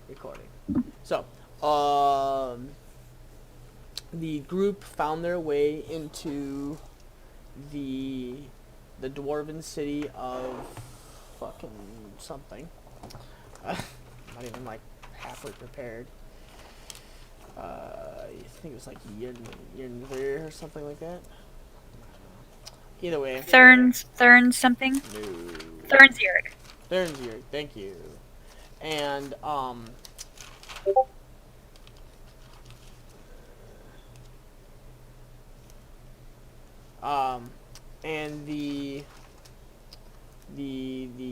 recording. So, the group found their way into the the dwarven city of fucking something. Not even like halfway prepared. I think it was like Yernvir or something like that. Either way, Thurn something? no. Thurn's Dernzier, thank you. And um, and the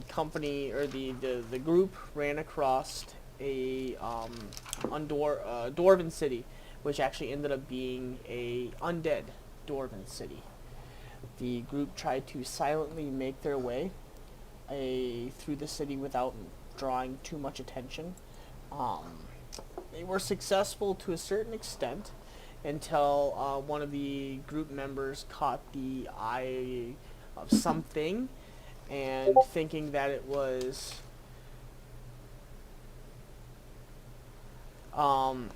company or the group ran across a dwarven city, which actually ended up being a undead dwarven city. The group tried to silently make their way through the city without drawing too much attention. Um, they were successful to a certain extent until one of the group members caught the eye of something, and um,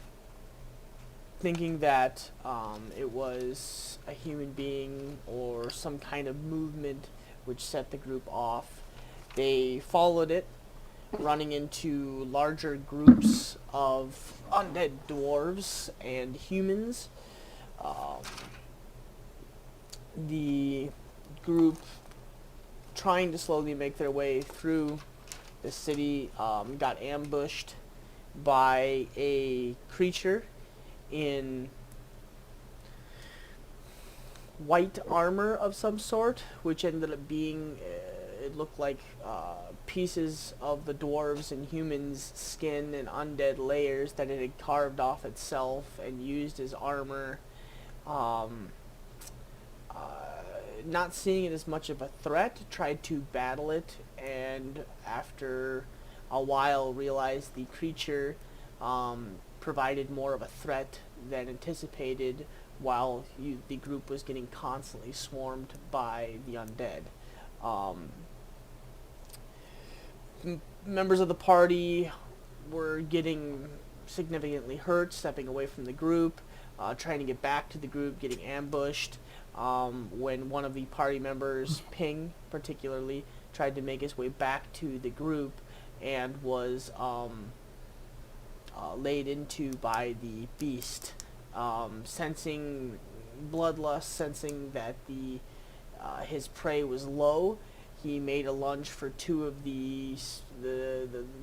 thinking that it was a human being or some kind of movement which set the group off. They followed it, running into larger groups of undead dwarves and humans. Um, the group, trying to slowly make their way through the city, got ambushed by a creature in white armor of some sort, which ended up being, it looked like pieces of the dwarves and humans' skin and undead layers that it had carved off itself and used as armor. Um, uh, Not seeing it as much of a threat, tried to battle it, and after a while realized the creature provided more of a threat than anticipated, while the group was getting constantly swarmed by the undead. Um, Members of the party were getting significantly hurt, stepping away from the group, trying to get back to the group, getting ambushed. When one of the party members, Ping particularly, tried to make his way back to the group and was laid into by the beast. Sensing bloodlust, sensing that his prey was low, he made a lunge for two of the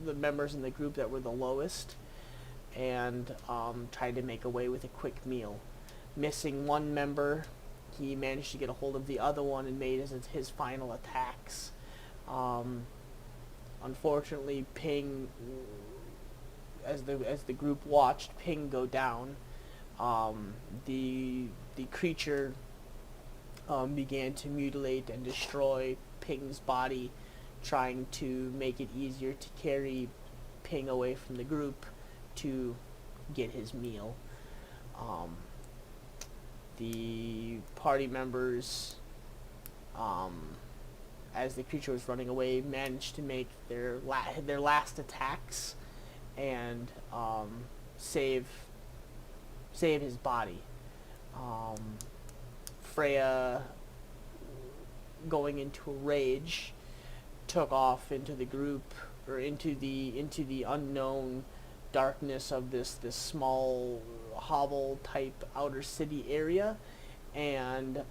members in the group that were the lowest, and tried to make away with a quick meal. Missing one member, he managed to get a hold of the other one and made his final attacks. Um, Unfortunately, Ping, as the group watched Ping go down, the creature began to mutilate and destroy Ping's body, trying to make it easier to carry Ping away from the group to get his meal. Um, the party members, um, as the creature was running away, managed to make their last attacks and save his body. Freya, going into a rage, took off into the group, or into the unknown darkness of this small hovel type outer city area, and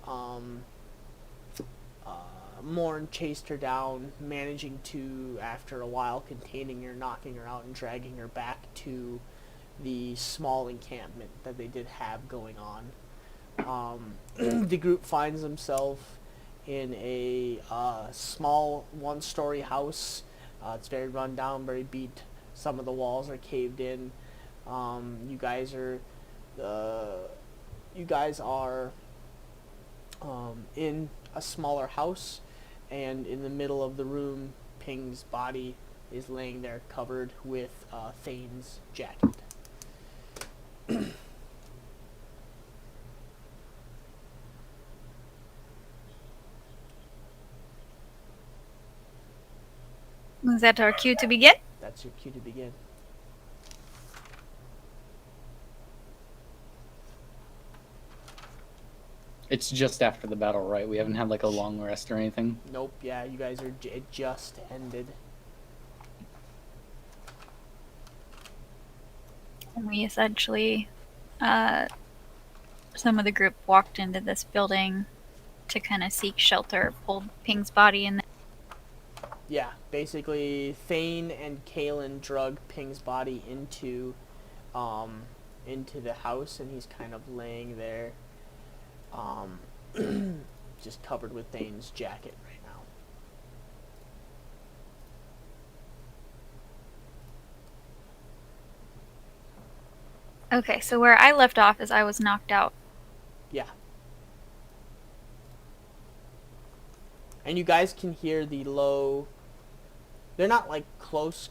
Morn chased her down, managing to, after a while, containing her, knocking her out, and dragging her back to the small encampment that they did have going on. The group finds themselves in a small one-story house. It's very run down, very beat. Some of the walls are caved in. You guys are in a smaller house, and in the middle of the room, Ping's body is laying there covered with Thane's jacket. Is that our cue to begin? That's your cue to begin. It's just after the battle, right? We haven't had like a long rest or anything. Nope. Yeah, you guys are. It just ended. And we essentially, some of the group walked into this building to kind of seek shelter, pulled Ping's body in. Yeah, basically, Thane and Kalen drug Ping's body into the house, and he's kind of laying there, um, just covered with Thane's jacket right now. Okay, so where I left off is I was knocked out. Yeah. And you guys can hear the low... They're not, like, close,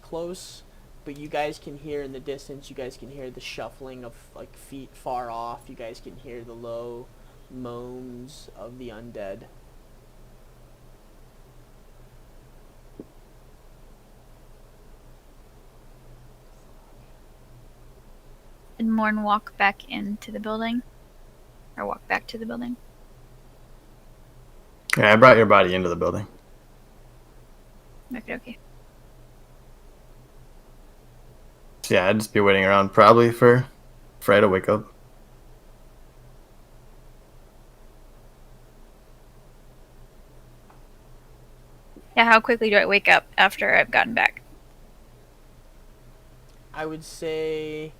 but you guys can hear in the distance, you guys can hear the shuffling of, like, feet far off. You guys can hear the low moans of the undead. Did Morn walk back into the building? Or walk back to the building? Yeah, I brought your body into the building. Okay. So yeah, I'd just be waiting around probably for Fred to wake up. Yeah, how quickly do I wake up after I've gotten back? I would say...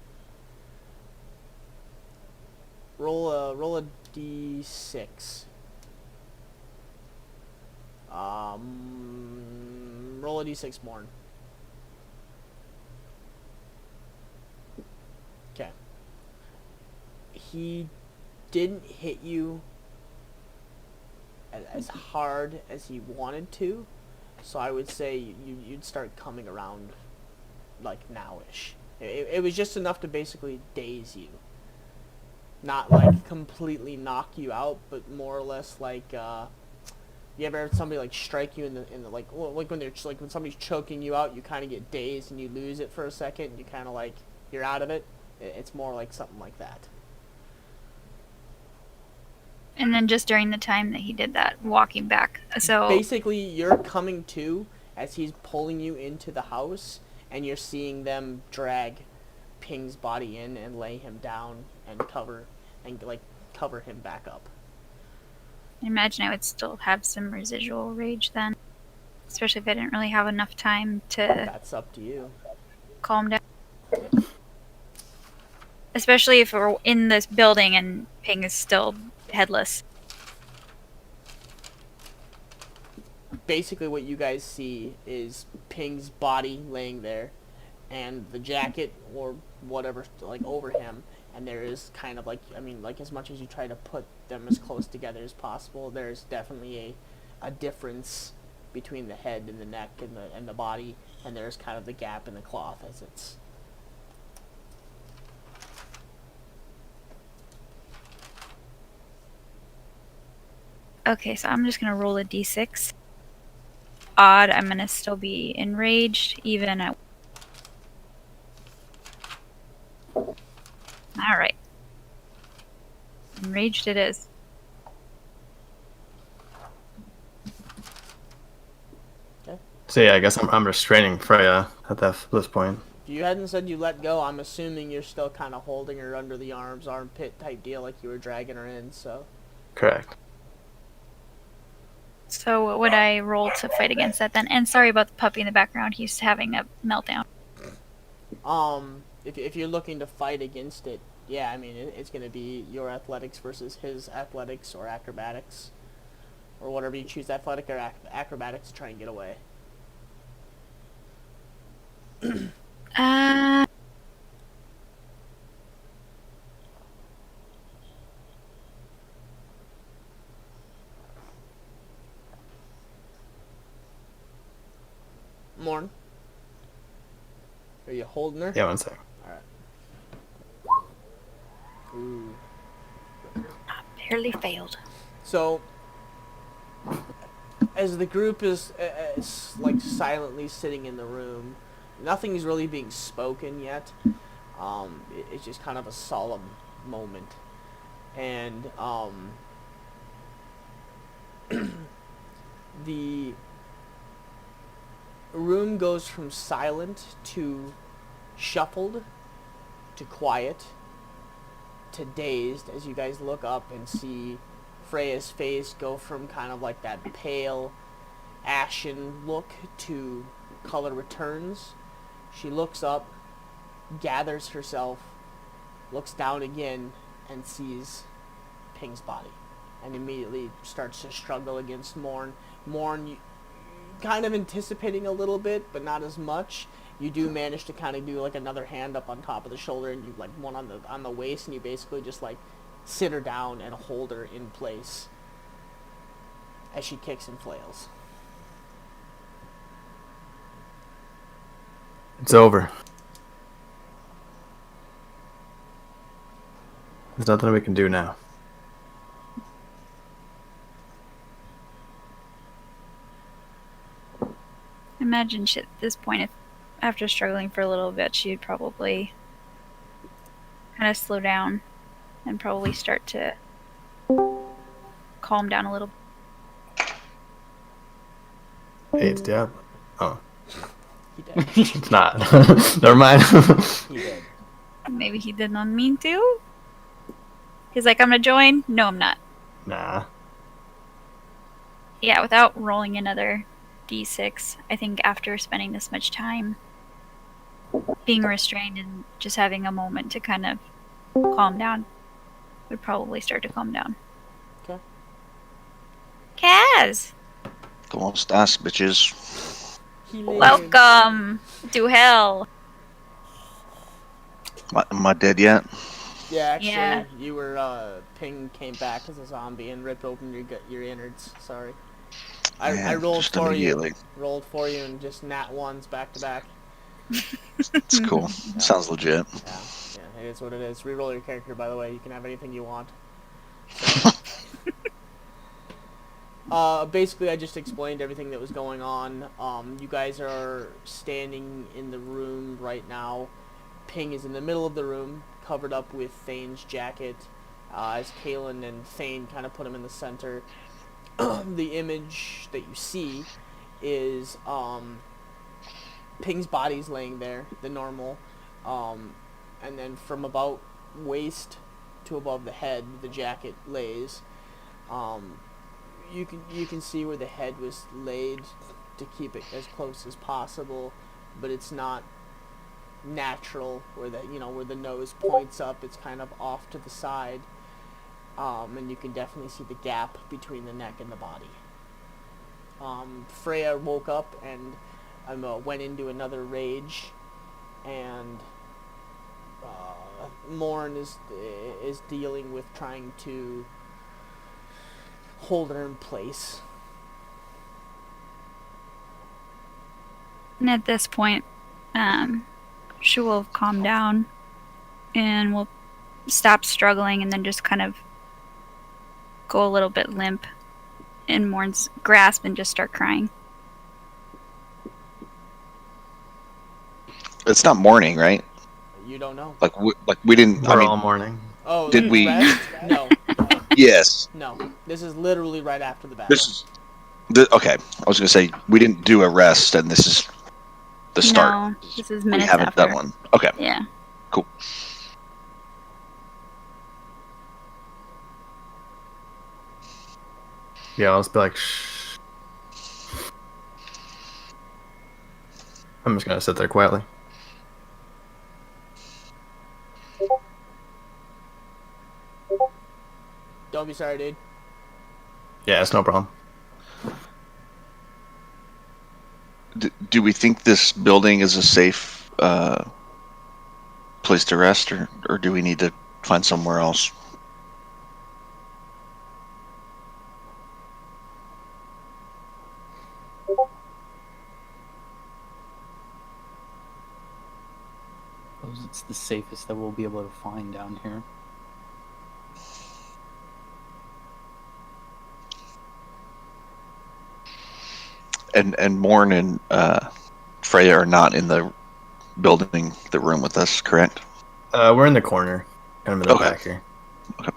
Roll a d6. Roll a d6, Morn. Okay. He didn't hit you as hard as he wanted to, so I would say you'd start coming around, like, now-ish. It was just enough to basically daze you. Not, like, completely knock you out, but more or less, like, you ever had somebody, like, strike you in the like when they're, like, when somebody's choking you out, you kind of get dazed and you lose it for a second, and you kind of, like, you're out of it? It's more like something like that. And then just during the time that he did that, walking back. So basically, you're coming to as he's pulling you into the house, and you're seeing them drag Ping's body in and lay him down and cover him back up. I imagine I would still have some residual rage then. Especially if I didn't really have enough time to That's up to you. calm down. Especially if we're in this building and Ping is still headless. Basically, what you guys see is Ping's body laying there, and the jacket or whatever, like, over him, and there is kind of, like, I mean, like, as much as you try to put them as close together as possible, there's definitely a difference between the head and the neck and the body, and there's kind of the gap in the cloth as it's... Okay, so I'm just gonna roll a d6. Odd, I'm gonna still be enraged, even at... Alright. Enraged it is. Okay. So yeah, I guess I'm restraining Freya at this point. If you hadn't said you let go, I'm assuming you're still kind of holding her under the arms, armpit type deal, like you were dragging her in, so... Correct. So what would I roll to fight against that then? And sorry about the puppy in the background, he's having a meltdown. If you're looking to fight against it, yeah, I mean, it's going to be your athletics versus his athletics or acrobatics. Or whatever you choose, athletic or acrobatics, to try and get away. Morn? Are you holding her? Yeah, one sec. Alright. Ooh. Barely failed. So, as the group is like silently sitting in the room, nothing's really being spoken yet. It's just kind of a solemn moment, and The room goes from silent to shuffled to quiet to dazed as you guys look up and see Freya's face go from kind of like that pale, ashen look to color returns. She looks up, gathers herself, looks down again, and sees Ping's body, and immediately starts to struggle against Morn. Morn, kind of anticipating a little bit, but not as much. You do manage to kind of do like another hand up on top of the shoulder, and you like one on the waist, and you basically just like sit her down and hold her in place as she kicks and flails. It's over. There's nothing we can do now. Imagine she, at this point, if after struggling for a little bit, she'd probably kind of slow down and probably start to calm down a little. Hey, it's Diablo. Oh, He did. it's not. Never mind. He did. Maybe he did not mean to. He's like, I'm gonna join. No, I'm not. Nah. Yeah, without rolling another d6, I think after spending this much time being restrained and just having a moment to kind of calm down, would probably start to calm down. Okay. Kaz! Come on, stars, bitches. He lives. Welcome to hell. Am I dead yet? Yeah, actually, Yeah. you were, Ping came back as a zombie and ripped open your innards. Sorry. I Yeah, rolled just for immediately. you. Rolled for you and just nat ones back to back. It's cool. Sounds legit. Yeah, it is what it is. Reroll your character, by the way. You can have anything you want. Basically, I just explained everything that was going on. You guys are standing in the room right now. Ping is in the middle of the room, covered up with Thane's jacket, as Kalen and Thane kind of put him in the center. The image that you see is Ping's body's laying there, the normal, and then from about waist to above the head, the jacket lays. You can see where the head was laid to keep it as close as possible, but it's not natural where the nose points up. It's kind of off to the side, and you can definitely see the gap between the neck and the body. Freya woke up and went into another rage, and Morn is dealing with trying to hold her in place. And at this point, she will calm down and will stop struggling and then just kind of go a little bit limp in Morn's grasp and just start crying. It's not morning, right? You don't know. Like we didn't. We're I mean, all morning. Oh, Did we- rest? No, yes. no. This is literally right after the battle. This is. Okay, I was gonna say we didn't do a rest, and this is the start. No, this is We minutes haven't after. done one. Okay. Yeah. Cool. Yeah, I'll just be like, shh. I'm just gonna sit there quietly. Don't be sorry, dude. Yeah, it's no problem. Do we think this building is a safe place to rest, or do we need to find somewhere else? Suppose it's the safest that we'll be able to find down here. And Morn and Freya are not in the building, the room with us, correct? We're in the corner, kind of in the Okay. back here. Okay.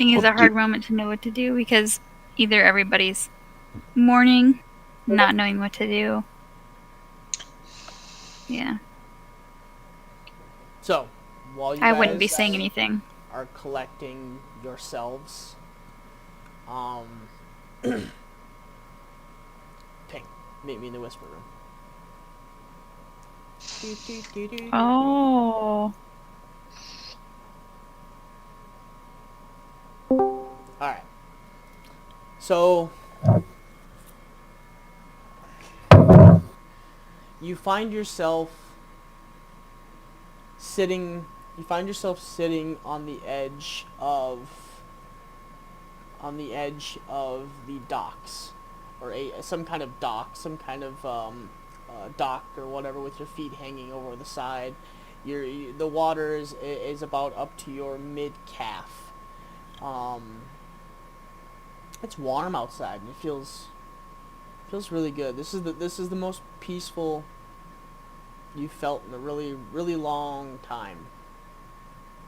think it's Well, a hard moment to know what to do because either everybody's mourning, not knowing what to do. Yeah. So, while you I wouldn't be guys saying anything. are collecting yourselves, Ping, meet me in the whisper room. Oh. Alright. So, you find yourself sitting on the edge of the docks, or some kind of dock, some kind of dock or whatever, with your feet hanging over the side. The water is about up to your mid calf. It's warm outside and it feels really good. This is the most peaceful you've felt in a really, really long time.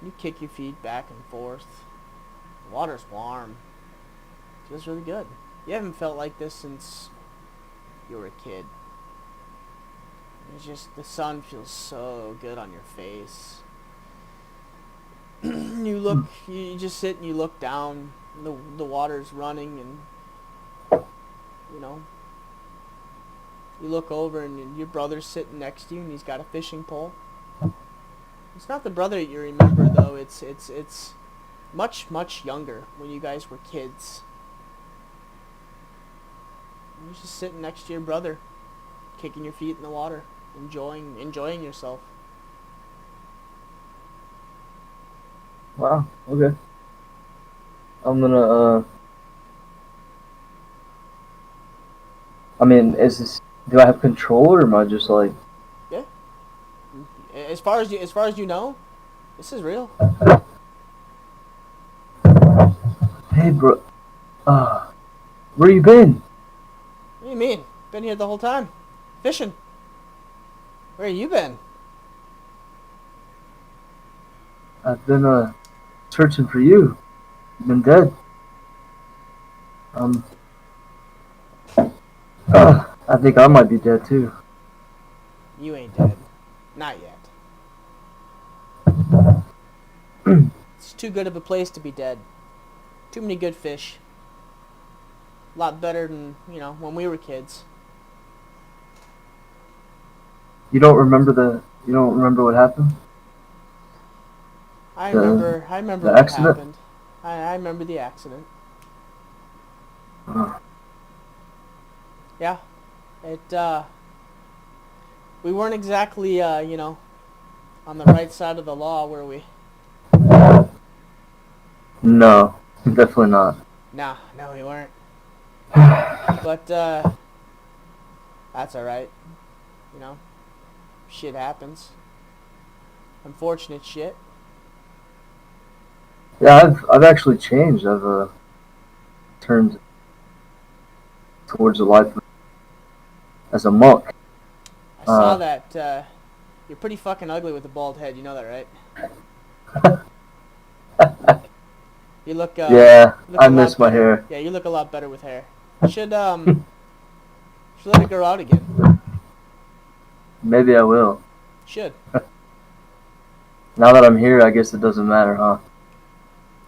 You kick your feet back and forth. The water's warm. It feels really good. You haven't felt like this since you were a kid. It's just, the sun feels so good on your face. You just sit and you look down. The water's running, and you know, you look over and your brother's sitting next to you and he's got a fishing pole. It's not the brother that you remember though. It's much younger, when you guys were kids. You're just sitting next to your brother, kicking your feet in the water, enjoying yourself. Wow. Okay. I'm gonna. I mean, do I have control, or am I just like? Yeah. As far as you know, this is real. Hey, bro. Where you been? What do you mean? Been here the whole time, fishing. Where you been? I've been searching for you. You've been dead. I think I might be dead too. You ain't dead. Not yet. It's too good of a place to be dead. Too many good fish. A lot better than, when we were kids. You don't remember what happened? I remember the what accident? happened. I remember the accident. Yeah. We weren't exactly, on the right side of the law, were we? No, definitely not. No, we weren't. But, that's alright. Shit happens. Unfortunate shit. Yeah, I've actually changed. I've turned towards a life as a monk. I saw that, you're pretty fucking ugly with a bald head, you know that, right? You look, yeah, look I a miss lot my better. hair. Yeah, you look a lot better with hair. Should let it grow out again. Maybe I will. Should. Now that I'm here, I guess it doesn't matter, huh?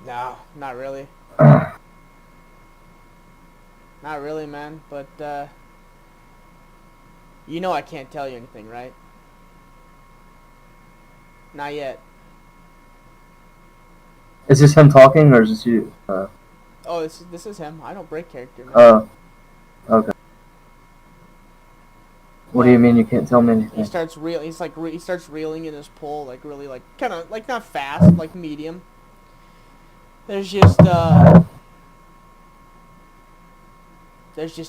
No, not really. Not really, man. But, I can't tell you anything, right? Not yet. Is this him talking, or is this you? Oh, this is him. I don't break character, man. Okay. What do you mean you can't tell me anything? He starts reeling. He starts reeling in his pole, like really, like kind of like not fast, like medium. There's just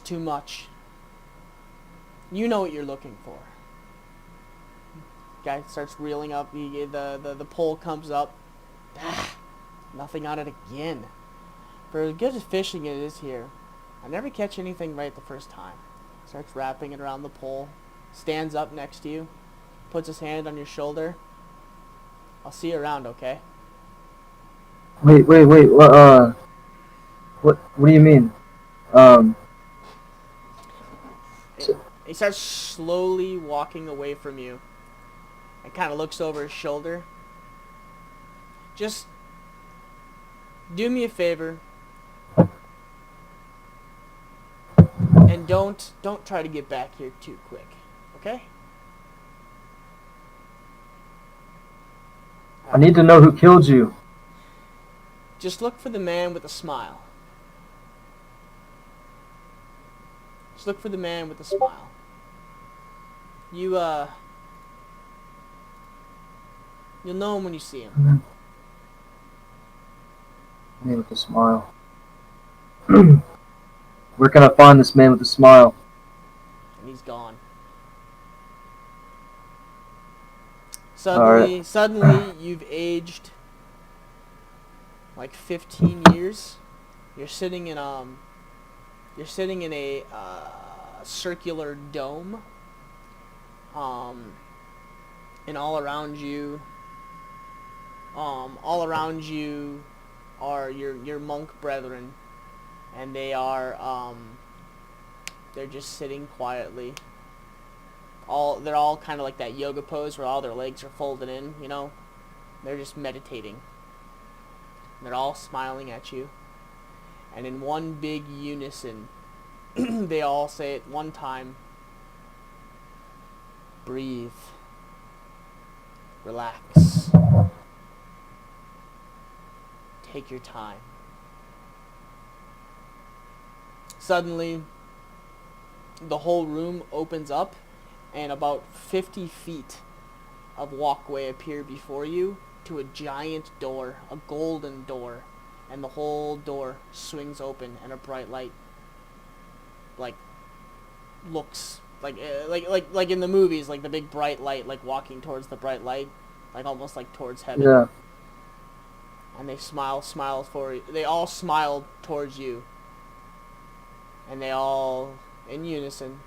too much. You know what you're looking for. Guy starts reeling up. The pole comes up. Nothing on it again. For as good as fishing it is here, I never catch anything right the first time. Starts wrapping it around the pole. Stands up next to you. Puts his hand on your shoulder. I'll see you around, okay? Wait. What do you mean? He starts slowly walking away from you and kind of looks over his shoulder. Just do me a favor and don't try to get back here too quick, okay? I need to know who killed you. Just look for the man with a smile. Just look for the man with a smile. You'll know him when you see him. Man with a smile. Where can I find this man with a smile? And he's gone. Suddenly, you've aged like 15 years. You're sitting in a circular dome. And all around you are your monk brethren, and they're just sitting quietly. They're all kind of like that yoga pose where all their legs are folded in, you know. They're just meditating. They're all smiling at you, and in one big unison, they all say at one time, "Breathe. Relax. Take your time." Suddenly, the whole room opens up, and about 50 feet of walkway appear before you to a giant door, a golden door, and the whole door swings open, and a bright light, looks like in the movies, like the big bright light, like walking towards the bright light, like almost like towards heaven. Yeah. And they smile for you. They all smile towards you. And they all, in unison,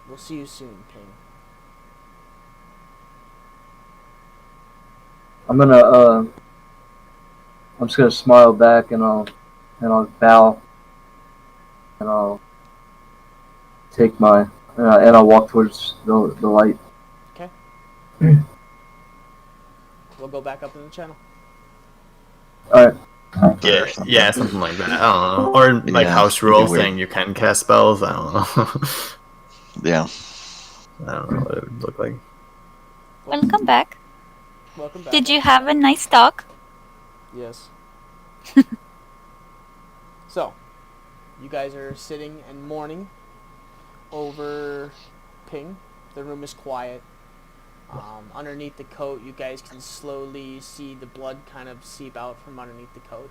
"We'll see you soon, Ping." I'm just gonna smile back, and I'll bow, and I'll take my and I'll walk towards the light. Okay. We'll go back up in the channel. All right. Yeah, yeah, something like that. I don't know. Or like house rules saying you can cast spells. I don't know. Yeah. I don't know what it would look like. Welcome back. Welcome back. Did you have a nice talk? Yes. So, you guys are sitting and mourning over Ping. The room is quiet. Underneath the coat, you guys can slowly see the blood kind of seep out from underneath the coat.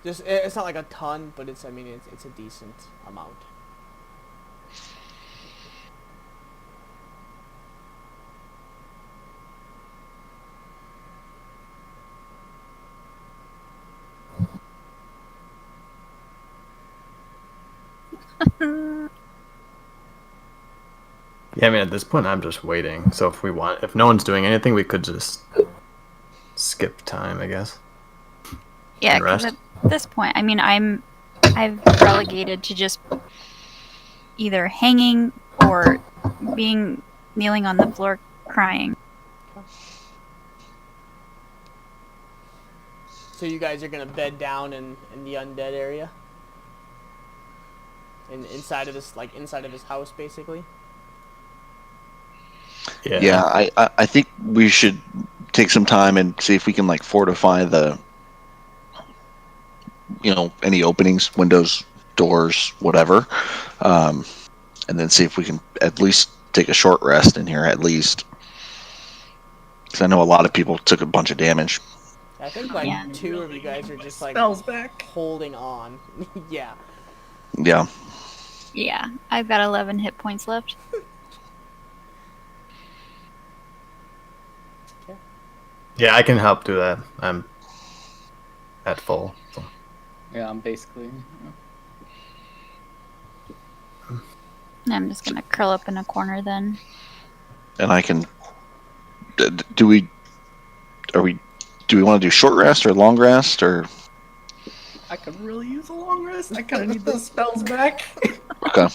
It's not like a ton, but it's a decent amount. Yeah, I mean, at this point, I'm just waiting. So if no one's doing anything, we could just skip time, I guess. Yeah, And because rest. at this point, I mean, I've relegated to just either hanging or kneeling on the floor crying. So you guys are gonna bed down in the undead area? Inside of his house, basically? Yeah, I think we should take some time and see if we can like fortify the, any openings, windows, doors, whatever, and then see if we can at least take a short rest in here, at least, because I know a lot of people took a bunch of damage. I think two of you guys are just like spells back. holding on. Yeah. Yeah. Yeah, I've got 11 hit points left. Yeah, I can help do that. I'm at full. So. Yeah, I'm basically. I'm just gonna curl up in a corner then. And I can. Are we do we want to do short rest or long rest or? I could really use a long rest. I kind of need those spells back. Okay.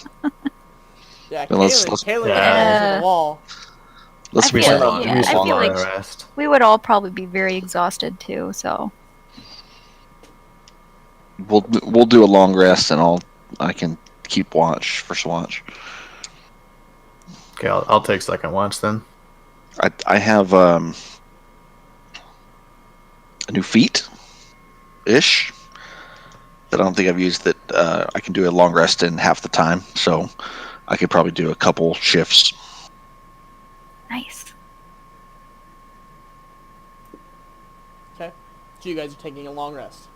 Yeah, Well, let's- Kaylin Yeah. goes to the wall. Let's I We feel should like- all, yeah, we should I all feel long like- rest. We would all probably be very exhausted too, so we'll do a long rest and I can keep watch, first watch. Okay, I'll take second watch then. I have a new feat ish that I don't think I've used that I can do a long rest in half the time, so I could probably do a couple shifts. nice. Okay. So you guys are taking a long rest.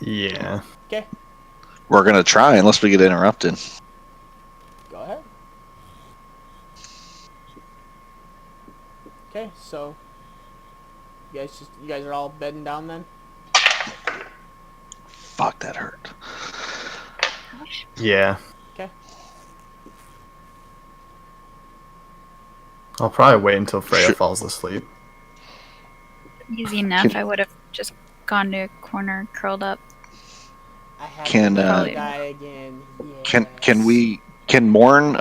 Yeah. Okay. We're gonna try unless we get interrupted. Go ahead. Okay, so you guys are all bedding down then? Fuck, that hurt. Gosh. Yeah. Okay. I'll probably wait until Freya Sure. falls asleep. Easy enough. I would have just gone to a corner, curled up. I have Can, to uh, die again. Can Morn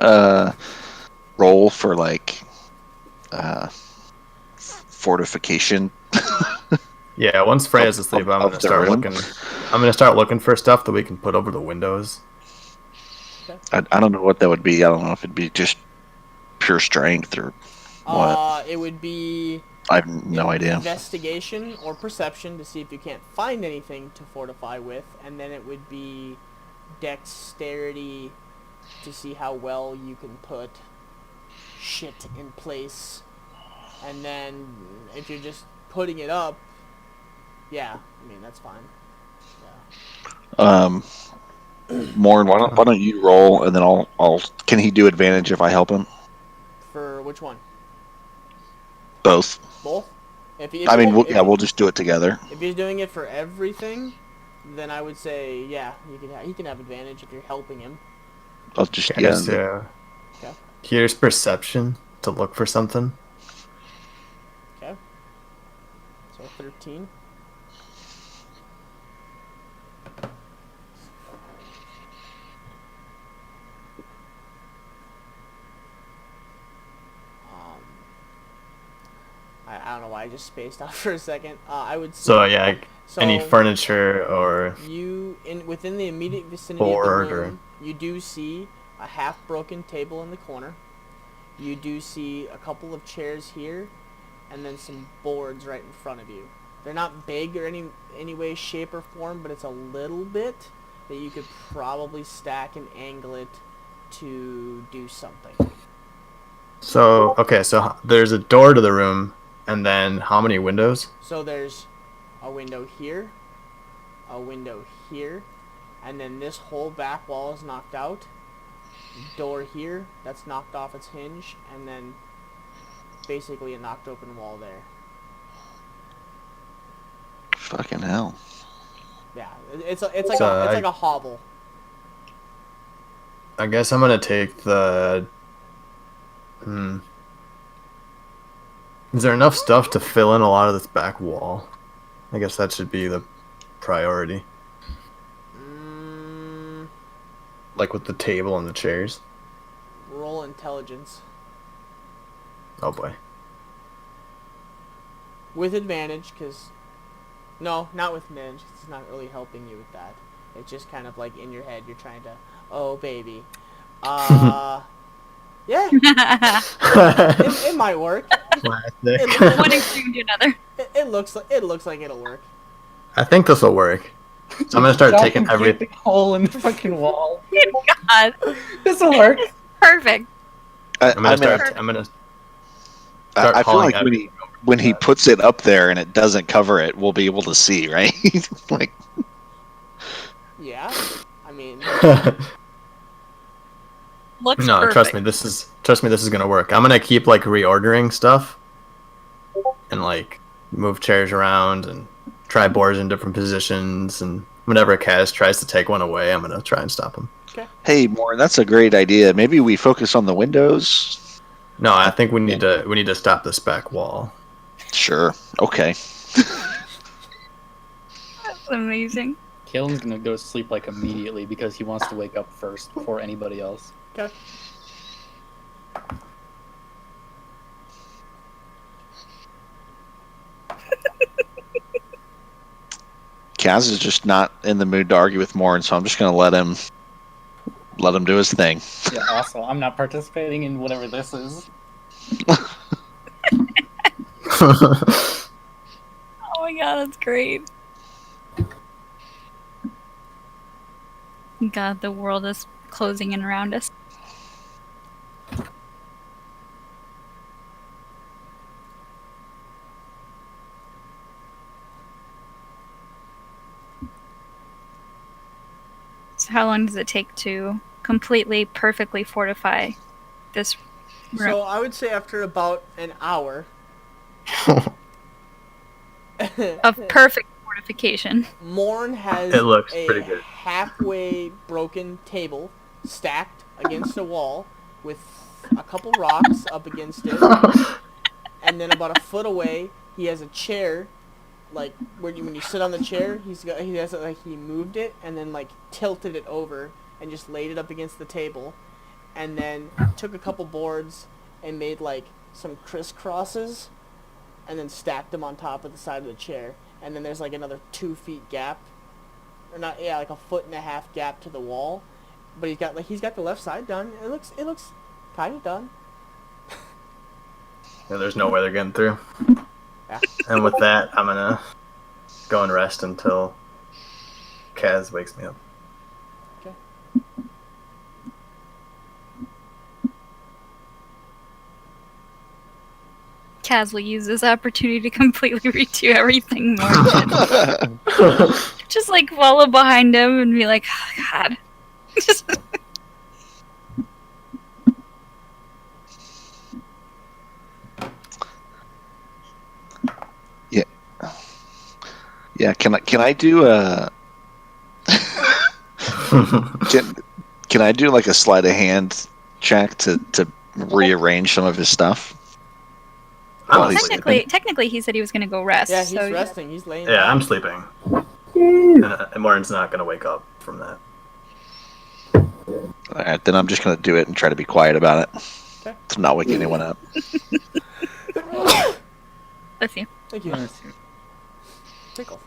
roll for like fortification? Yeah, once Freya's asleep, I'm of gonna the start room? looking. I'm gonna start looking for stuff that we can put over the windows. I don't know what that would be. I don't know if it'd be just pure strength or what. It would be I have no idea. investigation or perception to see if you can't find anything to fortify with, and then it would be dexterity to see how well you can put shit in place. And then if you're just putting it up, yeah, I mean that's fine. Yeah. Morn, why don't you roll and then I'll. Can he do advantage if I help him? For which one? Both. Both? If I mean, if we'll just do it together. If he's doing it for everything, then I would say yeah, he can have advantage if you're helping him. I'll just Okay, yeah. so Okay. here's perception to look for something. Okay. So 13. I don't know why I just spaced out for a second. I would say, So yeah, so any furniture or within the immediate vicinity Board of the or- room, you do see a half-broken table in the corner. You do see a couple of chairs here, and then some boards right in front of you. They're not big or any way, shape, or form, but it's a little bit that you could probably stack and angle it to do something. so. Okay, so there's a door to the room, and then how many windows? So there's a window here, a window here, and then this whole back wall is knocked out. Door here, that's knocked off its hinge, and then basically a knocked open wall there. Fucking hell. Yeah, it's like So it's like a hovel. I guess I'm gonna take the. Is there enough stuff to fill in a lot of this back wall? I guess that should be the priority. Like with the table and the chairs. Roll intelligence Oh boy. with advantage, because no, not with advantage. 'Cause it's not really helping you with that. It's just kind of like in your head. You're trying to, oh baby, yeah, it might work. Classic. One extreme to another. It looks like it'll work. I think this will work. So I'm gonna start taking everything. Big hole in the fucking wall. God, This will work. perfect. I'm I'm gonna gonna start. I'm gonna. start I feel hauling like when he puts it up there and it doesn't cover it, we'll be able to see, right? Like, Yeah, I mean, Looks No, perfect. trust me. This is gonna work. I'm gonna keep like reordering stuff, and like move chairs around and try boards in different positions. And whenever Kaz tries to take one away, I'm gonna try and stop him. hey, Morn, that's a great idea. Maybe we focus on the windows. No, I think we need to stop this back wall. Sure. Okay. That's amazing. Kalen's gonna go to sleep like immediately because he wants to wake up first before anybody else. Okay. Kaz is just not in the mood to argue with Morin, so I'm just gonna let him do his thing. Yeah, also, I'm not participating in whatever this is. Oh my god, that's great. God, the world is closing in around us. So how long does it take to completely, perfectly fortify this room? So I would say after about an hour. Of perfect fortification. Morn has It looks a pretty good. halfway broken table stacked against a wall with a couple rocks up against it, and then about a foot away he has a chair, like when you sit on the chair, he has it like he moved it and then like tilted it over and just laid it up against the table, and then took a couple boards and made like some crisscrosses, and then stacked them on top of the side of the chair. And then there's like another 2 feet gap, or not, yeah, like a 1.5 foot gap to the wall. But he's got the left side done. It looks kind of done. Yeah, there's no way they're getting through. Yeah. And with that, I'm gonna go and rest until Kaz wakes me up. Okay. Kaz will use this opportunity to completely redo everything more. Just like follow behind him and be like, oh, God. Just Yeah. Can I do a can I do like a sleight of hand check to rearrange some of his stuff? I'm Well, he's sleeping. technically, he said he was going to go rest. Yeah, he's so resting. He's laying Yeah, down. I'm sleeping. And Morin's not gonna wake up from that. All right, then I'm just gonna do it and try to be quiet about it. Okay. To not wake anyone up. Bless you. Thank you. Tickle.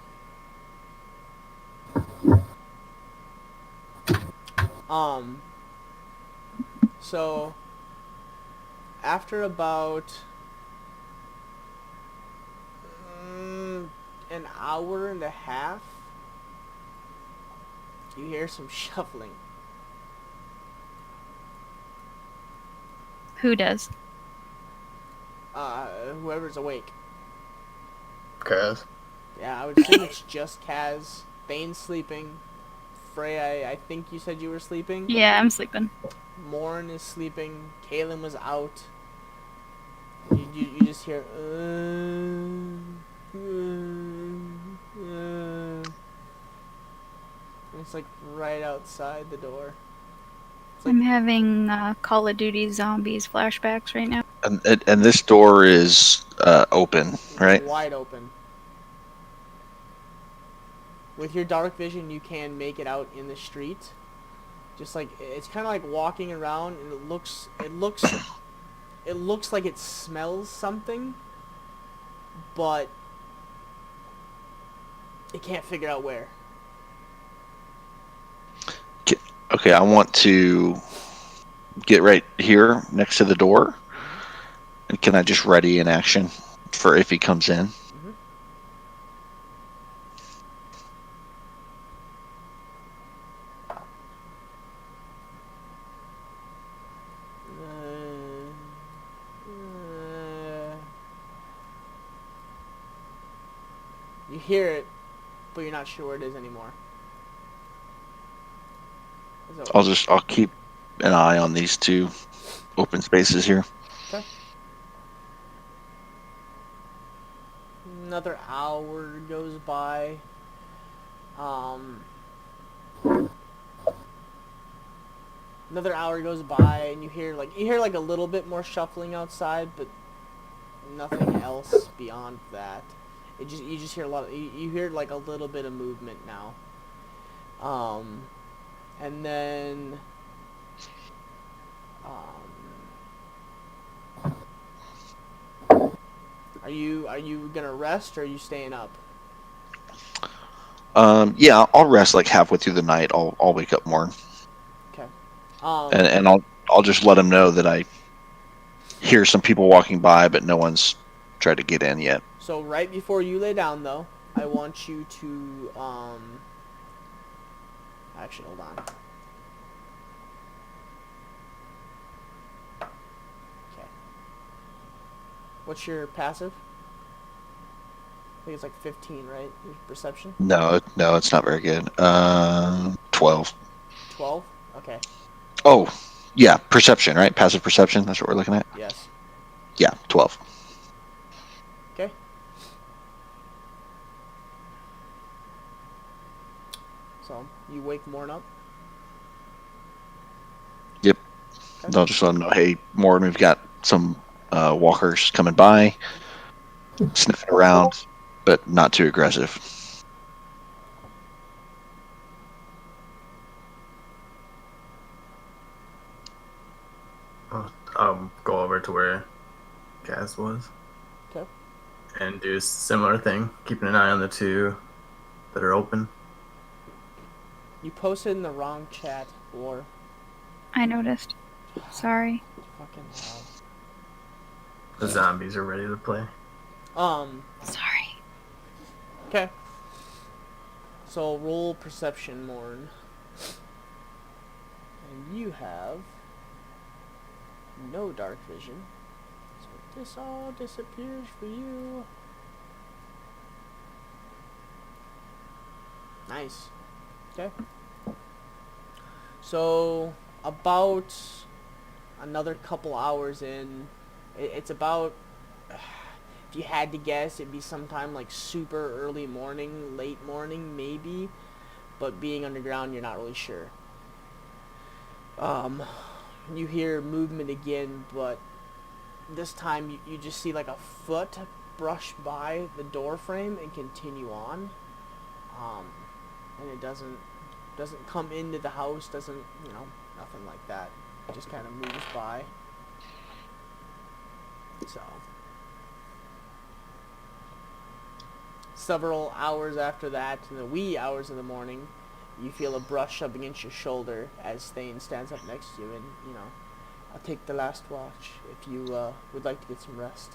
So after about an hour and a half, you hear some shuffling. Who does? Whoever's awake. Kaz. Yeah, I would assume it's just Kaz. Bane's sleeping. Frey, I think you said you were sleeping. Yeah, I'm sleeping. Morn is sleeping. Kaylin was out. You just hear. It's like right outside the door. I'm having Call of Duty Zombies flashbacks right now. And this door is open, right? Wide open. With your dark vision, you can make it out in the street. Just like it's kind of like walking around, and it looks like it smells something, but it can't figure out where. Okay, I want to get right here next to the door. And can I just ready in action for if he comes in? You hear it, but you're not sure where it is anymore. I'll keep an eye on these two open spaces here. Okay. Another hour goes by. Another hour goes by, and you hear like a little bit more shuffling outside, but nothing else beyond that. You just hear a lot. You hear like a little bit of movement now. And then are you gonna rest or are you staying up? Yeah, I'll rest like halfway through the night. I'll wake up more, Okay. and I'll just let them know that I hear some people walking by, but no one's tried to get in yet. So right before you lay down, though, I want you to actually hold on. Okay. What's your passive? I think it's like 15, right? Your perception. No, it's not very good. 12. 12. Okay. Oh, yeah, perception, right? Passive perception. That's what we're looking at. Yes. Yeah, 12. Okay. So you wake Morn up. Yep. Okay. I'll just let them know, hey, Morn, we've got some walkers coming by, sniffing around, but not too aggressive. I'll go over to where Gaz was. Okay. And do a similar thing, keeping an eye on the two that are open. You posted in the wrong chat, or I noticed. Sorry. fucking hell. The zombies are ready to play. Sorry. Okay. So roll perception, Morn. And you have no dark vision. So this all disappears for you. Nice. Okay. So about another couple hours in, it's about, if you had to guess, it'd be sometime like super early morning, late morning maybe, but being underground you're not really sure. You hear movement again, but this time you just see like a foot brush by the door frame and continue on. And it doesn't come into the house, doesn't, nothing like that. It just kind of moves by. So several hours after that, in the wee hours of the morning, you feel a brush up against your shoulder as Thane stands up next to you, and I'll take the last watch if you would like to get some rest.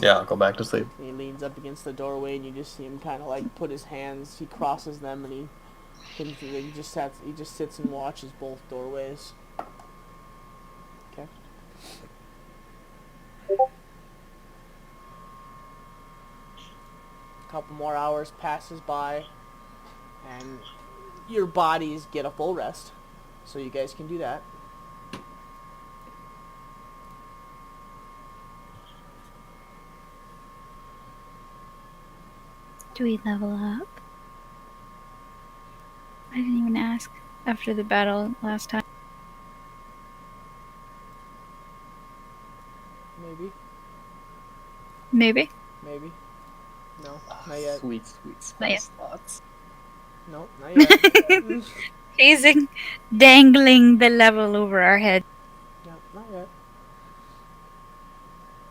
Yeah, I'll go back to sleep. And he leans up against the doorway, and you just see him kind of like put his hands. He crosses them, and he just sits and watches both doorways. Okay. A couple more hours passes by, and your bodies get a full rest, so you guys can do that. Do we level up? I didn't even ask after the battle last time. Maybe. Maybe. Maybe. No, not yet. Sweet Not yet. spots. No, not yet. Chasing, dangling the level over our head. No, not yet.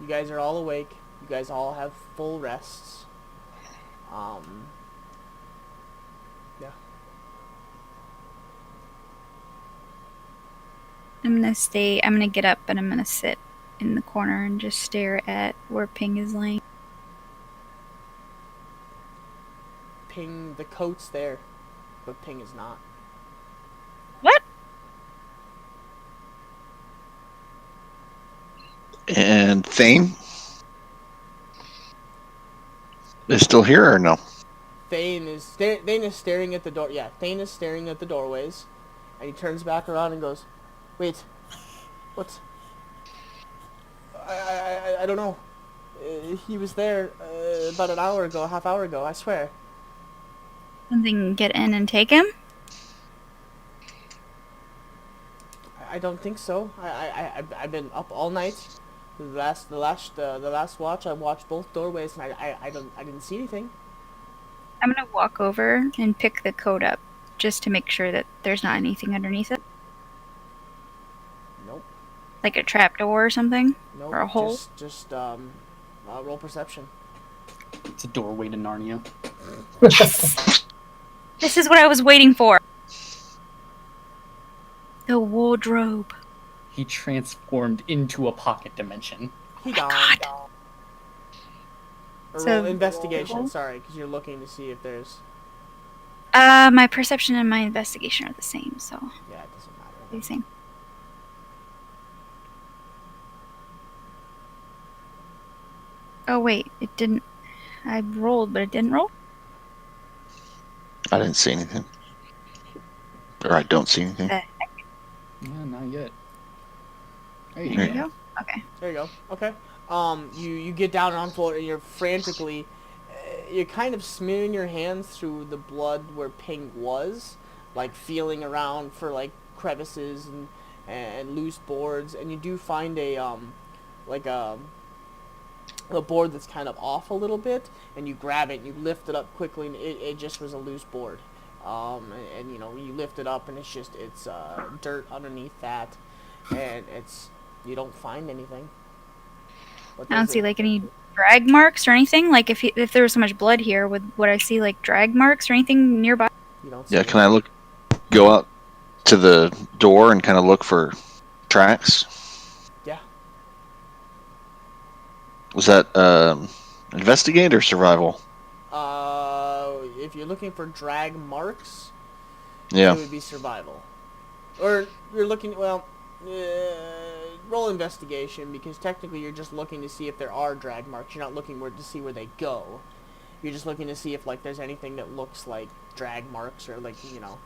You guys are all awake. You guys all have full rests. Yeah. I'm gonna get up and I'm gonna sit in the corner and just stare at where Ping is laying. Ping, the coat's there, but Ping is not. What? And Thane is still here or no? Thane is staring at the door. Yeah, Thane is staring at the doorways, and he turns back around and goes, "Wait, what? I don't know. He was there about an hour ago, a half hour ago. I swear." Something get in and take him? don't think so. I've been up all night. The last watch, I watched both doorways, and I didn't see anything. I'm gonna walk over and pick the coat up just to make sure that there's not anything underneath it, Nope. like a trap door or something, Nope. or a hole. Just roll perception. It's a doorway to Narnia. Yes! This is what I was waiting for. The wardrobe. He transformed into a pocket dimension. He gone. God. Or So- roll investigation. Sorry, because you're looking to see if there's. My perception and my investigation are the same, so Yeah, it doesn't matter. the same. Oh wait, it didn't. I rolled, but it didn't roll. I didn't see anything. Or I don't see anything. Uh, Yeah, not yet. There you There go. you go. Okay. There you go. Okay. You get down on the floor and you're frantically, you're kind of smearing your hands through the blood where Pink was, like feeling around for like crevices and loose boards, and you do find a like a board that's kind of off a little bit, and you grab it and you lift it up quickly, and it just was a loose board. And you know, you lift it up and it's dirt underneath that, and you don't find anything. What I don't does see it- like any drag marks or anything. Like if there was so much blood here, would I see like drag marks or anything nearby? You don't see Yeah, can I go out to the door and kind of look for tracks? Yeah. Was that investigate or survival? If you're looking for drag marks, Yeah. it would be survival. Or you're looking, well, roll investigation, because technically you're just looking to see if there are drag marks. You're not looking to see where they go. You're just looking to see if like there's anything that looks like drag marks or like, you know.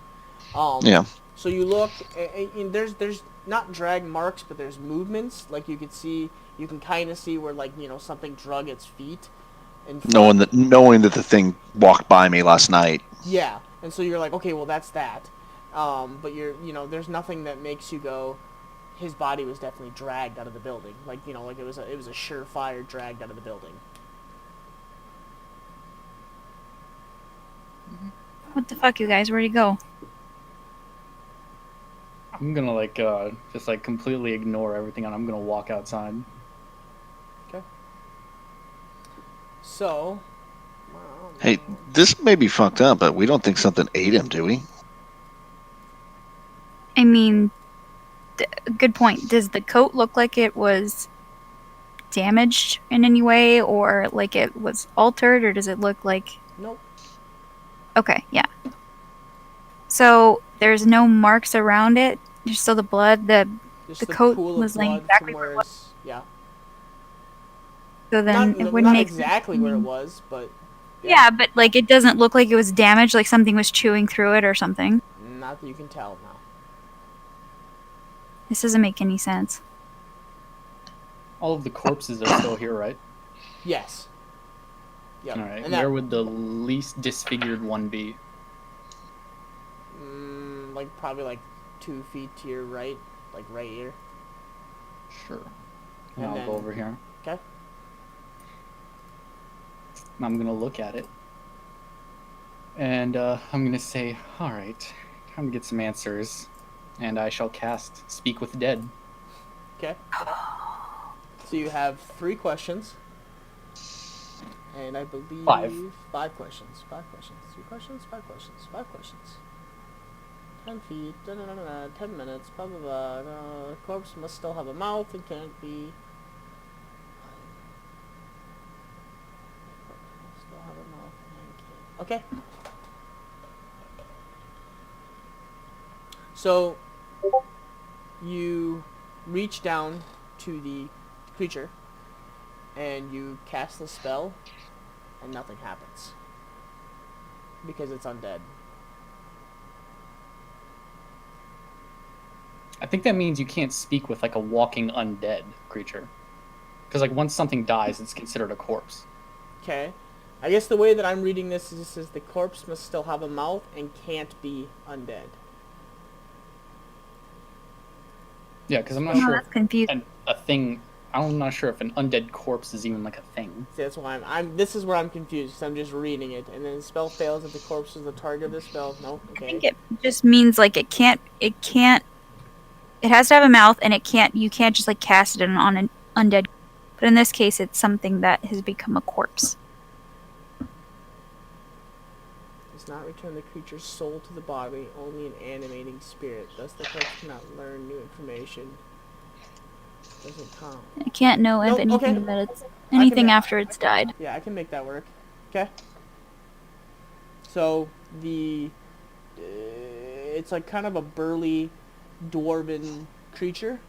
Yeah. So you look, and there's not drag marks, but there's movements. Like you can kind of see where like, you know, something drug its feet. In front. Knowing that the thing walked by me last night. Yeah, and so you're like, okay, well that's that. But there's nothing that makes you go, his body was definitely dragged out of the building. Like, you know, like it was a surefire dragged out of the building. What the fuck, you guys? Where'd he go? I'm gonna like just like completely ignore everything, and I'm gonna walk outside. So, Hey, this may be fucked up, but we don't think something ate him, do we? I mean, good point. Does the coat look like it was damaged in any way, or like it was altered, or does it look like? nope. Okay, yeah. So there's no marks around it. Just so the blood, Just The coat pool of was laying blood exactly from where it it's- yeah. so then Not, it wouldn't not make exactly where it was, but Yeah, but like it doesn't look like it was damaged, like something was chewing through it or something. not that you can tell now. This doesn't make any sense. All of the corpses are still here, right? Yes. Yep. All right. And Where would the least disfigured one be? like probably like 2 feet to your right, like right here. Sure. And I'll then- go over here. Okay. I'm gonna look at it, and I'm gonna say, "All right, time to get some answers," and I shall cast Speak with Dead. Okay. So you have 3 questions. And I believe 5 questions. 5 questions. 3 questions, 5 questions, 5 questions. 10 feet, 10 minutes, blah blah blah. The corpse must still have a mouth and can't be. Still have a mouth and can't. Okay. So you reach down to the creature and you cast the spell and nothing happens because it's undead. I think that means you can't speak with like a walking undead creature, because like once something dies, it's considered a corpse. Okay. I guess the way that I'm reading this is it says the corpse must still have a mouth and can't be undead. Yeah, because I'm not Oh, sure that's confusing. a thing. I'm not sure if an undead corpse is even like a thing. See, that's why I'm. This is where I'm confused. Cause I'm just reading it, and then the spell fails if the corpse is the target of the spell. No, I okay. think it just means like it has to have a mouth and you can't just like cast it on an undead. But in this case, it's something that has become a corpse. Does not return the creature's soul to the body, only an animating spirit. Thus, the corpse cannot learn new information. Doesn't count. I can't know Nope, of anything okay. that it's anything ma- after it's died. Yeah, I can make that work. Okay. So the it's like kind of a burly dwarven creature.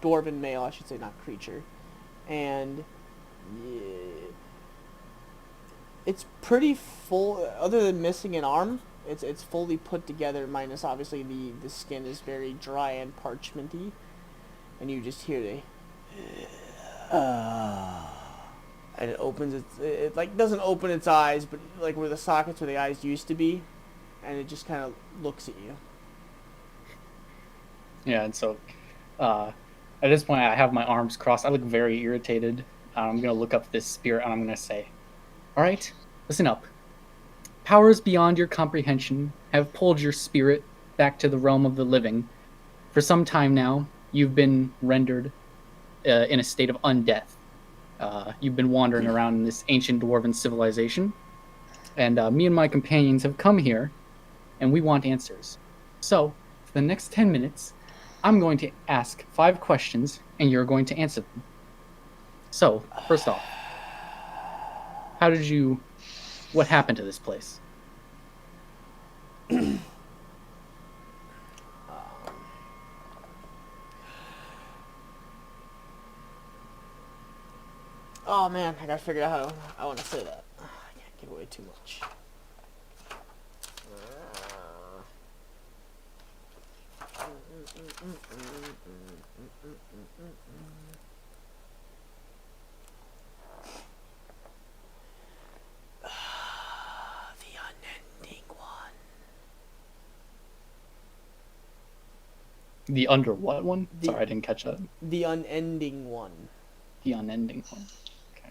Dwarven male, I should say, not creature, and it's pretty full. Other than missing an arm, it's fully put together. Minus obviously the skin is very dry and parchmenty, and you just hear the and it opens it like doesn't open its eyes, but like where the sockets where the eyes used to be, and it just kind of looks at you. Yeah, and so at this point, I have my arms crossed. I look very irritated. I'm going to look up this spirit and I'm going to say, all right, listen up. Powers beyond your comprehension have pulled your spirit back to the realm of the living. For some time now, you've been rendered in a state of undeath. You've been wandering around in this ancient dwarven civilization. And me and my companions have come here, and we want answers. So, for the next 10 minutes, I'm going to ask 5 questions, and you're going to answer them. So, first off, what happened to this place? Oh man, I gotta figure out how I want to say that. I can't give away too much. The unending one. The under what one? The- Sorry, I didn't catch that. The unending one. The unending one. Okay.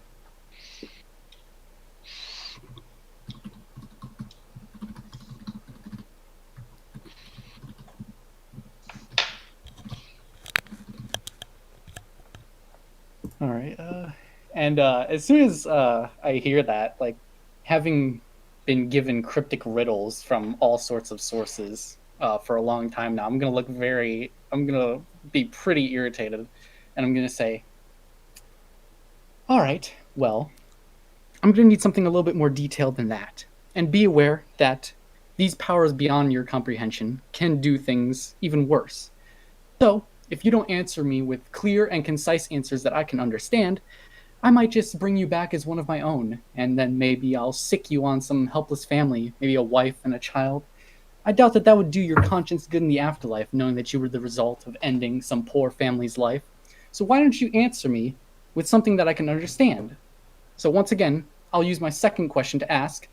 All right. And as soon as I hear that, like having been given cryptic riddles from all sorts of sources for a long time now, I'm gonna be pretty irritated, and I'm gonna say, all right, well, I'm gonna need something a little bit more detailed than that, and be aware that these powers beyond your comprehension can do things even worse. So, if you don't answer me with clear and concise answers that I can understand, I might just bring you back as one of my own, and then maybe I'll sick you on some helpless family, maybe a wife and a child. I doubt that would do your conscience good in the afterlife, knowing that you were the result of ending some poor family's life. So why don't you answer me with something that I can understand? So once again, I'll use my second question to ask,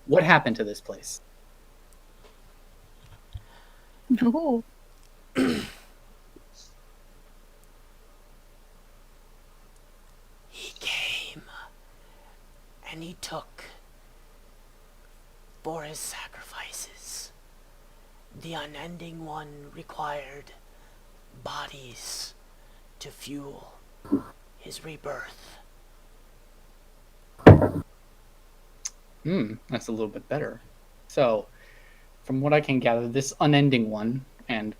what happened to this place? Ooh. He came, and he took, for his sacrifices, the unending one required bodies to fuel his rebirth. That's a little bit better. So, from what I can gather, this unending one, and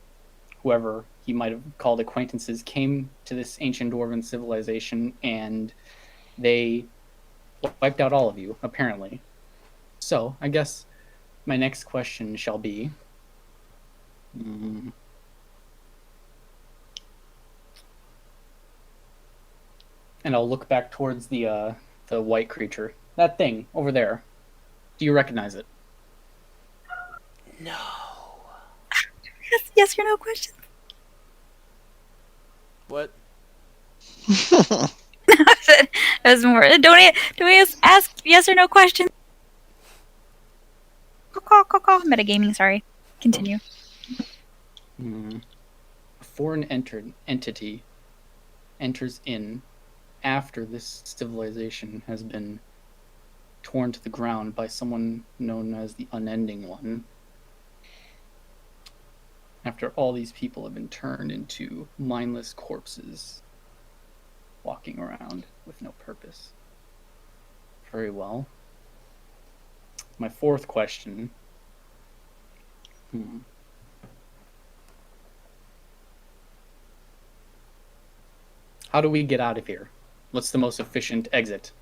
whoever he might have called acquaintances, came to this ancient dwarven civilization, and they wiped out all of you, apparently. So, I guess my next question shall be... and I'll look back towards the white creature. That thing, over there. Do you recognize it? No. Yes or no question. What? That was more. Don't we ask yes or no questions? Metagaming. Sorry. Continue. A foreign entity enters in after this civilization has been torn to the ground by someone known as the Unending One. After all these people have been turned into mindless corpses, walking around with no purpose. Very well. My fourth question. How do we get out of here? What's the most efficient exit?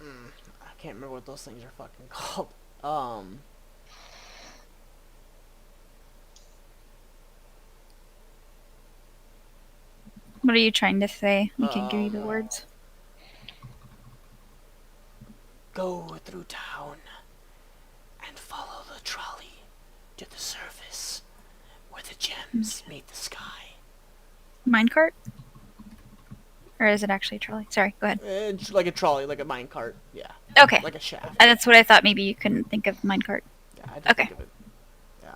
I can't remember what those things are fucking called. What are you trying to say? I can give you the words. Go through town and follow the trolley to the surface where the gems meet the sky. Minecart? Or is it actually a trolley? Sorry, go ahead. It's like a trolley, like a minecart. Yeah. Okay. Like a shaft. That's what I thought. Maybe you couldn't think of minecart. Yeah, I didn't Okay. think of it. Yeah.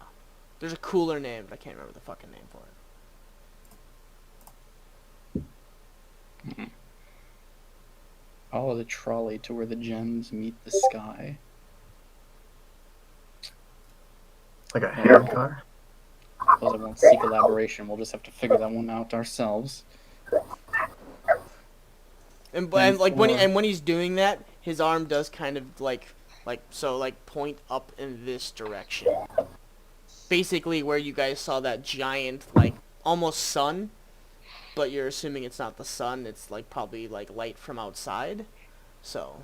There's a cooler name, but I can't remember the fucking name for it. Follow the trolley to where the gems meet the sky. Like a hand car. Suppose I won't seek elaboration. We'll just have to figure that one out ourselves. And like when he's doing that, his arm does kind of like point up in this direction. Basically where you guys saw that giant like almost sun, but you're assuming it's not the sun, it's like probably like light from outside. So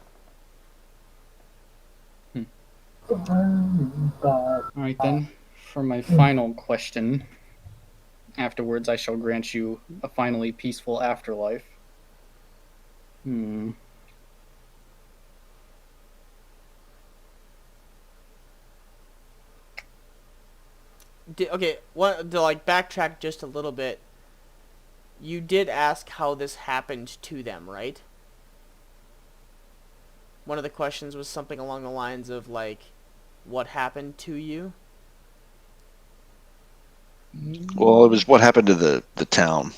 Alright then, for my final question. Afterwards I shall grant you a finally peaceful afterlife. Okay, what to like backtrack just a little bit. You did ask how this happened to them, right? One of the questions was something along the lines of like, what happened to you? Well, it was what happened to the town.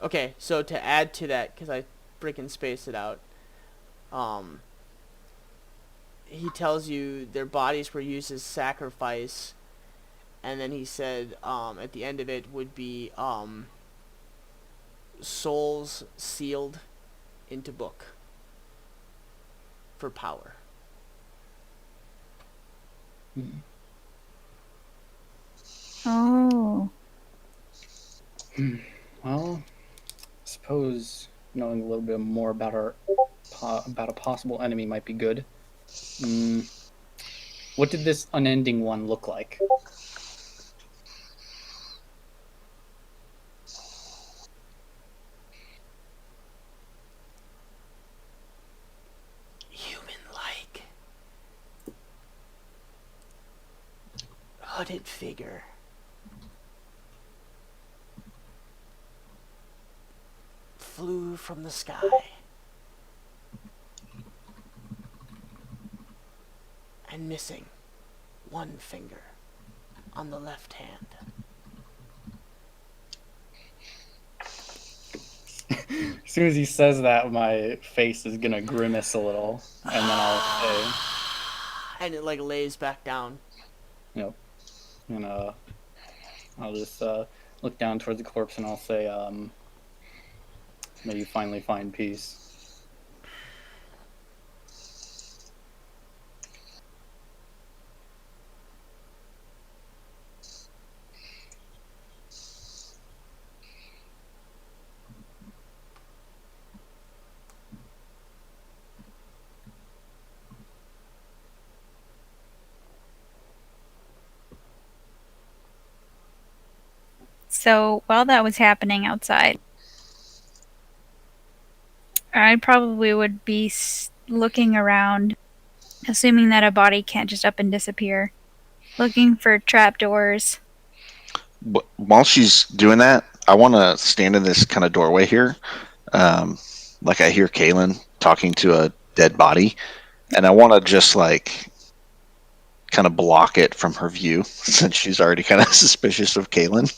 Okay, so to add to that, because I freaking spaced it out, he tells you their bodies were used as sacrifice, and then he said at the end of it would be souls sealed into book for power. Oh. Well, I suppose knowing a little bit more about about a possible enemy might be good. What did this unending one look like? Human-like. Hooded figure. Flew from the sky. And missing one finger on the left hand. As soon as he says that, my face is gonna grimace a little, and then I'll say, And it like lays back down. and I'll just look down towards the corpse and I'll say, may you finally find peace. So while that was happening outside, I probably would be looking around, assuming that a body can't just up and disappear, looking for trapdoors. While she's doing that, I want to stand in this kind of doorway here. Like I hear Kaylin talking to a dead body, and I want to just like kind of block it from her view since she's already kind of suspicious of Kaylin.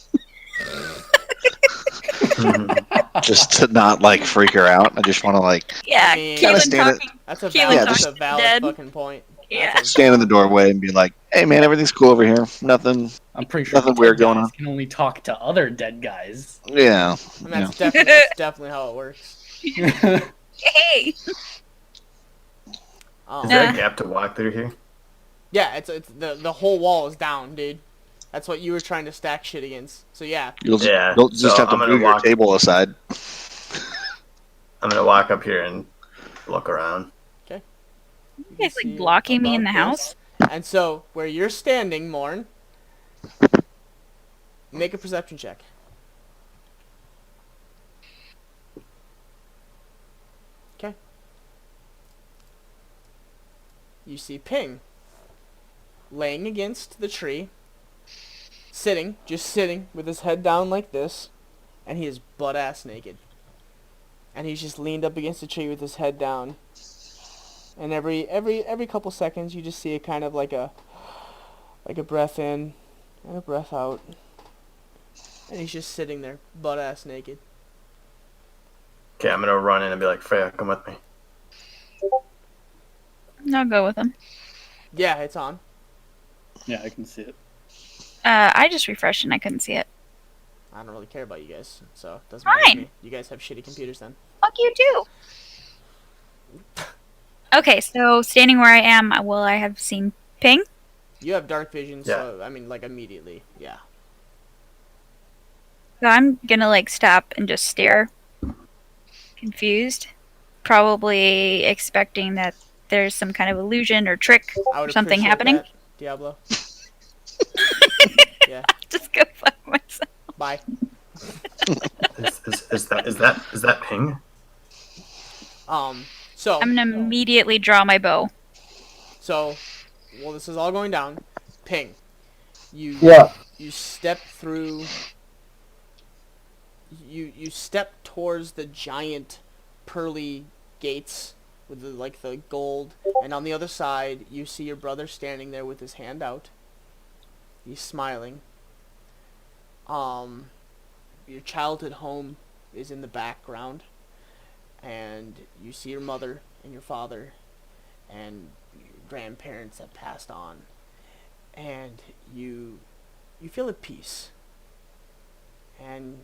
Just to not like freak her out. I just want to like Yeah, I mean, Kinda Keelan stand talking. That's a Keelan valid, that's talking a valid dead. fucking point. Yeah. That's a stand in the valid point. doorway and be like, "Hey man, everything's cool over here. Nothing." I'm pretty sure Nothing dead weird going guys on. can only talk to other dead guys. Yeah. I mean, Yeah. that's definitely how it works. Hey. Is there Uh. a gap to walk through here? Yeah, it's the whole wall is down, dude. That's what you were trying to stack shit against. So yeah, You'll Yeah, just so have to I'm gonna move your walk- table aside. I'm gonna walk up here and look around. you You can guys like see blocking me in the about house? this. And so where you're standing, Morn, make a perception check. Okay. You see Ping laying against the tree, just sitting with his head down like this, and he is butt-ass naked. And he's just leaned up against the tree with his head down. And every couple seconds, you just see a kind of like a breath in and a breath out. And he's just sitting there, butt-ass naked. Okay, I'm gonna run in and be like, Freya, come with me. I'll go with him. Yeah, it's on. Yeah, I can see it. I just refreshed and I couldn't see it. I don't really care about you guys, so it doesn't matter to Fine. me. You guys have shitty computers then. Fuck you too. Okay, so standing where I am, will I have seen Ping? You have dark vision, Yeah. so, I mean, like, immediately. Yeah. So I'm gonna like stop and just stare. Confused. Probably expecting that there's some kind of illusion or trick I would or something appreciate happening. that, Diablo. Yeah. Just go fuck myself. Bye. Is that Ping? So, I'm gonna immediately draw my bow. well, this is all going down. Ping. You Yeah. you step through. You step towards the giant pearly gates with the gold, and on the other side you see your brother standing there with his hand out. He's smiling. Your childhood home is in the background, and you see your mother and your father and your grandparents have passed on, and you feel at peace, and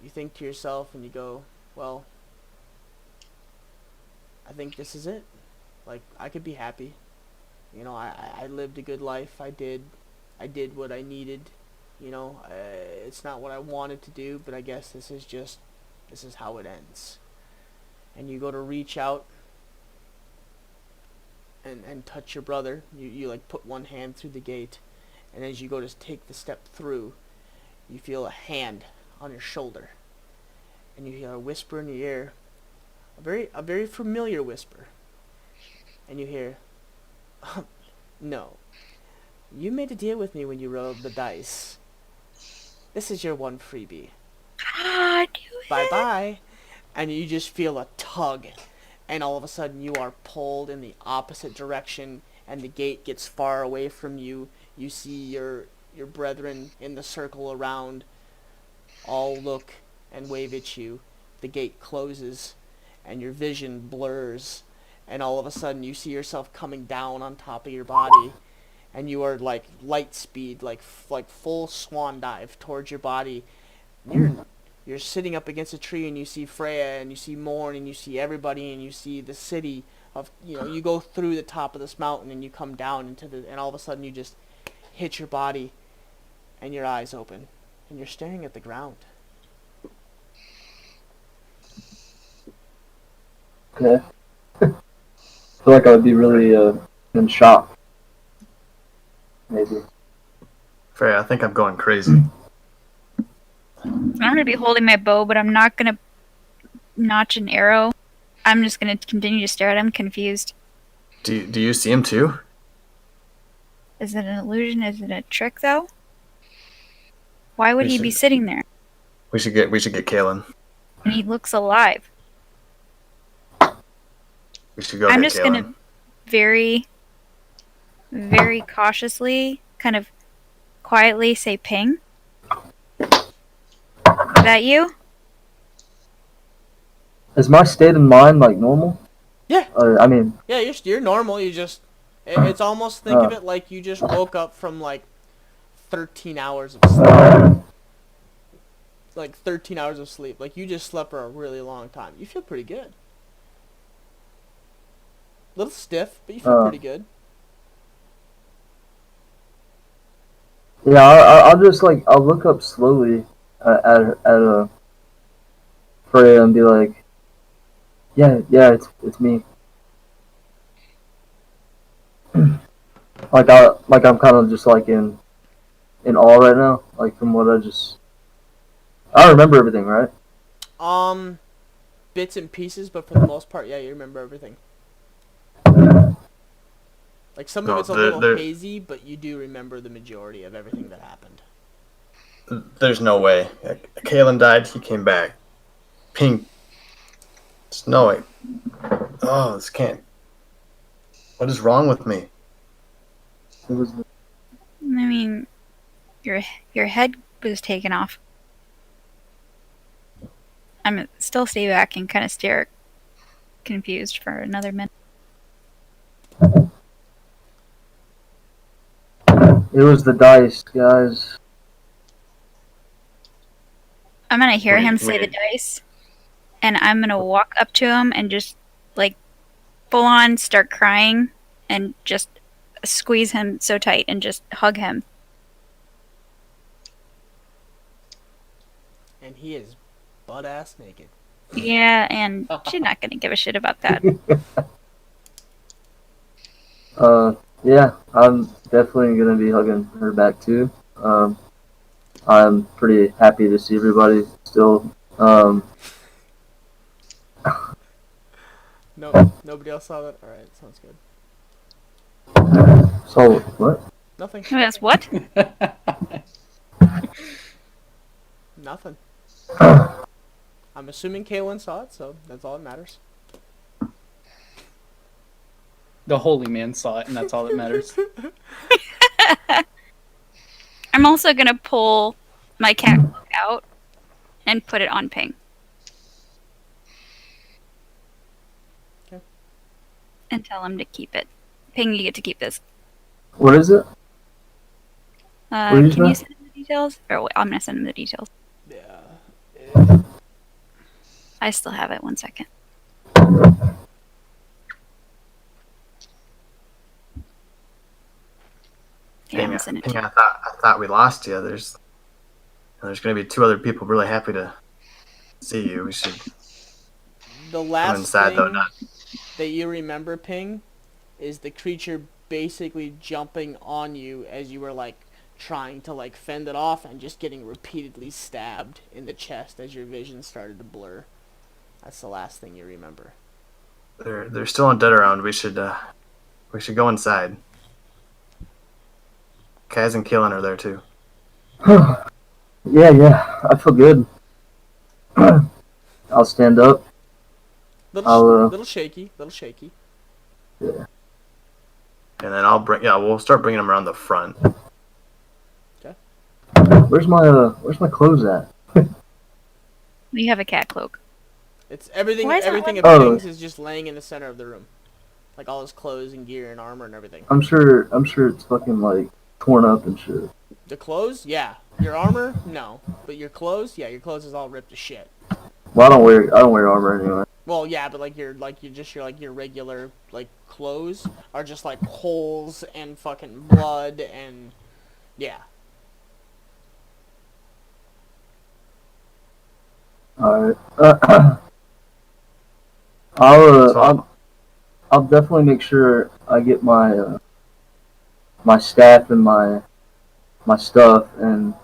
you think to yourself and you go, well, I think this is it. Like, I could be happy. You know, I lived a good life. I did what I needed. You know, it's not what I wanted to do, but I guess this is how it ends. And you go to reach out and touch your brother. You like put one hand through the gate, and as you go to take the step through, you feel a hand on your shoulder, and you hear a whisper in your ear, a very familiar whisper, and you hear, no, you made a deal with me when you rolled the dice. This is your one freebie. Ah, do it. Bye bye. And you just feel a tug, and all of a sudden you are pulled in the opposite direction, and the gate gets far away from you. You see your brethren in the circle around all look and wave at you. The gate closes, and your vision blurs, and all of a sudden you see yourself coming down on top of your body, and you are like light speed, like full swan dive towards your body. You're sitting up against a tree, and you see Freya, and you see Morn, and you see everybody, and you see the city of, you know, you go through the top of this mountain, and you come down and all of a sudden you just hit your body, and your eyes open, and you're staring at the ground. Okay. I feel like I would be really in shock. Maybe. Freya, I think I'm going crazy. I'm gonna be holding my bow, but I'm not gonna notch an arrow. I'm just gonna continue to stare at him, confused. Do you see him too? Is it an illusion? Is it a trick, though? Why would We he be should- sitting there? We should get Kaylin. And he looks alive. We should go I'm get just Kaylin. gonna very very cautiously, kind of quietly say ping. Is that you? Is my state of mind like normal? Yeah. I mean, Yeah, you're normal. You just it's almost think of it like you just woke up from like 13 hours of sleep. Like 13 hours of sleep. Like you just slept for a really long time. You feel pretty good. A little stiff, but you feel pretty good. yeah, I'll just like I'll look up slowly at a Freya and be like, yeah, it's me. Like I'm kind of just like in awe right now, like from what I remember everything, right? Bits and pieces, but for the most part, yeah, you remember everything. Like some of No, it's a little hazy, but you do remember the majority of everything that happened. There's no way. Kalen died. He came back. Pink. There's no way. Oh, this can't. What is wrong with me? It was I mean, your head was taken off. I'm still stay back and kind of stare confused for another minute. the dice, guys. I'm gonna hear him say the Wait. dice, and I'm gonna walk up to him and just like full on start crying and just squeeze him so tight and just hug him. And he is butt ass naked. Yeah, and she's not gonna give a shit about that. Yeah, I'm definitely gonna be hugging her back too. I'm pretty happy to see everybody still. No, nobody else saw that. All right, sounds good. So what? Nothing. Yes, what? Nothing. I'm assuming Kaylin saw it, so that's all that matters. The holy man saw it, and that's all that matters. I'm also gonna pull my cat out and put it on Ping. Okay. And tell him to keep it. Ping, you get to keep this. What is it? What is Can you that? send him the details? Or wait, I'm gonna send him the details. Yeah. I still have it. 1 second. Yeah, I'm gonna send it to you. I thought we lost you. There's going to be 2 other people really happy to see you. We should The come last inside, thing though. Not. that you remember, Ping, is the creature basically jumping on you as you were like trying to like fend it off and just getting repeatedly stabbed in the chest as your vision started to blur. That's the last thing you remember. They're still undead around. We should go inside. Kaz and Keelan are there too. Yeah, I feel good. I'll stand up. Little shaky. Yeah. And then we'll start bringing them around the front. Okay. Where's my clothes at? We have a cat cloak. It's everything. Why is that Everything of Oh. Ping's is just laying in the center of the room, like all his clothes and gear and armor and everything. I'm sure it's fucking like torn up and shit. The clothes, yeah. Your armor, no. But your clothes, yeah. Your clothes is all ripped to shit. Well, I don't wear armor anyway. Well, yeah, but like your regular like clothes are just like holes and fucking blood and yeah. All right. I'll definitely make sure I get my my staff and my stuff and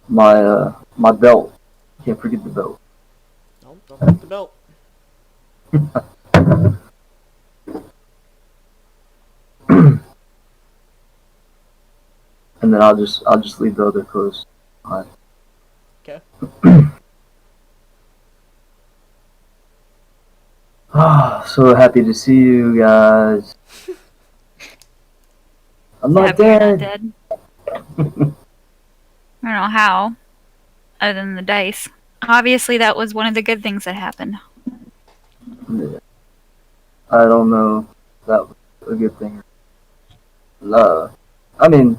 my belt. Can't forget the belt. No, don't forget the belt. And then I'll just leave the other clothes behind. Okay. So happy to see you guys. I'm not but you're not dead. dead. I don't know how, other than the dice. Obviously, that was one of the good things that happened. Yeah. I don't know if that was a good thing. I mean,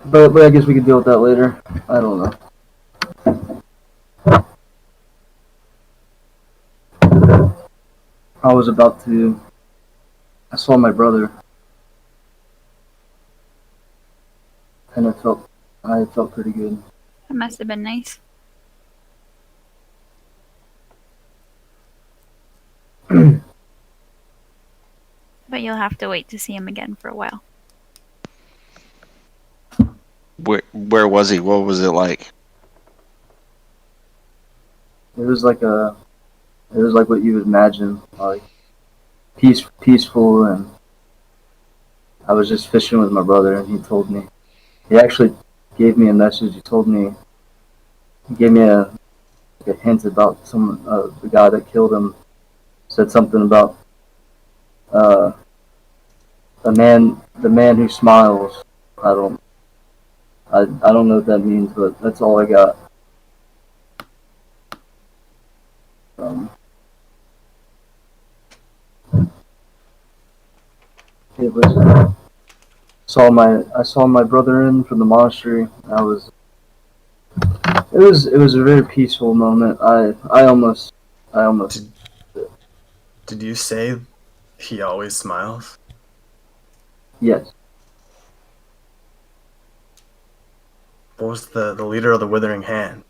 but I guess we could deal with that later. I don't know. I was about to. I saw my brother, and I felt pretty good. That must have been nice. But you'll have to wait to see him again for a while. Where was he? What was it like? It was like what you would imagine, like peaceful, and I was just fishing with my brother, and he told me. He actually gave me a message. He gave me a hint about the guy that killed him. Said something about uh, the man who smiles. I don't, I don't know what that means, but that's all I got. Um, it was I saw my brother in from the monastery. It was a very peaceful moment. I almost Did you say he always smiles? yes. What was the leader of the Withering Hand?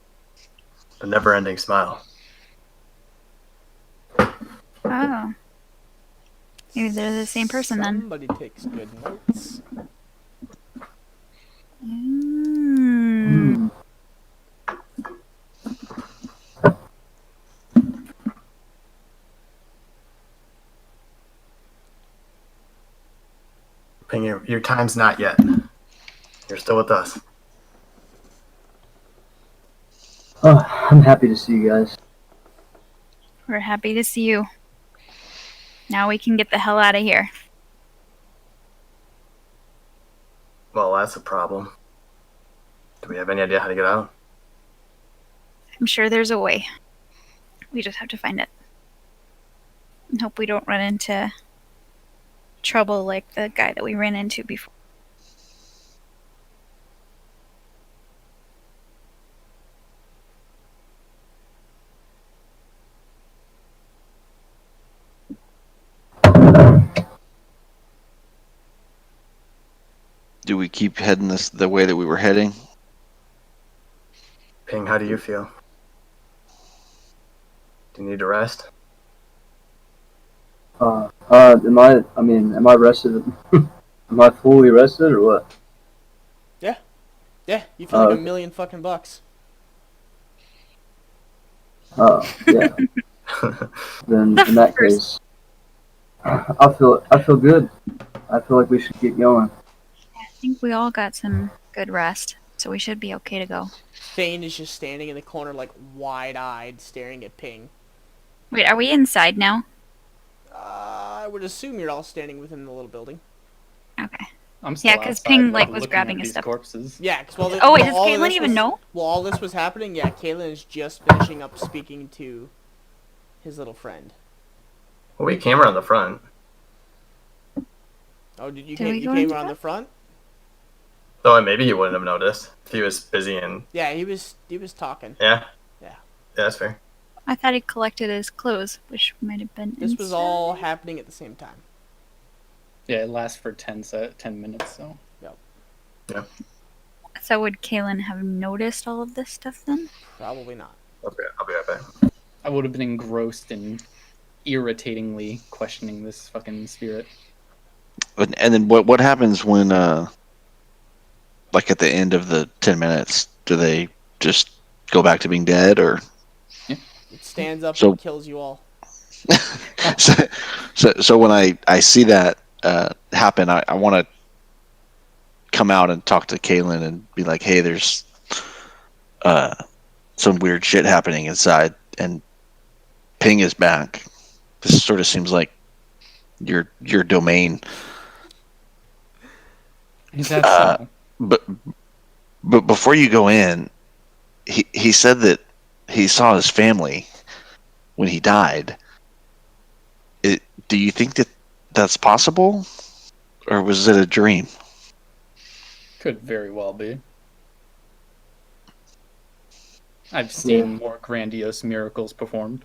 The never-ending smile. Oh. Maybe they're the same person then. Somebody takes good notes. Mm. Ping, your time's not yet. You're still with us. Oh, I'm happy to see you guys. We're happy to see you. Now we can get the hell out of here. Well, that's a problem. Do we have any idea how to get out? I'm sure there's a way. We just have to find it. And hope we don't run into trouble like the guy that we ran into before. Do we keep heading the way that we were heading? Ping, how do you feel? Do you need to rest? Am I rested? Am I fully rested or what? Yeah, you feel like Okay. $1 million fucking bucks. Oh, yeah. Then in that case, I feel good. I feel like we should get going. I think we all got some good rest, so we should be okay to go. Thane is just standing in the corner, like wide-eyed, staring at Ping. Wait, are we inside now? I would assume you're all standing within the little building. Okay. I'm still Yeah, 'cause outside, Ping, like, was looking grabbing at his these stuff. corpses. Yeah, because Oh, wait, does Caitlin even know? While all this was happening, yeah, Caitlin is just finishing up speaking to his little friend. Well, we came around the front. Oh, you Did we go came into around that? the front? Though maybe you wouldn't have noticed if he was busy and... Yeah, he was talking. Yeah? Yeah. Yeah, that's fair. I thought he collected his clothes, which might have been This was all inside. happening at the same time. Yeah, it lasts for 10 minutes, so... So would Kaylin have noticed all of this stuff then? Probably not. Okay, I'll be right back. I would have been engrossed in irritatingly questioning this fucking spirit. And then what happens when, like at the end of the 10 minutes, do they just go back to being dead, or? It stands up So- and kills you all. So when I see that happen, I want to come out and talk to Kaylin and be like, hey, there's some weird shit happening inside, and Ping is back. This sort of seems like your domain. Is that so? But before you go in, he said that he saw his family when he died. Do you think that that's possible, or was it a dream? Could very well be. I've seen more grandiose miracles performed.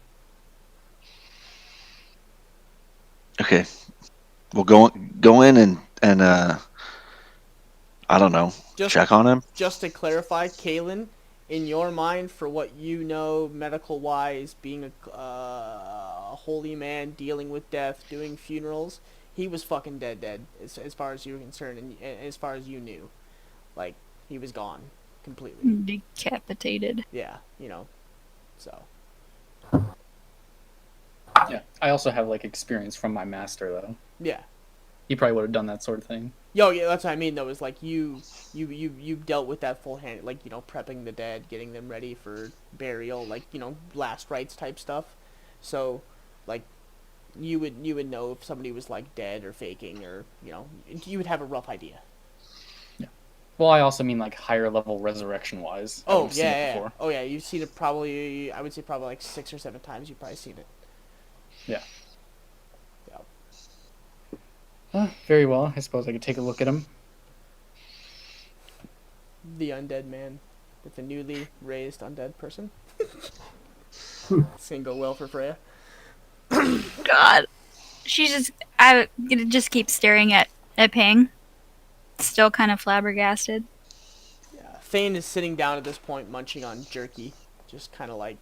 Okay, well go in and I don't know, check on him. Just to clarify, Kalen, in your mind, for what you know medical-wise, being a holy man, dealing with death, doing funerals, he was fucking dead, as far as you were concerned, and as far as you knew. Like, he was gone, completely. Decapitated. Yeah, you know, so. Yeah, I also have like experience from my master though. Yeah. He probably would have done that sort of thing. Yo, yeah, that's what I mean, though, is like, you dealt with that full hand, like, you know, prepping the dead, getting them ready for burial, like, you know, last rites type stuff. So, like, you would know if somebody was, like, dead or faking, or, you know, you would have a rough idea. Yeah. Well, I also mean like higher level resurrection wise. Oh, yeah. Oh, yeah, you've seen it probably, I would say probably like 6 or 7 times you've probably seen it. Yeah. Very well. I suppose I could take a look at him. The undead man with the newly raised undead person. It's gonna go well for Freya. God. I just keep staring at Ping. Still kind of flabbergasted. Yeah, Thane is sitting down at this point, munching on jerky, just kind of like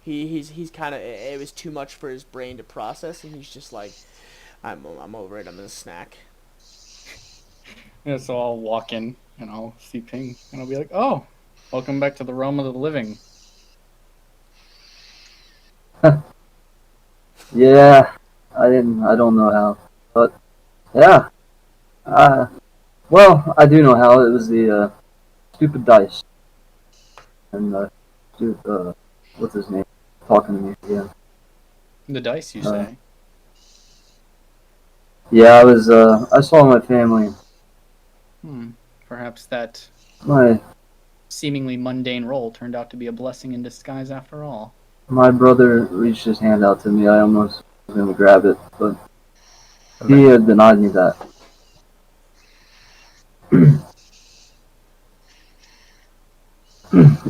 he's kind of, it was too much for his brain to process, and he's just like, I'm over it. I'm gonna snack. Yeah, so I'll walk in and I'll see Ping and I'll be like, "Oh, welcome back to the realm of the living." Yeah, I don't know how, but yeah. Well, I do know how. It was the stupid dice, and what's his name, talking to me again. The dice, you say? Yeah, I saw my family. Perhaps that My seemingly mundane role turned out to be a blessing in disguise after all. my brother reached his hand out to me. I almost was gonna grab it, but he had denied me that.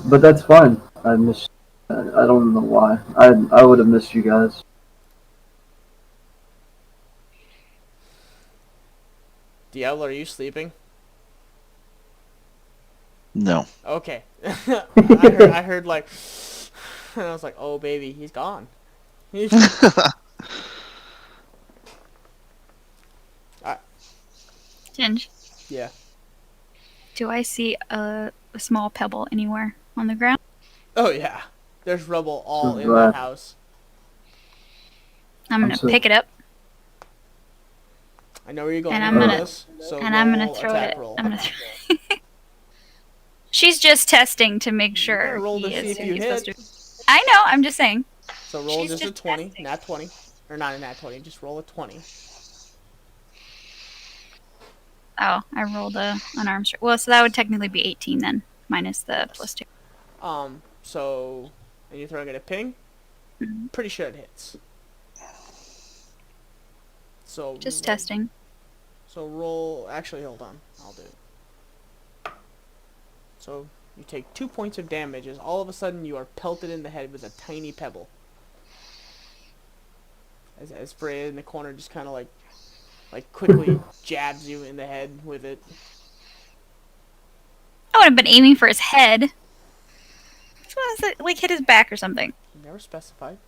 But that's fine. I don't know why. I would have missed you guys. Diablo, are you sleeping? No. Okay. I heard like, and I was like, oh baby, he's gone. Ginge, Yeah. do I see a small pebble anywhere on the ground? Oh yeah. There's rubble all in Right. the house. I'm gonna so- pick it up I know where you're going. And with I'm gonna- this, so and I'm gonna roll throw attack it. roll. I'm gonna. She's just testing to make You sure gotta roll to he see is if who you he's hit. supposed to. I know. I'm just saying. So roll She's just a just 20, testing. nat 20, or not a nat 20. Just roll a 20. Oh, I rolled a unarmed strike. Well, so that would technically be 18 then, minus the plus 2. So, and you're throwing it at ping? Mhm. Pretty sure it hits. So Just testing. So roll, actually hold on, I'll do it. So you take 2 points of damage as all of a sudden you are pelted in the head with a tiny pebble. As Freya in the corner just kind of like quickly jabs you in the head with it. I would have been aiming for his head. So was it, like hit his back or something. Never specified.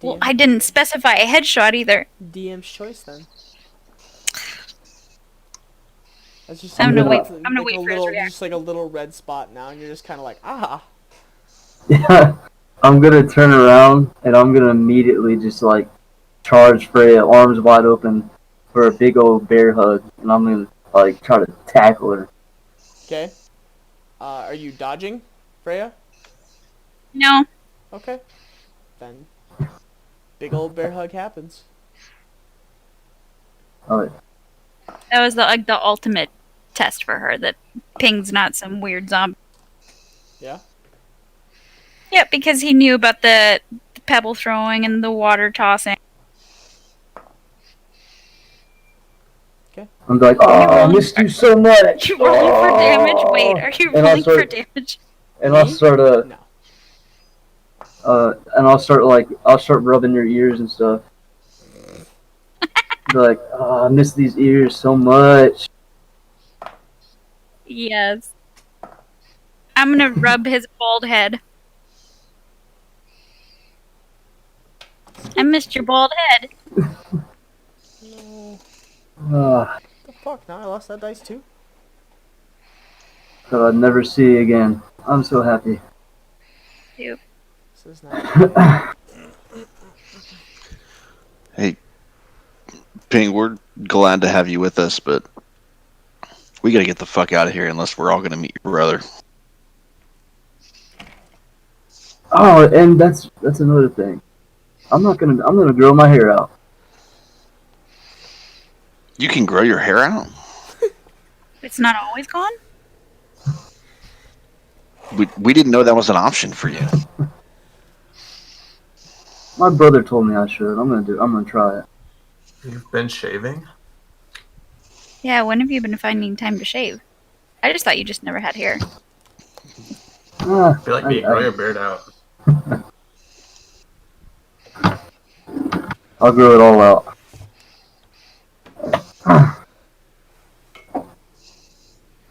Well, I didn't specify a headshot either. DM's choice then. That's just I'm gonna wait. like I'm gonna a wait for his little, reaction. just like a little red spot now, and you're just kind of like, ah. Yeah, I'm gonna turn around and I'm gonna immediately just like charge Freya, arms wide open for a big old bear hug, and I'm gonna like try to tackle her. Okay. Are you dodging, Freya? No. Okay. Then big old bear hug happens. Oh, yeah. That was the ultimate test for her. That Ping's not some weird zombie. Yeah. Yeah, because he knew about the pebble throwing and the water tossing. I'm like, oh, I rolling- missed you so much. You rolling for damage? Wait, Oh. are you And I'll rolling for start- damage? And Me? I'll start No. and I'll start rubbing your ears and stuff. Be like, oh, I miss these ears so much. Yes. I'm gonna rub his bald head. I missed your bald head. No. Ah, The fuck? Now I lost that dice too? that I'll never see again. I'm so happy. Ew. This is not. Hey, Ping, we're glad to have you with us, but we gotta get the fuck out of here unless we're all gonna meet your brother. Oh, and that's another thing. I'm gonna grow my hair out. You can grow your hair out? It's not always gone? We didn't know that was an option for you. My brother told me I should. I'm gonna try it. You've been shaving? Yeah, when have you been finding time to shave? I just thought you just never had hair. Ah, I feel like me, grow your beard out. I'll grow it all out.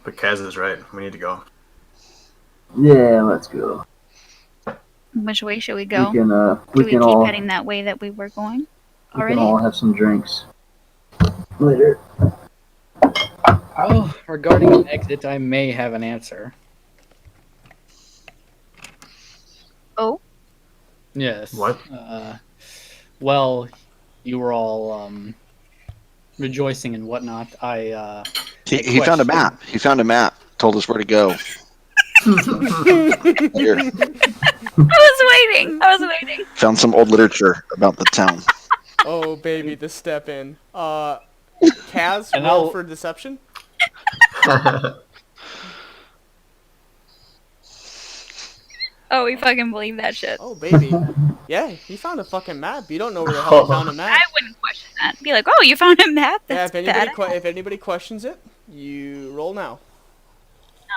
But Kaz is right. We need to go. Yeah, let's go. Which way should we go? We can Do we can keep all heading that way that we were going we already? can all have some drinks later. Well, regarding an exit, I may have an answer. Oh, Yes. What? Well, you were all rejoicing and whatnot. He found a map. He found a map. Told us where to go. Here. I was waiting. Found some old literature about the town. Oh, baby, the step in. Kaz, And roll I'll- for deception. Oh, we fucking believe that shit. Oh, baby. Yeah, he found a fucking map. You don't know where the hell he found a map. I wouldn't question that. Be like, oh, you found a map? Yeah, That's if anybody questions it, you roll now.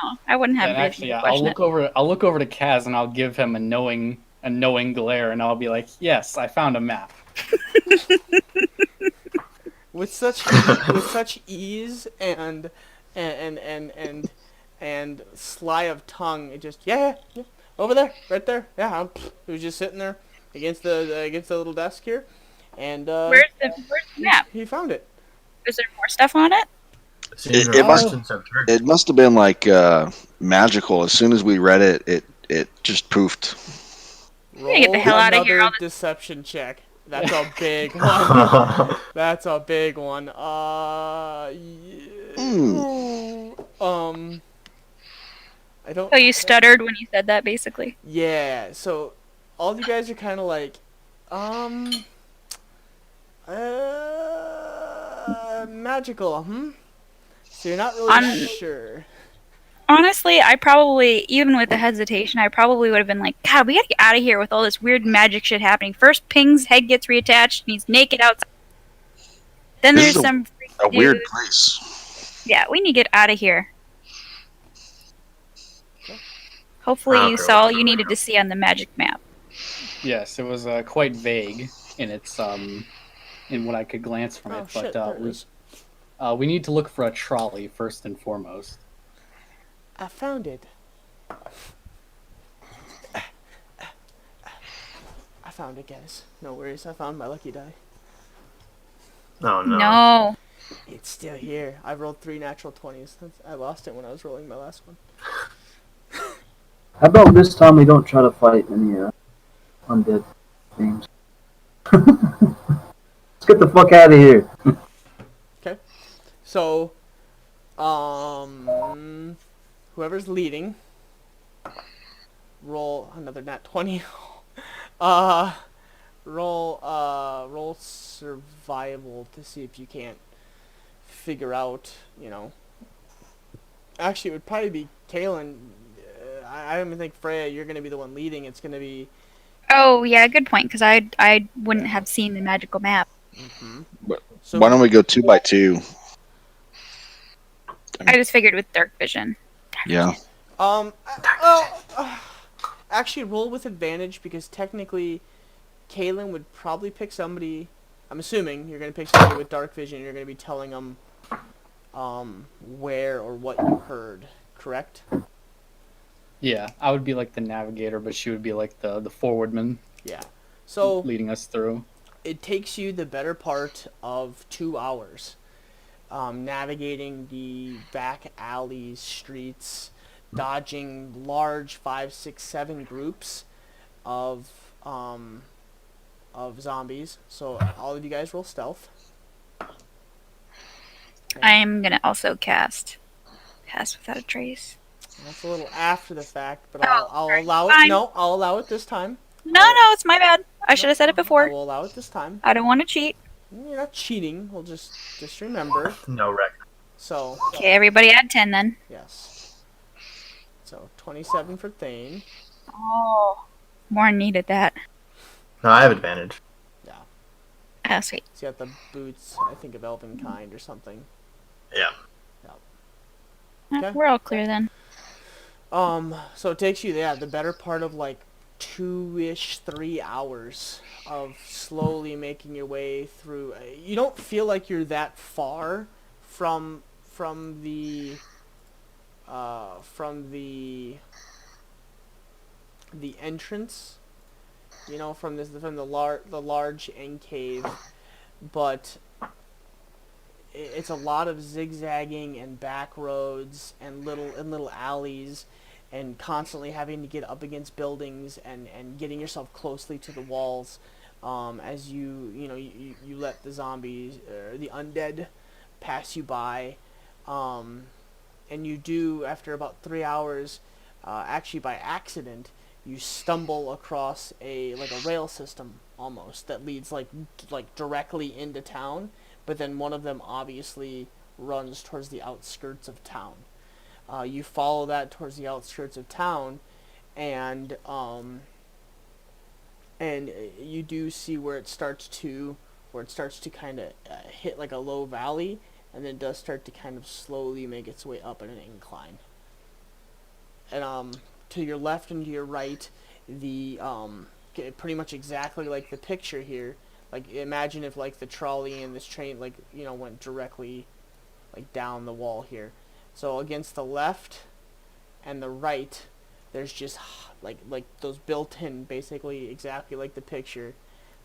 No, I wouldn't have And reason actually, to I'll question look it. over. I'll look over to Kaz and I'll give him a knowing glare, and I'll be like, "Yes, I found a map." With such ease and sly of tongue, it just yeah, over there, right there. Yeah, it was just sitting there against the little desk here, and Where's the map? he found it. Is there more stuff on it? It must have been like magical. As soon as we read it, it just poofed. Roll get the hell outta here, another all this- deception check. That's a big one. That's a big one. I don't. Oh, you stuttered when you said that, basically. Yeah. So, all you guys are kind of like, magical, So you're not really sure. Honestly, I probably, even with the hesitation, I probably would have been like, God, we gotta get out of here with all this weird magic shit happening. First, Ping's head gets reattached and he's naked outside. Then This there's is some A weird dude. place. Yeah, we need to get out of here. Hopefully Okay, you saw all let's you go. needed to see on the magic map. Yes, it was quite vague in its in what I could glance from Oh it, shit! but There it is. we need to look for a trolley first and foremost. I found it. I found it, guys. No worries. I found my lucky die. Oh no. No. It's still here. I rolled 3 natural 20s. I lost it when I was rolling my last one. How about this time we don't try to fight any undead things? Let's get the fuck out of here. Okay. So, whoever's leading, roll another nat 20. roll survival to see if you can't figure out, Actually, it would probably be Kalen. I don't even think Freya, you're going to be the one leading. It's going to be... Oh, yeah, good point, because I wouldn't have seen the magical map. Mm-hmm. But So, why don't we go 2 by 2? I just figured with dark vision. Yeah. Actually, roll with advantage, because technically, Kalen would probably pick somebody... I'm assuming you're going to pick somebody with dark vision. You're going to be telling them where or what you heard, correct? Yeah, I would be like the navigator, but she would be like the forwardman. Yeah. So leading us through. It takes you the better part of 2 hours navigating the back alleys, streets, dodging large 5, 6, 7 groups of zombies. So all of you guys roll stealth. Okay. I'm gonna also cast without a trace. That's a little after the fact, but I'll allow it. Fine. No, I'll allow it this time. No, it's my bad. I should have said it I before. will allow it this time. I don't want to cheat. You're not cheating. We'll just remember. No wreck. So. Okay, everybody add 10 then. Yes. So 27 for Thane. Oh, more needed that. No, I have advantage. Yeah. Oh, sweet. He's got the boots, I think, of Elvenkind or something. Yeah. Okay. We're all clear then. So it takes you, the better part of like 2-ish, 3 hours of slowly making your way through. You don't feel like you're that far from the entrance, from the large end cave, but it's a lot of zigzagging and back roads and little alleys, and constantly having to get up against buildings and getting yourself closely to the walls, as you let the zombies or the undead pass you by, and you do, after about 3 hours, actually by accident, you stumble across a rail system almost that leads like directly into town, but then one of them obviously runs towards the outskirts of town. You follow that towards the outskirts of town, and you do see where it starts to kind of hit like a low valley, and then it does start to kind of slowly make its way up at an incline. And to your left and to your right, the pretty much exactly like the picture here. Like, imagine if like the trolley and this train went directly down the wall here. So against the left and the right, there's just like those built-in, basically exactly like the picture.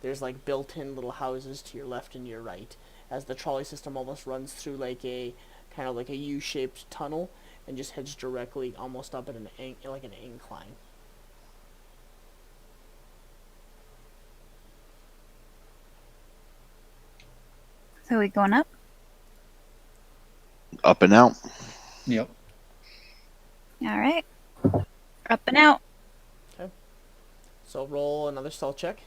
There's like built-in little houses to your left and your right, as the trolley system almost runs through like a kind of like a U-shaped tunnel and just heads directly almost up at an incline. So we going up? Up and out. Yep. All right. Up and out. Okay. So roll another stealth check.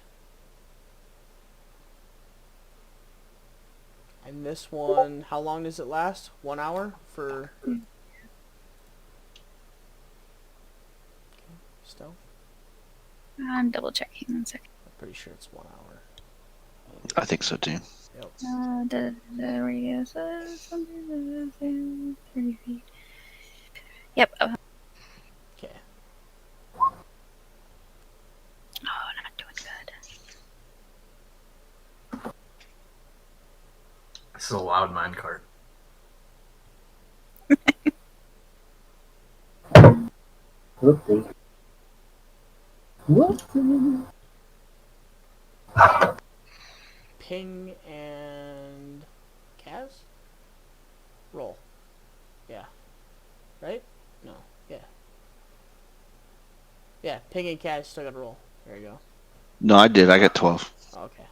And this one, how long does it last? 1 hour for stealth? I'm double checking 1 second. I'm pretty sure it's 1 hour. I think so too. Yep. The radius is something 30 feet. Yep. Oh, Okay. not doing good. This is a loud minecart. Whoopsie. Whoopsie. Ping and Kaz? Roll. Yeah. Right? No. Yeah. Yeah, Ping and Kaz still gotta roll. There you go. No, I did. I got 12. Okay.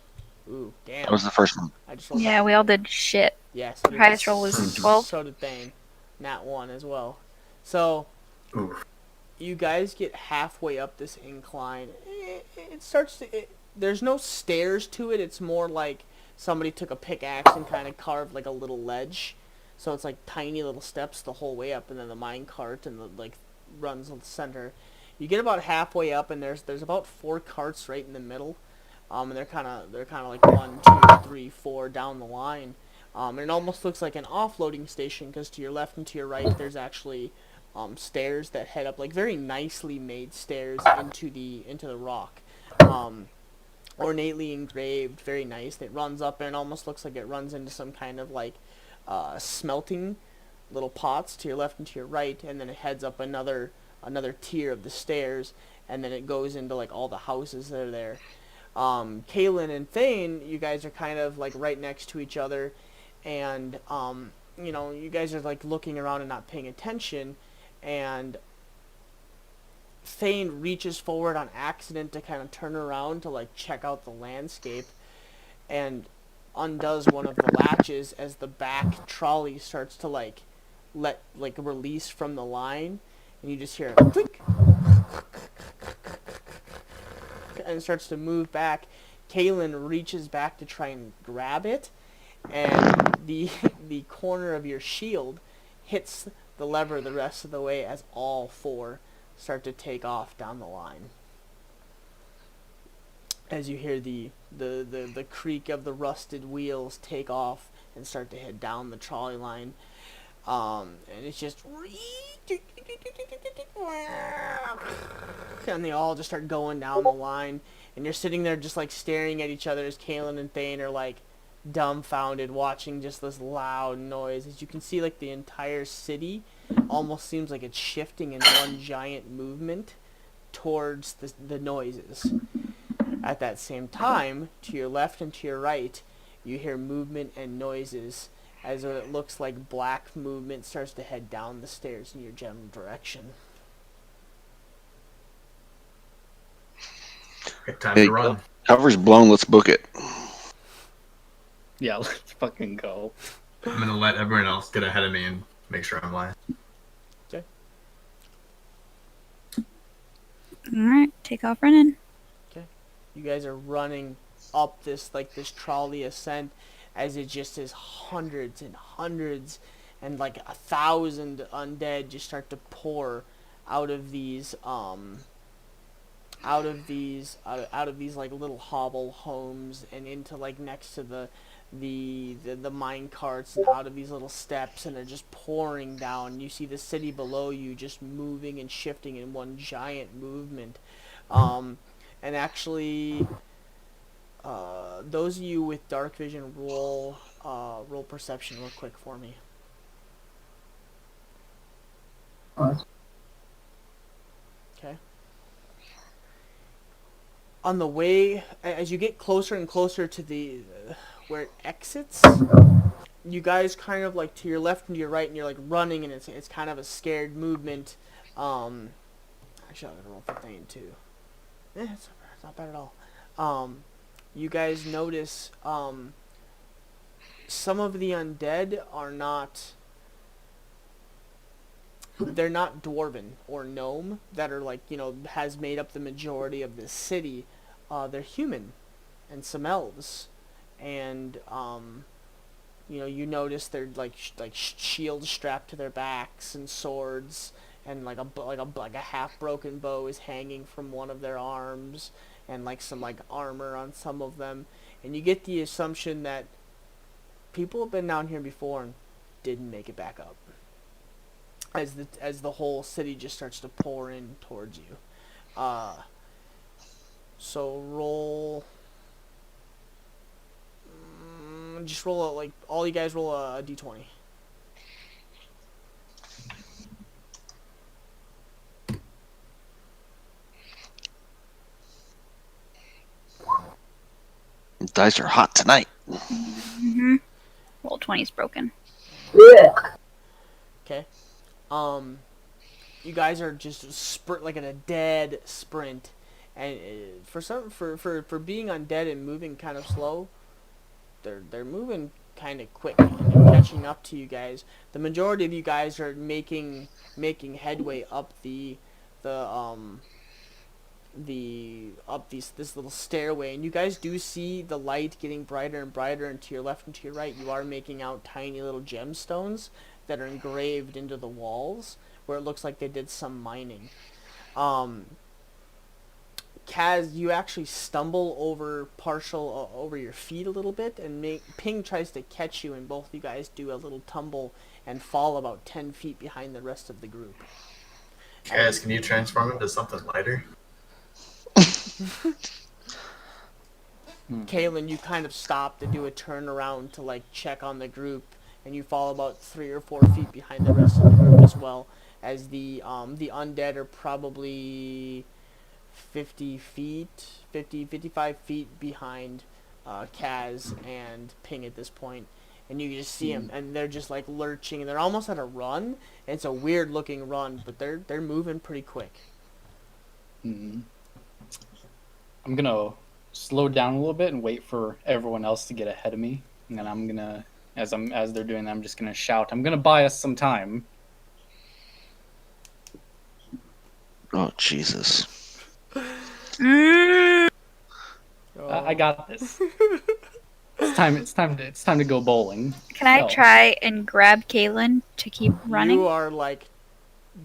Ooh, damn. That was the first one. I just rolled Yeah, we all did shit. Yes. Our highest roll was 12. So did Thane. Nat 1 as well. So, Oof. you guys get halfway up this incline. It starts to... there's no stairs to it. It's more like somebody took a pickaxe and kind of carved like a little ledge. So it's like tiny little steps the whole way up, and then the mine cart and the like runs on the center. You get about halfway up, and there's about 4 carts right in the middle, and they're kind of like 1, 2, 3, 4 down the line. And it almost looks like an offloading station, because to your left and to your right there's actually stairs that head up, like very nicely made stairs into the rock. Ornately engraved, very nice. It runs up and it almost looks like it runs into some kind of like smelting little pots to your left and to your right, and then it heads up another tier of the stairs, and then it goes into like all the houses that are there. Kaylin and Thane, you guys are kind of like right next to each other, and you guys are like looking around and not paying attention, and Thane reaches forward on accident to kind of turn around to like check out the landscape, and undoes one of the latches as the back trolley starts to release from the line, and you just hear a click, and it starts to move back. Kaylin reaches back to try and grab it, and the corner of your shield hits the lever the rest of the way as all 4 start to take off down the line. As you hear the creak of the rusted wheels take off and start to head down the trolley line, and it's just, and they all just start going down the line, and you're sitting there just like staring at each other as Kaylin and Thane are like dumbfounded, watching just this loud noise. As you can see, like the entire city almost seems like it's shifting in one giant movement towards the noises. At that same time, to your left and to your right, you hear movement and noises as it looks like black movement starts to head down the stairs in your general direction. Okay, time Hey, to run. cover's blown. Let's book it. Yeah, let's fucking go. I'm gonna let everyone else get ahead of me and make sure I'm last. Okay. Alright, take off running. You guys are running up this trolley ascent, as it just is hundreds and hundreds and like 1,000 undead just start to pour out of these like little hovel homes and into like next to the mine carts, and out of these little steps, and they're just pouring down. You see the city below you just moving and shifting in one giant movement. And actually, those of you with dark vision, roll perception real quick for me. Okay. On the way, as you get closer and closer to the where it exits, you guys kind of like to your left and to your right, and you're like running, and it's kind of a scared movement. Actually, I'm gonna roll for Thane too. It's not bad at all. You guys notice some of the undead are not... They're not dwarven or gnome that are like, has made up the majority of this city. They're human and some elves. And, you notice they're like shields strapped to their backs and swords, and like a half broken bow is hanging from one of their arms, and like some like armor on some of them. And you get the assumption that people have been down here before and didn't make it back up, as the whole city just starts to pour in towards you. So roll. Just roll all you guys roll a d20. Dice are hot tonight. Mm-hmm. Roll 20's broken. Yeah. Okay. You guys are just sprint like in a dead sprint, and for being undead and moving kind of slow, they're moving kind of quick and they're catching up to you guys. The majority of you guys are making headway up the this little stairway, and you guys do see the light getting brighter and brighter, and to your left and to your right you are making out tiny little gemstones that are engraved into the walls where it looks like they did some mining. Kaz, you actually stumble over your feet a little bit, and Ping tries to catch you, and both of you guys do a little tumble and fall about 10 feet behind the rest of the group. Guys, can you transform into something lighter? Kaylin, you kind of stop to do a turnaround to like check on the group, and you fall about 3 or 4 feet behind the rest of the group as well, as the undead are probably 55 feet behind Kaz and Ping at this point. And you just see them, and they're just like lurching, and they're almost at a run. And it's a weird looking run, but they're moving pretty quick. I'm gonna slow down a little bit and wait for everyone else to get ahead of me, and then I'm gonna, as they're doing that, I'm just gonna shout, "I'm gonna buy us some time." Oh Jesus! I got this. It's time to go bowling. Can I try and grab Kaylin to keep running? You are like...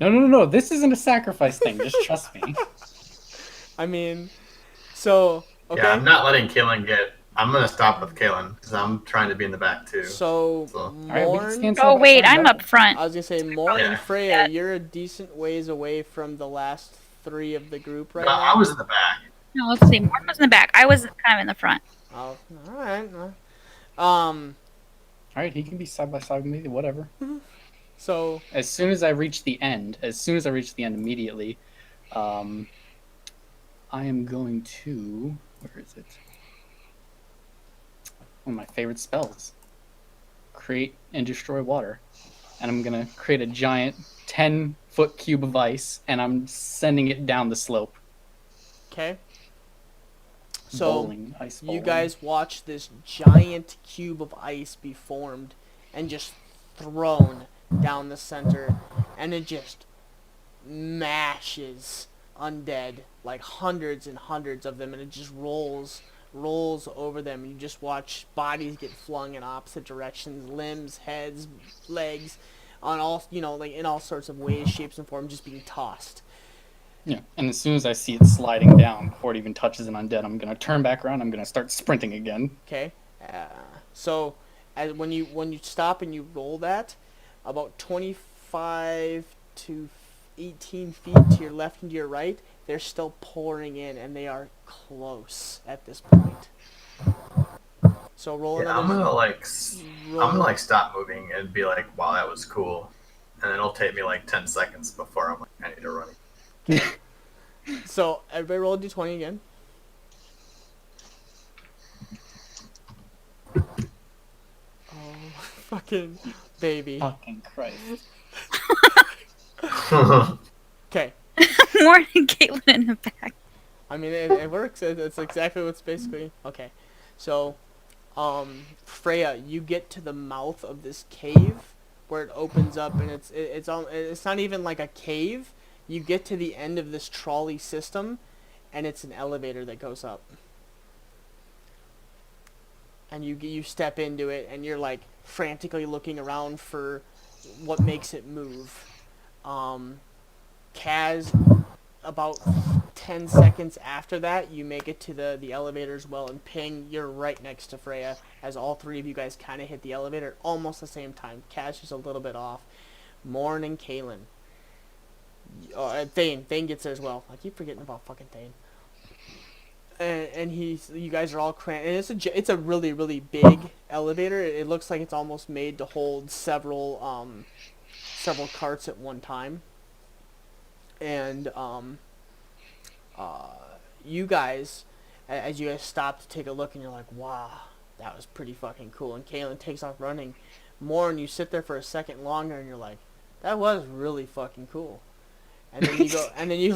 No. This isn't a sacrifice thing. Just trust me. I mean, so... Okay. Yeah, I'm not letting Kaylin get... I'm going to stop with Kaylin, because I'm trying to be in the back, too. So Morn... Oh, wait, I'm up front. I was going to say, Morn and Freya, you're a decent ways away from the last 3 of the group right now. I was in the back. No, let's see. Morn was in the back. I was kind of in the front. Oh, alright. Alright, he can be side by side with me, whatever. So... As soon as I reach the end immediately, I am going to... Where is it? One of my favorite spells. Create and destroy water. And I'm going to create a giant 10-foot cube of ice, and I'm sending it down the slope. Okay. So, Ice bowling. you guys watch this giant cube of ice be formed and just thrown down the center, and it just mashes undead, like hundreds and hundreds of them, and it just rolls over them. You just watch bodies get flung in opposite directions, limbs, heads, legs, on all, like in all sorts of ways, shapes, and forms, just being tossed. Yeah, and as soon as I see it sliding down before it even touches an undead, I'm going to turn back around, I'm going to start sprinting again. Okay. So when you stop and you roll that, about 25 to 18 feet to your left and to your right, they're still pouring in, and they are close at this point. So roll another... I'm gonna stop moving and be like, wow, that was cool. And it'll take me like 10 seconds before I'm like, I need to run. So, everybody roll a d20 again. Oh, fucking baby. Fucking Christ. Okay. Morn and Caitlin in the back. I mean, it works. It's exactly what's basically... Okay. So, Freya, you get to the mouth of this cave where it opens up, and it's not even like a cave. You get to the end of this trolley system, and it's an elevator that goes up. And you step into it, and you're like frantically looking around for what makes it move. Kaz, about 10 seconds after that, you make it to the elevator as well, and Ping, you're right next to Freya, as all 3 of you guys kind of hit the elevator almost the same time. Kaz is a little bit off. Morn and Kaylin. Thane gets there as well. I keep forgetting about fucking Thane. And you guys are all cramped. And it's a really, really big elevator. It looks like it's almost made to hold several carts at one time. And you guys, as you guys stop to take a look, and you're like, wow, that was pretty fucking cool. And Kaylin takes off running. More, and you sit there for a second longer, and you're like, that was really fucking cool. And then you go, and then you're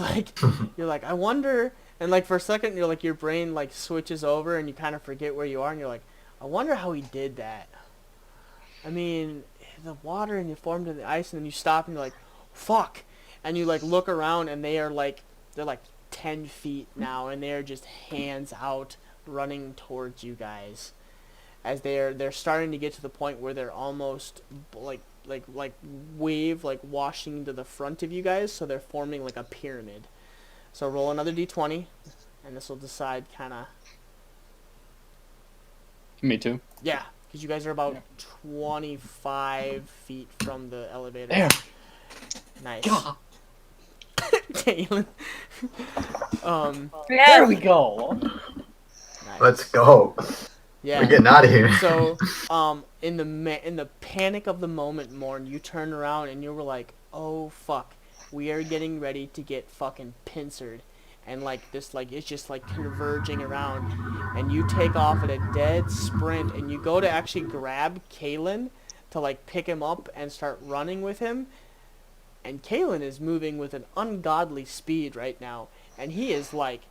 like, I wonder, and like for a second, you're like, your brain like switches over, and you kind of forget where you are, and you're like, I wonder how he did that. I mean, the water, and you formed in the ice, and then you stop, and you're like, fuck, and you like look around, and they're like 10 feet now, and they're just hands out running towards you guys. As they're starting to get to the point where they're almost like wave, like washing into the front of you guys, so they're forming like a pyramid. So roll another d20, and this will decide kind of... Me too. Yeah, because you guys are about 25 feet from the elevator. There. Nice. God. Galen. There we go. Nice. Let's go. Yeah. We're getting out of here. So, in the panic of the moment, Morn, you turn around and you were like, "Oh fuck, we are getting ready to get fucking pincered," and like this, like it's just like converging around, and you take off at a dead sprint, and you go to actually grab Kalen to like pick him up and start running with him, and Kalen is moving with an ungodly speed right now, and he is like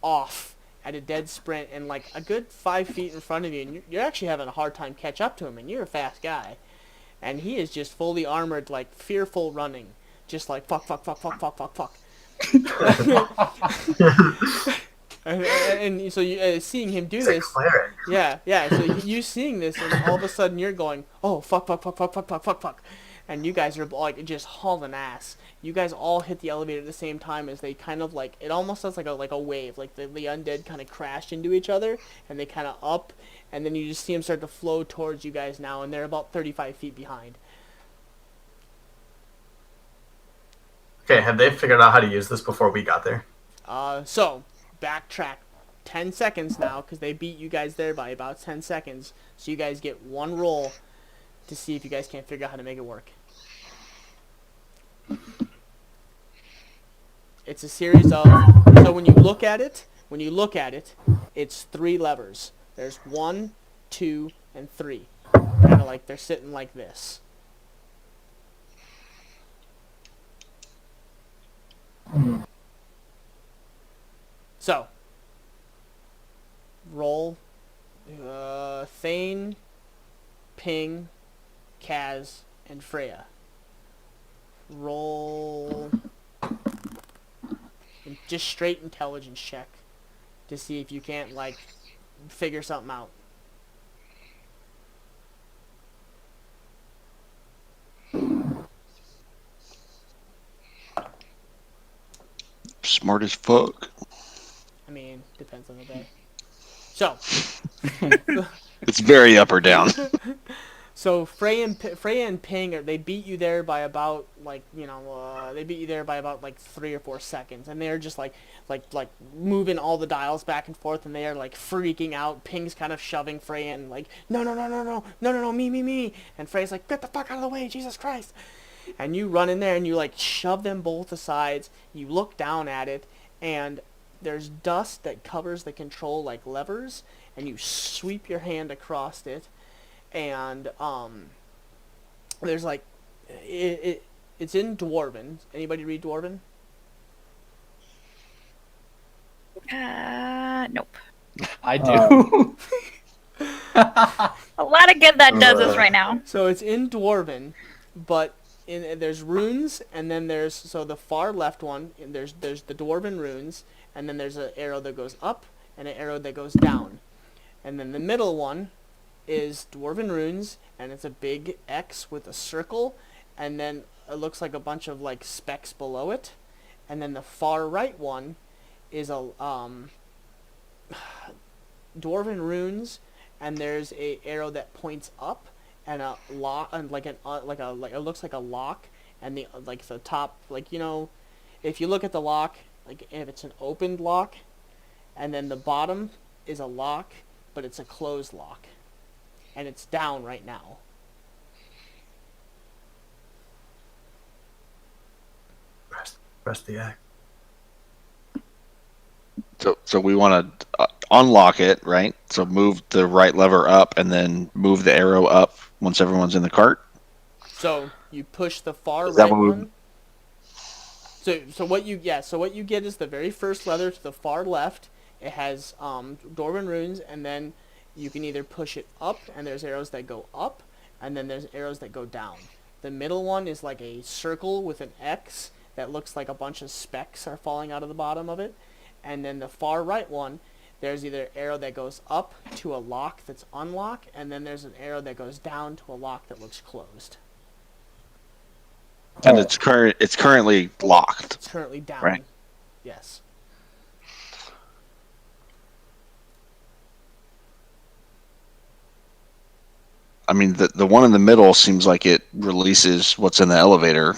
off at a dead sprint and like a good 5 feet in front of you, and you're actually having a hard time catch up to him, and you're a fast guy, and he is just fully armored, like fearful running, just like fuck fuck fuck fuck fuck fuck fuck. and so you seeing him do this, yeah, so you seeing this, and all of a sudden you're going, oh fuck fuck fuck fuck fuck fuck fuck fuck, and you guys are like just hauling ass. You guys all hit the elevator at the same time as they kind of like, it almost does like a wave, like the undead kind of crash into each other, and they kind of up, and then you just see them start to flow towards you guys now, and they're about 35 feet behind. Okay, have they figured out how to use this before we got there? So backtrack 10 seconds now, because they beat you guys there by about 10 seconds, so you guys get one roll to see if you guys can't figure out how to make it work. It's a series of, so when you look at it, it's 3 levers. There's 1, 2, and 3. Kind of like they're sitting like this. So, roll Thane, Ping, Kaz, and Freya. Roll just straight intelligence check to see if you can't like figure something out. Smart as fuck. I mean, depends on the day. So, It's very up or down. so Freya and Ping, they beat you there by about like, they beat you there by about like 3 or 4 seconds, and they're just like moving all the dials back and forth, and they are like freaking out. Ping's kind of shoving Freya and like, no, me, and Freya's like, get the fuck out of the way, Jesus Christ. And you run in there and you like shove them both aside. You look down at it, and there's dust that covers the control like levers, and you sweep your hand across it, and there's like it's in Dwarven. Anybody read Dwarven? Nope. I do. A lot of good that does us right now. So it's in Dwarven, but there's runes, and then there's, so the far left one, and there's the Dwarven runes, and then there's an arrow that goes up and an arrow that goes down, and then the middle one is Dwarven runes, and it's a big X with a circle, and then it looks like a bunch of like specks below it, and then the far right one is a Dwarven runes, and there's a arrow that points up, and a lock, and like it looks like a lock, and the top, if you look at the lock, like if it's an opened lock, and then the bottom is a lock, but it's a closed lock, and it's down right now. Press the X. So we want to unlock it, right? So move the right lever up, and then move the arrow up once everyone's in the cart. So you push the far Is that right what we- one. So what you get is the very first lever to the far left. It has Dwarven runes, and then you can either push it up, and there's arrows that go up, and then there's arrows that go down. The middle one is like a circle with an X that looks like a bunch of specks are falling out of the bottom of it. And then the far right one, there's either an arrow that goes up to a lock that's unlocked, and then there's an arrow that goes down to a lock that looks closed. And it's currently locked. It's currently down. Right. Yes. I mean, the one in the middle seems like it releases what's in the elevator,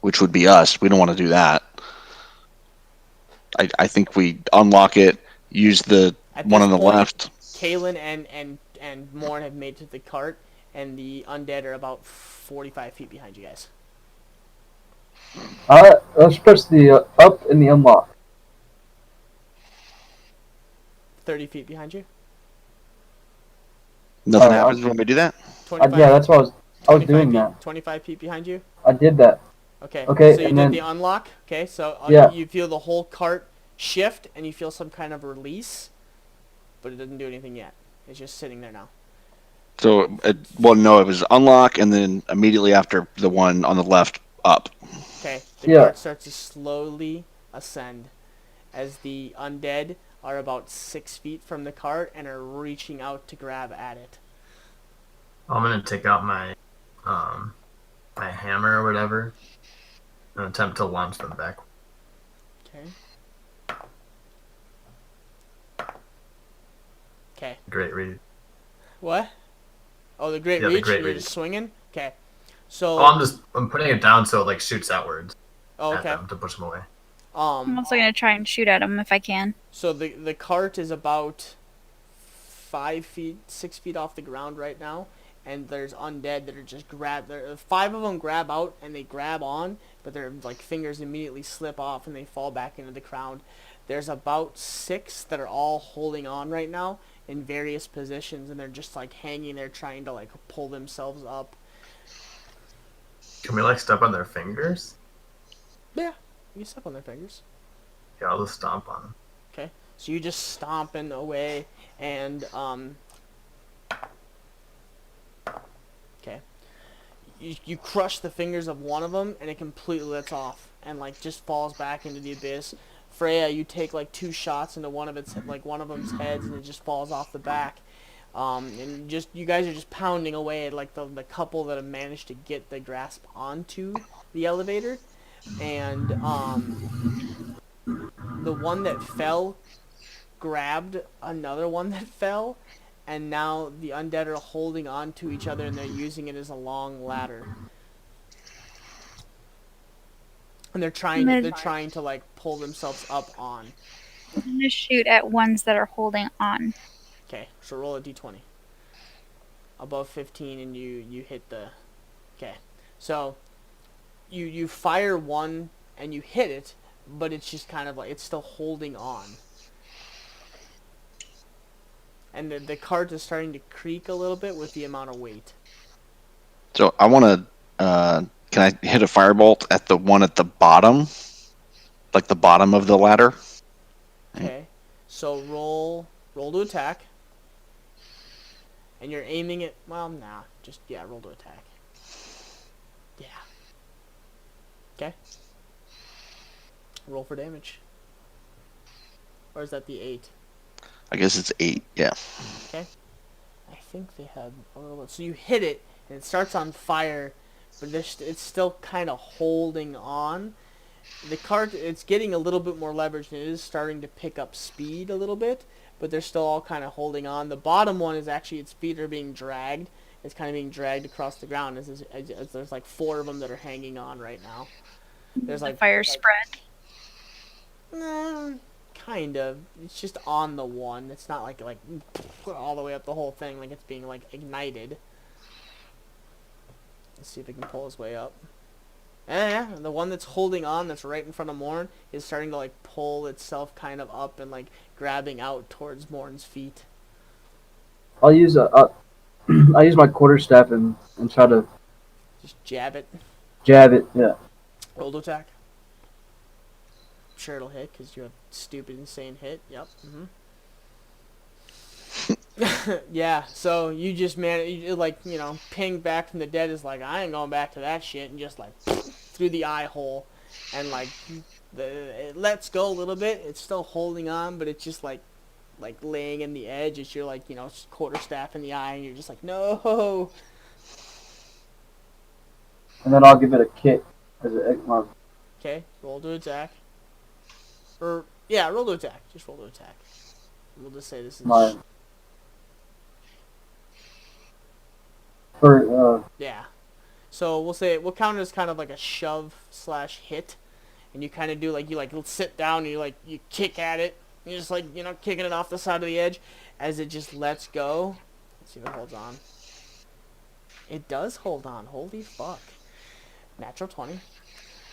which would be us. We don't want to do that. I think we unlock it, use the At one this on the point, left. Kaylin and Morn have made it to the cart, and the undead are about 45 feet behind you guys. Let's press the up and the unlock. 30 feet behind you. Nothing happens when we do that? 25, Yeah, that's what I was 25 doing feet, that. 25 feet behind you. I did that. Okay. Okay, So you and did then- the unlock. Okay. So Yeah. you feel the whole cart shift, and you feel some kind of release, but it doesn't do anything yet. It's just sitting there now. So, it was unlock, and then immediately after the one on the left, up. Okay. The Yeah. cart starts to slowly ascend, as the undead are about 6 feet from the cart and are reaching out to grab at it. I'm gonna take out my my hammer or whatever and attempt to launch them back. Okay. Okay. Great read. What? Oh, the great Yeah, the reach. great You're reach. just swinging. Okay. So. Oh, I'm putting it down so it like shoots outwards Oh, at okay. them to push them away. I'm also gonna try and shoot at him if I can. So the cart is about 5 feet, 6 feet off the ground right now, and there's undead that are just five of them grab out and they grab on, but their like fingers immediately slip off and they fall back into the ground. There's about 6 that are all holding on right now in various positions, and they're just like hanging there trying to like pull themselves up. Can we like step on their fingers? Yeah, you can step on their fingers. Yeah, I'll just stomp on them. Okay, so you just stomping away, and okay, you crush the fingers of one of them, and it completely lets off, and like just falls back into the abyss. Freya, you take like 2 shots into one of them's heads, and it just falls off the back. And just you guys are just pounding away at like the couple that have managed to get the grasp onto the elevator, and the one that fell grabbed another one that fell, and now the undead are holding on to each other and they're using it as a long ladder. And they're trying to like pull themselves up on. I'm gonna shoot at ones that are holding on. Okay, so roll a d20. Above 15 and you hit the... Okay, so you fire one and you hit it, but it's just kind of like, it's still holding on. And the cart is starting to creak a little bit with the amount of weight. So I want to. Can I hit a firebolt at the one at the bottom, like the bottom of the ladder? Okay, so roll to attack. And you're aiming it, well, nah, just, yeah, roll to attack. Yeah. Okay. Roll for damage. Or is that the 8? I guess it's 8. Yeah. Okay. I think they had a little bit. So you hit it, and it starts on fire, but it's still kind of holding on. The cart, it's getting a little bit more leverage, and it is starting to pick up speed a little bit, but they're still all kind of holding on. The bottom one is actually, its feet are being dragged. It's kind of being dragged across the ground. As there's like 4 of them that are hanging on right now. There's The like fire spread. kind of. It's just on the one. It's not like all the way up the whole thing, like it's being like ignited. Let's see if it can pull his way up. Yeah, the one that's holding on, that's right in front of Morn, is starting to like pull itself kind of up and like grabbing out towards Morn's feet. I'll use I use my quarterstaff and try to Just jab it. jab it. Yeah. Roll to attack. I'm sure it'll hit because you're a stupid, insane hit. Yep. Yeah, so you just ping back from the dead is like, I ain't going back to that shit, and just like through the eye hole, and like it lets go a little bit. It's still holding on, but it's just like laying in the edge as you're like, you know, quarterstaff in the eye, and you're just like, no. And then I'll give it a kick as an egg. Okay, roll to attack. Or yeah, roll to attack. Just roll to attack. We'll just say this is My for yeah. So we'll count it as kind of like a shove / hit, and you kind of do like you sit down and you kick at it. You're just like, you know, kicking it off the side of the edge as it just lets go. Let's see if it holds on. It does hold on. Holy fuck. Natural 20.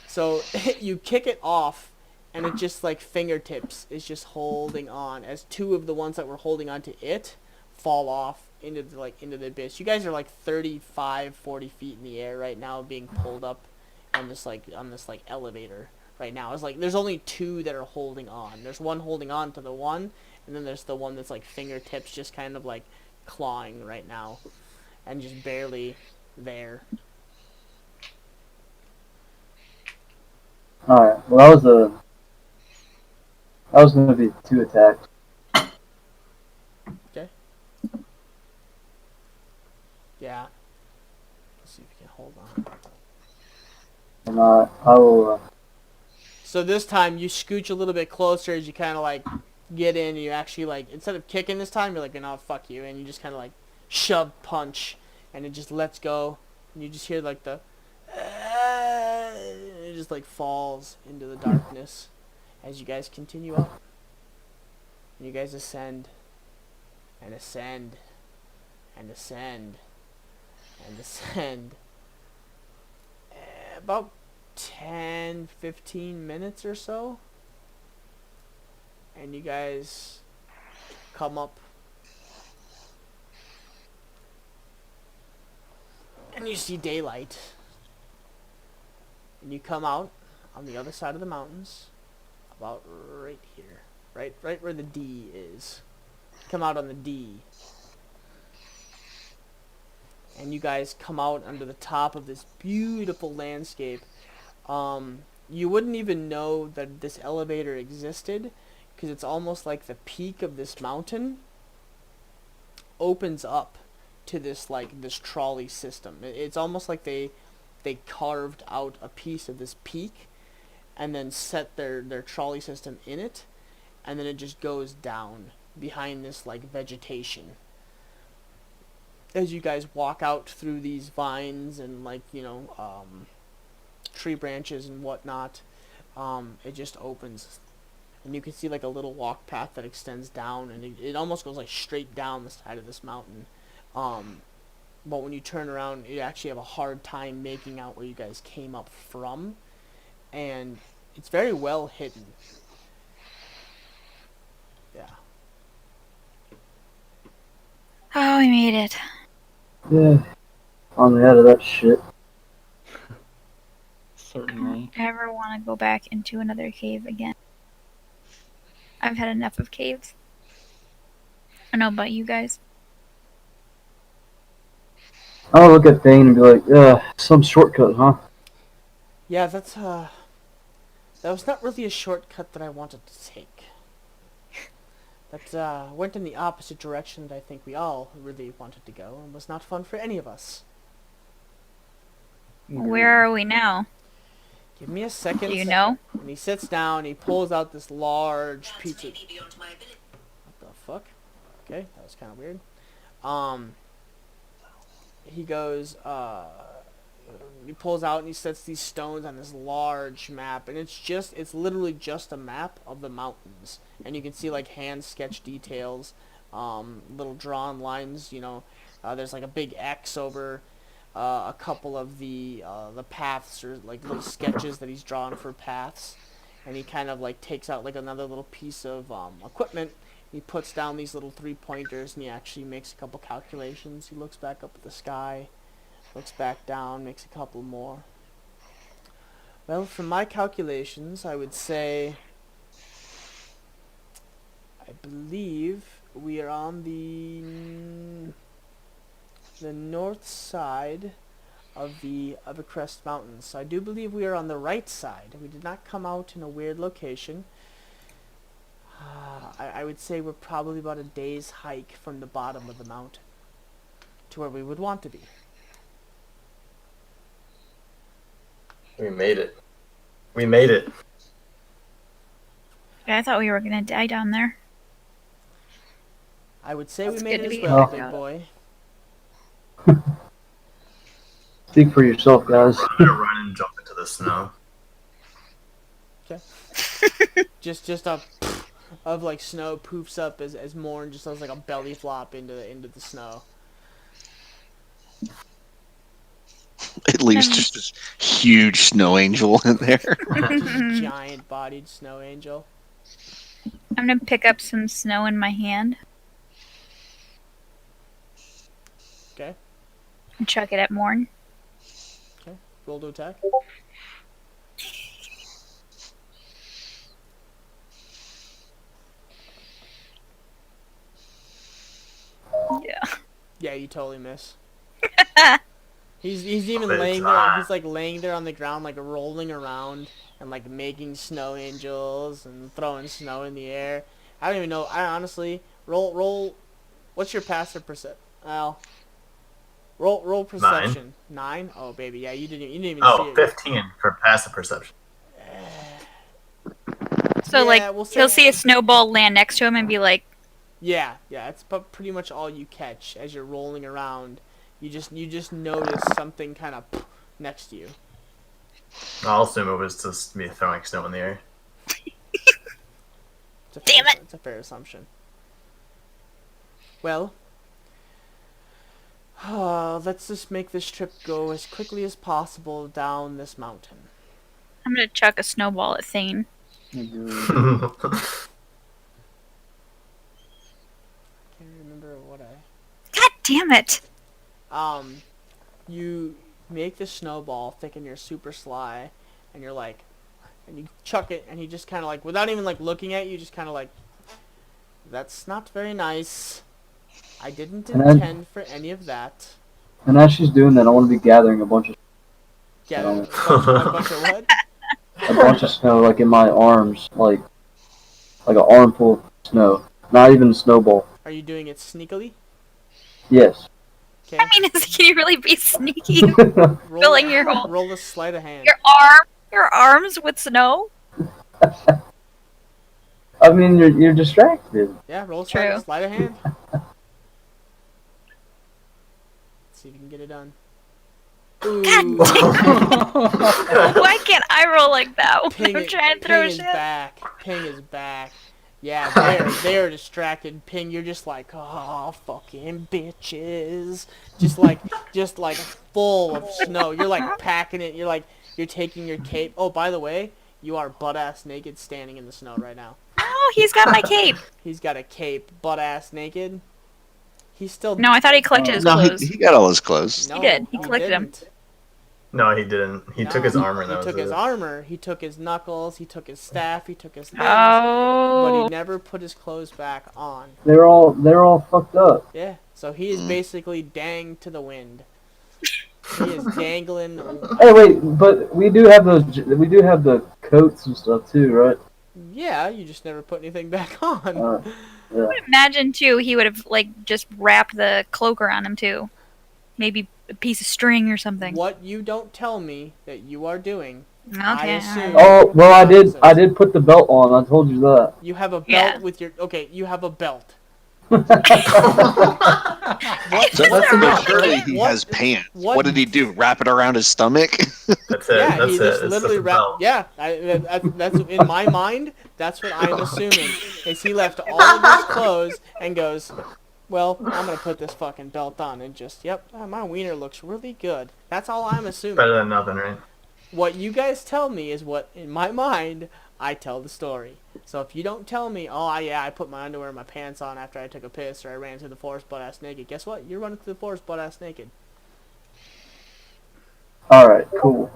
So you kick it off, and it just like fingertips is just holding on as two of the ones that were holding on to it fall off into the abyss. You guys are like 35-40 feet in the air right now, being pulled up on this elevator right now. It's like there's only two that are holding on. There's one holding on to the one, and then there's the one that's like fingertips just kind of like clawing right now and just barely there. Alright, well that was gonna be 2 attacks. Okay. Yeah. Let's see if you can hold on. And I will So this time you scooch a little bit closer as you kind of like get in, and you actually like, instead of kicking this time, you're like, no, fuck you, and you just kind of like shove punch, and it just lets go, and you just hear like the it just like falls into the darkness as you guys continue up. And you guys ascend and ascend and ascend and ascend. About 10-15 minutes or so, and you guys come up and you see daylight, and you come out on the other side of the mountains, about right here, right where the D is. Come out on the D, and you guys come out under the top of this beautiful landscape. You wouldn't even know that this elevator existed, because it's almost like the peak of this mountain opens up to this trolley system. It's almost like they carved out a piece of this peak and then set their trolley system in it, and then it just goes down behind this like vegetation. As you guys walk out through these vines and tree branches and whatnot, it just opens, and you can see like a little walk path that extends down, and it almost goes like straight down the side of this mountain. But when you turn around, you actually have a hard time making out where you guys came up from, and it's very well hidden. Yeah. Oh, we made it. yeah, finally out of that shit. Certainly. I don't ever want to go back into another cave again. I've had enough of caves. I know about you guys. I'll look at Thane and be like, some shortcut, huh? Yeah, that was not really a shortcut that I wanted to take. That went in the opposite direction that I think we all really wanted to go, and was not fun for any of us. Where are we now? Give me a second. Do you know? And he sits down, and he pulls out this large pizza. What the fuck? Okay, that was kind of weird. He goes, he pulls out and he sets these stones on this large map, and it's literally just a map of the mountains, and you can see like hand sketch details, little drawn lines, there's like a big X over a couple of the paths, or like little sketches that he's drawn for paths, and he kind of like takes out like another little piece of equipment. He puts down these little 3-pointers, and he actually makes a couple calculations. He looks back up at the sky, looks back down, makes a couple more. Well, from my calculations, I would say, I believe we are on the north side of the Crest Mountains. So I do believe we are on the right side. We did not come out in a weird location. I would say we're probably about a day's hike from the bottom of the mountain to where we would want to be. We made it. We made it. Yeah, I thought we were gonna die down there. I would say That's we made good it to as be well, back big out. boy. Speak for yourself, guys. I'm gonna run and jump into the snow. Just a of like snow poofs up as Morn just does like a belly flop into the snow. At least just this huge snow angel in there. Just giant bodied snow angel. I'm gonna pick up some snow in my hand Okay. and chuck it at Morn. Roll to attack. Yeah. Yeah, you totally miss. He's even But laying it's there. hot. He's like laying there on the ground, like rolling around and like making snow angels and throwing snow in the air. I don't even know. I honestly roll. What's your passive percent? Al. Roll perception. 9? Oh baby, yeah, you didn't even see Oh, it. 15 for passive perception. So Yeah, like we'll he'll say- see a snowball land next to him and be like, Yeah, it's pretty much all you catch as you're rolling around. You just notice something kind of next to you. I'll assume it was just me throwing snow in the air. Damn it. It's a fair assumption. Well, let's just make this trip go as quickly as possible down this mountain. I'm gonna chuck a snowball at Thane. Can't remember what God damn it! you make the snowball thinking you're super sly, and you're like, and you chuck it, and he just kind of like, without even like looking at you, just kind of like, that's not very nice. I didn't And I- intend for any of that. And as she's doing that, I want to be gathering a bunch of Yeah, a bunch of what? snow, like in my arms, like an armful of snow. Not even a snowball. Are you doing it sneakily? Yes. Okay. I mean, can you really be sneaky? Roll, filling your whole- roll a sleight of hand. Your arms with snow? I mean, you're distracted. Yeah, roll a True. sleight of hand. Let's see if you can get it done. Ooh. Why can't I roll like that when Ping, I'm trying to throw Ping is shit? back. Ping is back. Yeah, they're distracted. Ping, you're just like, oh, fucking bitches. Just like full of snow. You're like packing it. You're taking your cape. Oh, by the way, you are butt-ass naked standing in the snow right now. No, he's got my cape. He's got a cape, butt-ass naked. He's still... No, I thought he collected his No, clothes. he got all his clothes. No, did. He collected 'em. didn't. No, he didn't. He took his armor and that He was took his it. armor. He took his knuckles. He took his staff. He took his things. But Oh. he never put his clothes back on. They're all fucked up. Yeah, so he is basically dang to the wind. He is dangling. Hey, wait, but we do have the coats and stuff too, right? Yeah, you just never put anything back on. Yeah. Imagine too, he would have like just wrapped the cloak around him too. Maybe a piece of string or something. What you don't tell me that you are doing, I Okay. assume. Oh well, I did put the belt on. I told you that. You have a belt Yeah. with your... Okay, you have a belt. So That's not surely right. he What- has pants. what- What did he do? Wrap it around his stomach? That's it. Yeah, That's he it. just It's literally just a wrapped... belt. Yeah, that's in my mind, that's what I'm assuming. Is he left all of his clothes and goes... Well, I'm gonna put this fucking belt on and just, my wiener looks really good. That's all I'm assuming. Better than nothing, right? What you guys tell me is what, in my mind, I tell the story. So if you don't tell me, I put my underwear and my pants on after I took a piss or I ran through the forest butt-ass naked, guess what? You're running through the forest butt-ass naked. All right, cool.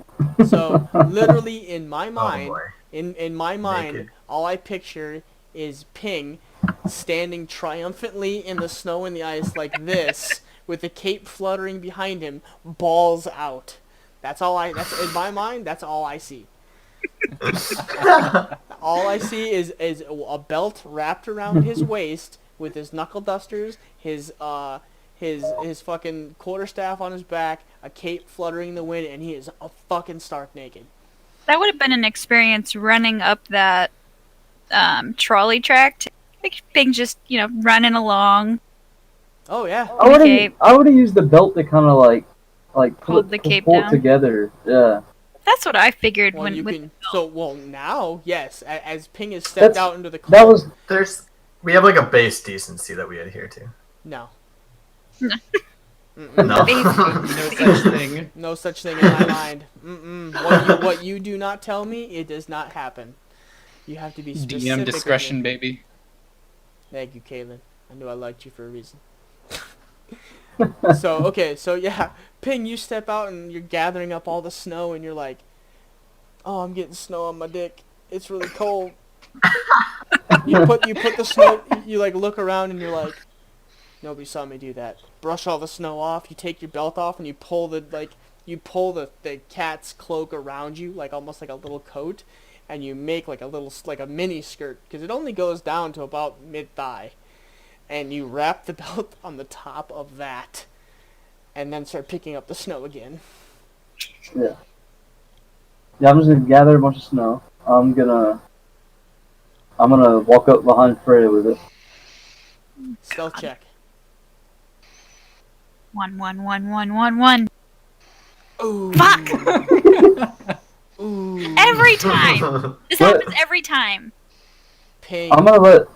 So, literally, in my Oh mind, boy. in my mind, Naked. all I picture is Ping standing triumphantly in the snow and the ice like this, with the cape fluttering behind him, balls out. That's in my mind, that's all I see. All I see is a belt wrapped around his waist with his knuckle dusters, his fucking quarterstaff on his back, a cape fluttering in the wind, and he is fucking stark naked. That would have been an experience running up that trolley track. Like things just, running along. Oh yeah. I would have used the belt to kind of like Hold the cape pull it down. together. Yeah. That's what I figured Well, when you with can. Now, yes, as Ping has stepped out into the cold. That was We have like a base decency that we adhere to. No. No. No. No such thing. No such thing in my mind. What you do not tell me, it does not happen. You have to be specific. DM discretion, baby. Thank you, Caitlin. I knew I liked you for a reason. So yeah, Ping, you step out and you're gathering up all the snow and you're like, oh, I'm getting snow on my dick. It's really cold. You put the snow. You like look around and you're like, nobody saw me do that. Brush all the snow off. You take your belt off and you pull the cat's cloak around you, like almost like a little coat, and you make like a mini skirt because it only goes down to about mid thigh, and you wrap the belt on the top of that, and then start picking up the snow again. Yeah. Yeah, I'm just gonna gather a bunch of snow. I'm gonna walk up behind Freya with it. Stealth check. 1, 1, 1, 1, 1, 1. Ooh. Fuck! Ooh. Every time. This What? happens every time. Ping. I'm gonna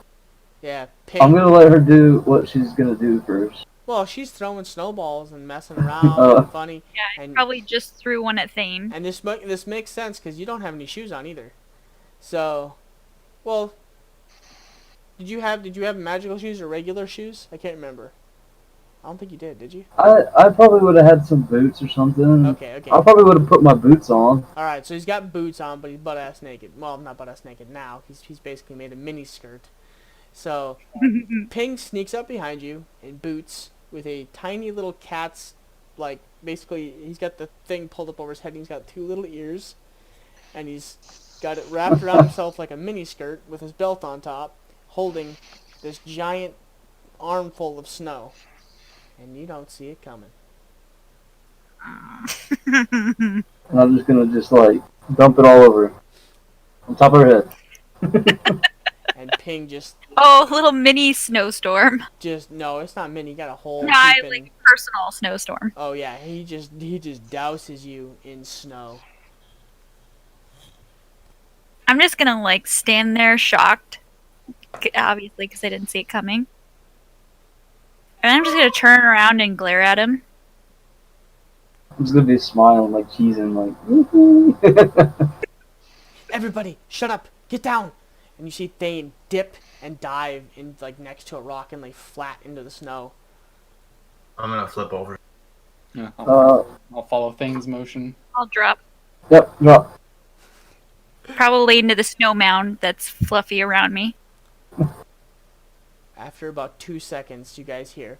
let her do what she's gonna do first. Well, she's throwing snowballs and messing around and funny. Yeah, I And probably just threw one at Thane. and this makes sense because you don't have any shoes on either. So, well, did you have magical shoes or regular shoes? I can't remember. I don't think you did you? I probably would have had some boots or something. Okay. I probably would have put my boots on. All right, so he's got boots on, but he's butt-ass naked. Well, not butt-ass naked now. He's basically made a mini skirt. So, Ping sneaks up behind you in boots with a tiny little cat's, like, basically, he's got the thing pulled up over his head, and he's got 2 little ears, and he's got it wrapped around himself like a mini skirt with his belt on top, holding this giant armful of snow. And you don't see it coming. And I'm just gonna dump it all over her. On top of her head. And Ping just Oh, little mini snowstorm. no, it's not mini. You got a whole. Nah, heaping- like personal snowstorm. Oh yeah, he just douses you in snow. I'm just gonna stand there shocked, obviously because I didn't see it coming. And I'm just gonna turn around and glare at him. I'm just gonna be smiling, cheesing, woohoo. Everybody, shut up! Get down! And you see Thane dip and dive in next to a rock and lay flat into the snow. I'm gonna flip over. Yeah, I'll follow Thane's motion. I'll drop. Yep, drop. Probably into the snow mound that's fluffy around me. After about 2 seconds, you guys hear.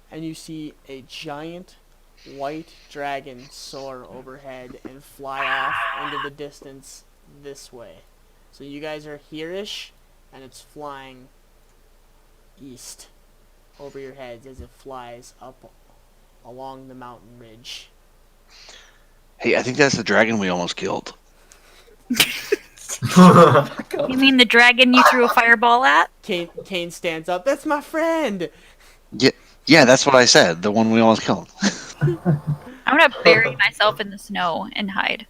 And you see a giant white dragon soar overhead and fly off into the distance this way. So you guys are here-ish, and it's flying east over your heads as it flies up along the mountain ridge. Hey, I think that's the dragon we almost killed. You mean the dragon you threw a fireball at? Kane stands up. That's my friend! Yeah, that's what I said. The one we almost killed. I'm gonna bury myself in the snow and hide.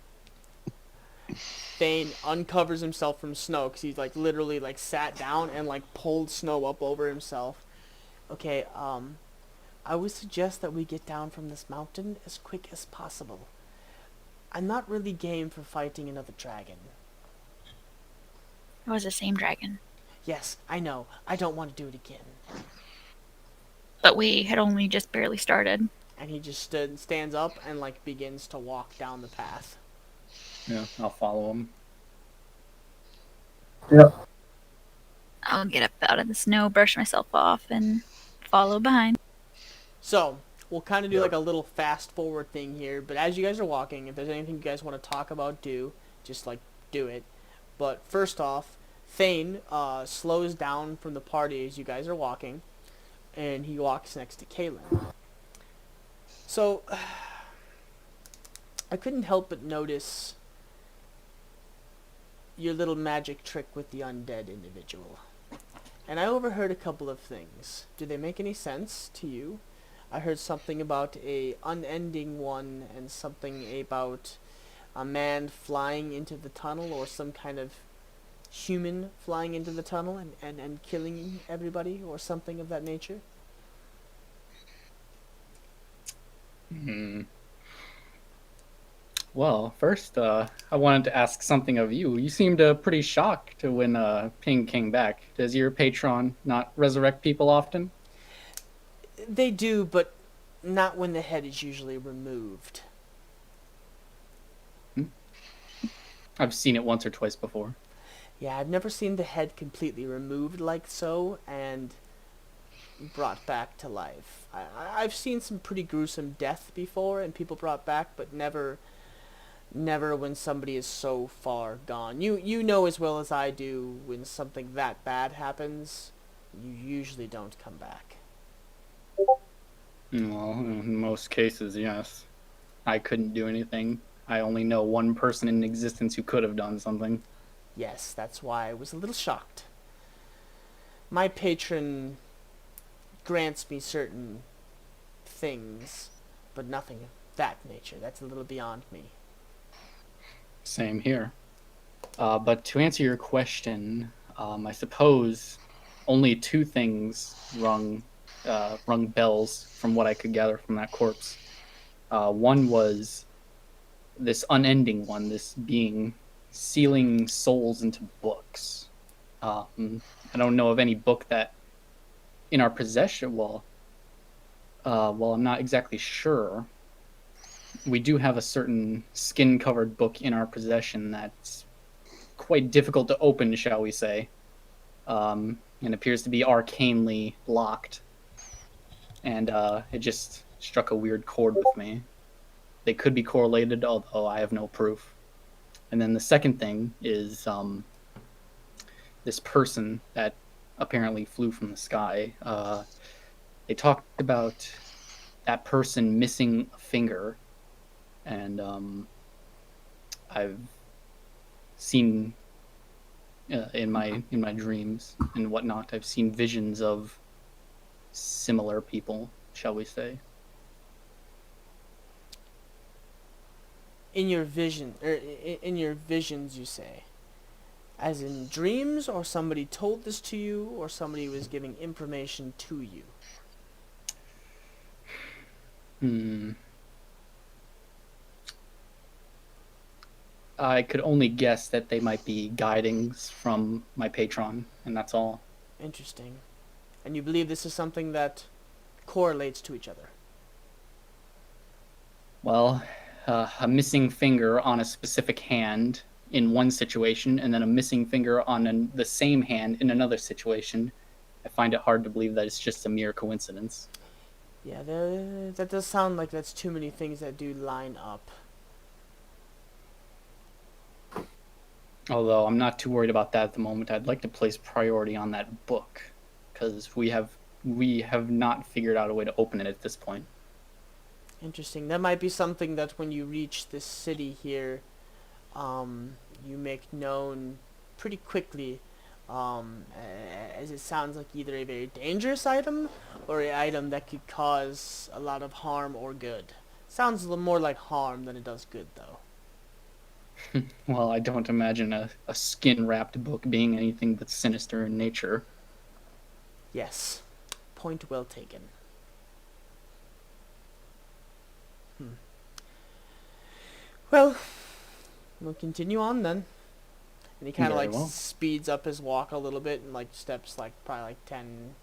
Thane uncovers himself from snow because he's literally sat down and pulled snow up over himself. Okay, I would suggest that we get down from this mountain as quick as possible. I'm not really game for fighting another dragon. It was the same dragon. Yes, I know. I don't want to do it again. But we had only just barely started. And he just stands up and begins to walk down the path. Yeah, I'll follow him. Yep. I'll get up out of the snow, brush myself off, and follow behind. So, we'll kind of do like a little fast forward thing here, but as you guys are walking, if there's anything you guys want to talk about, just like do it. But first off, Thane slows down from the party as you guys are walking, and he walks next to Kaylin. So, I couldn't help but notice your little magic trick with the undead individual. And I overheard a couple of things. Do they make any sense to you? I heard something about a unending one and something about a man flying into the tunnel, or some kind of human flying into the tunnel and killing everybody, or something of that nature. Well, first, I wanted to ask something of you. You seemed pretty shocked when Ping came back. Does your patron not resurrect people often? They do, but not when the head is usually removed. I've seen it once or twice before. Yeah, I've never seen the head completely removed like so and brought back to life. I've seen some pretty gruesome death before and people brought back, but never when somebody is so far gone. You know as well as I do, when something that bad happens, you usually don't come back. Well, in most cases, yes. I couldn't do anything. I only know one person in existence who could have done something. Yes, that's why I was a little shocked. My patron grants me certain things, but nothing of that nature. That's a little beyond me. Same here. But to answer your question, I suppose only two things rung bells from what I could gather from that corpse. One was this unending one, this being sealing souls into books. I don't know of any book that in our possession. Well, I'm not exactly sure. We do have a certain skin-covered book in our possession that's quite difficult to open, shall we say, and appears to be arcanely locked. And it just struck a weird chord with me. They could be correlated, although I have no proof. And then the second thing is this person that apparently flew from the sky. They talked about that person missing a finger, and I've seen in my dreams and whatnot, I've seen visions of similar people, shall we say. In your vision, or in your visions, you say? As in dreams, or somebody told this to you, or somebody was giving information to you? I could only guess that they might be guidings from my patron, and that's all. Interesting. And you believe this is something that correlates to each other? Well, a missing finger on a specific hand in one situation, and then a missing finger on the same hand in another situation. I find it hard to believe that it's just a mere coincidence. Yeah, that does sound like that's too many things that do line up. Although I'm not too worried about that at the moment. I'd like to place priority on that book, because we have not figured out a way to open it at this point. Interesting. That might be something that when you reach this city here, you make known pretty quickly, as it sounds like either a very dangerous item or an item that could cause a lot of harm or good. Sounds a little more like harm than it does good, though. Well, I don't imagine a skin-wrapped book being anything but sinister in nature. Yes. Point well taken. Well, we'll continue on then. And he kind of Very well. speeds up his walk a little bit and steps probably 10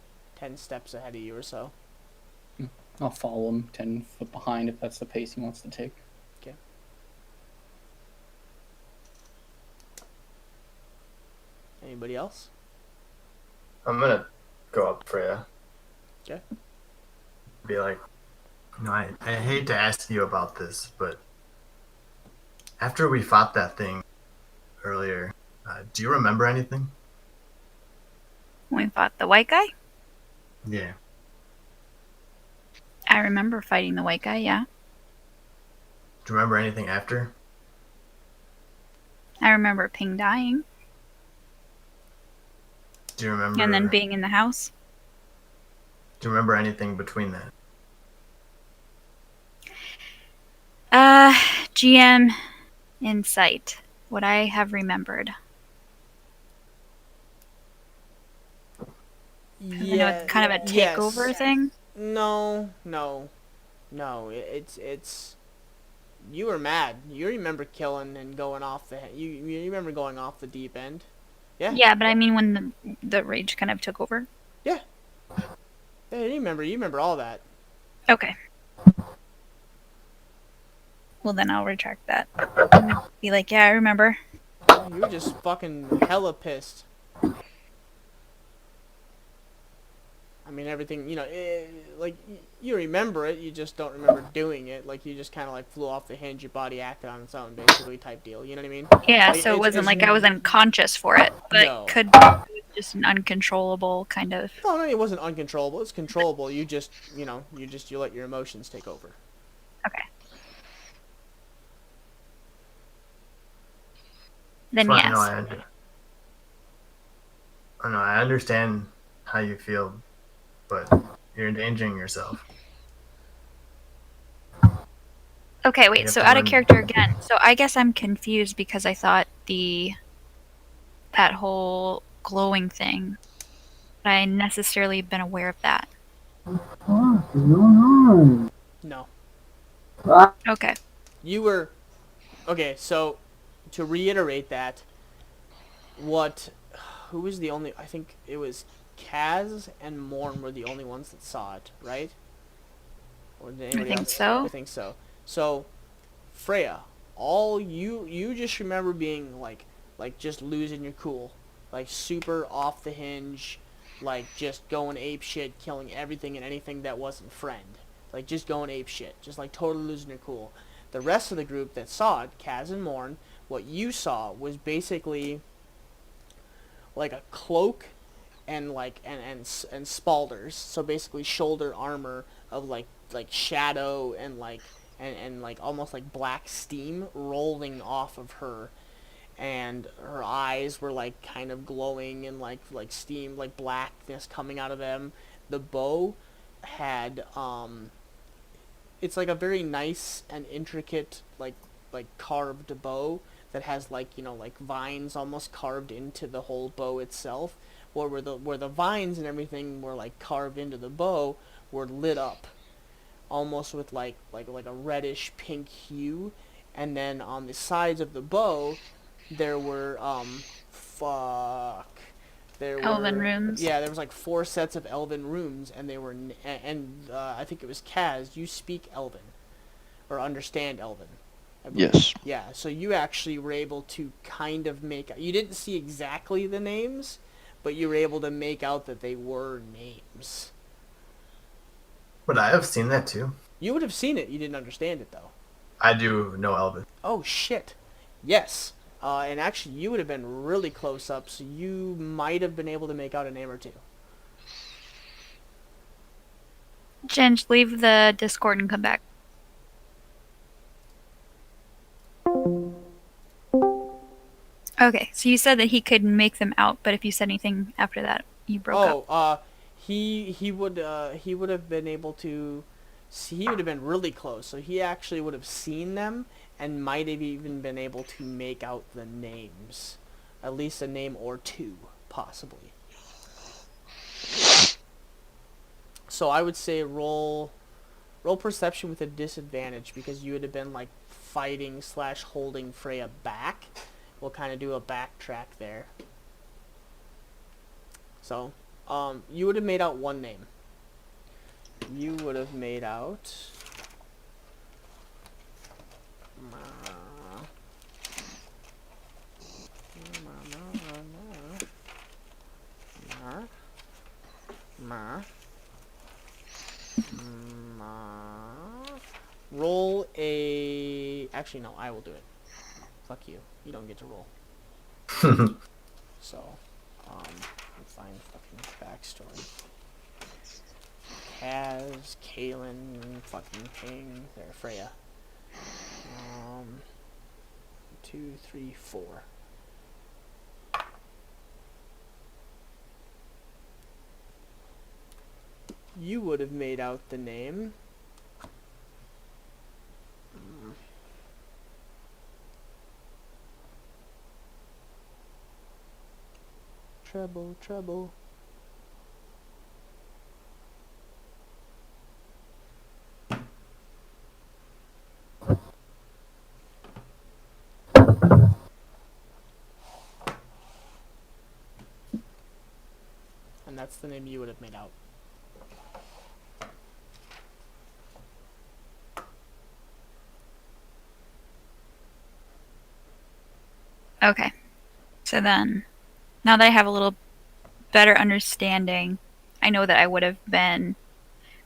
steps ahead of you or so. I'll follow him 10 foot behind if that's the pace he wants to take. Okay. Anybody else? I'm gonna go up Freya. Okay. Be like, I hate to ask you about this, but after we fought that thing earlier, do you remember anything? When we fought the white guy? Yeah. I remember fighting the white guy, yeah. Do you remember anything after? I remember Ping dying Do you remember? and then being in the house. Do you remember anything between that? GM insight. What I have remembered. I know it's kind of a takeover yes. thing. No. It's. You were mad. You remember killing and going off the. You remember going off the deep end. Yeah. Yeah, but I mean when the rage kind of took over. Yeah. Yeah, you remember. You remember all that. Okay. Well, then I'll retract that. Be like, yeah, I remember. You were just fucking hella pissed. I mean, everything, like, you remember it, you just don't remember doing it. Like, you just kind of, like, flew off the hinge, your body acted on its own, basically, type deal. You know what I mean? Yeah, Like, so it wasn't it's like I was unconscious for it, but No. could be just an uncontrollable kind of. No, it wasn't uncontrollable. It's controllable. You just, you let your emotions take over. Okay. Then Fine, yes. no, I know, I understand how you feel, but you're endangering yourself. Okay, You wait, have so to out of learn- character again. So I guess I'm confused because I thought that whole glowing thing, I necessarily been aware of that. What is going on? No. Ah, Okay. You were... Okay, so, to reiterate that, who was the only... I think it was Kaz and Morn were the only ones that saw it, right? Or did anybody think else? so. I think so. So, Freya, all you just remember being like just losing your cool, like super off the hinge, like just going ape shit, killing everything and anything that wasn't friend, like just going ape shit, just like totally losing your cool. The rest of the group that saw it, Kaz and Morn, what you saw was basically like a cloak and like and spalders, so basically shoulder armor of like shadow and like almost like black steam rolling off of her, and her eyes were like kind of glowing and like steam, like blackness coming out of them. The bow had it's like a very nice and intricate like carved bow that has like like vines almost carved into the whole bow itself, where the vines and everything were like carved into the bow were lit up almost with like a reddish pink hue, and then on the sides of the bow there were Elven runes. Yeah, there was like 4 sets of elven runes, and they were I think it was Kaz, you speak Elven or understand Elven, I believe. Yes. Yeah, so you actually were able to kind of you didn't see exactly the names, but you were able to make out that they were names. Would I have seen that too? You would have seen it. You didn't understand it, though. I do know Elvis. Oh, shit. Yes. And actually, you would have been really close up, so you might have been able to make out a name or two. Ginge, leave the Discord and come back. Okay, so you said that he could make them out, but if you said anything after that, you broke up. He would have been able to... See, he would have been really close, so he actually would have seen them and might have even been able to make out the names. At least a name or two, possibly. So I would say roll perception with a disadvantage, because you would have been like fighting / holding Freya back. We'll kind of do a backtrack there. So, you would have made out one name. You would have made out... Roll a... Actually, no, I will do it. Fuck you. You don't get to roll. So, let's find fucking backstory. Kaz, Kaylin, fucking King, there, Freya. 2, 3, 4. You would have made out the name. Treble, treble. And that's the name you would have made out. Okay. So then, now that I have a little better understanding, I know that I would have been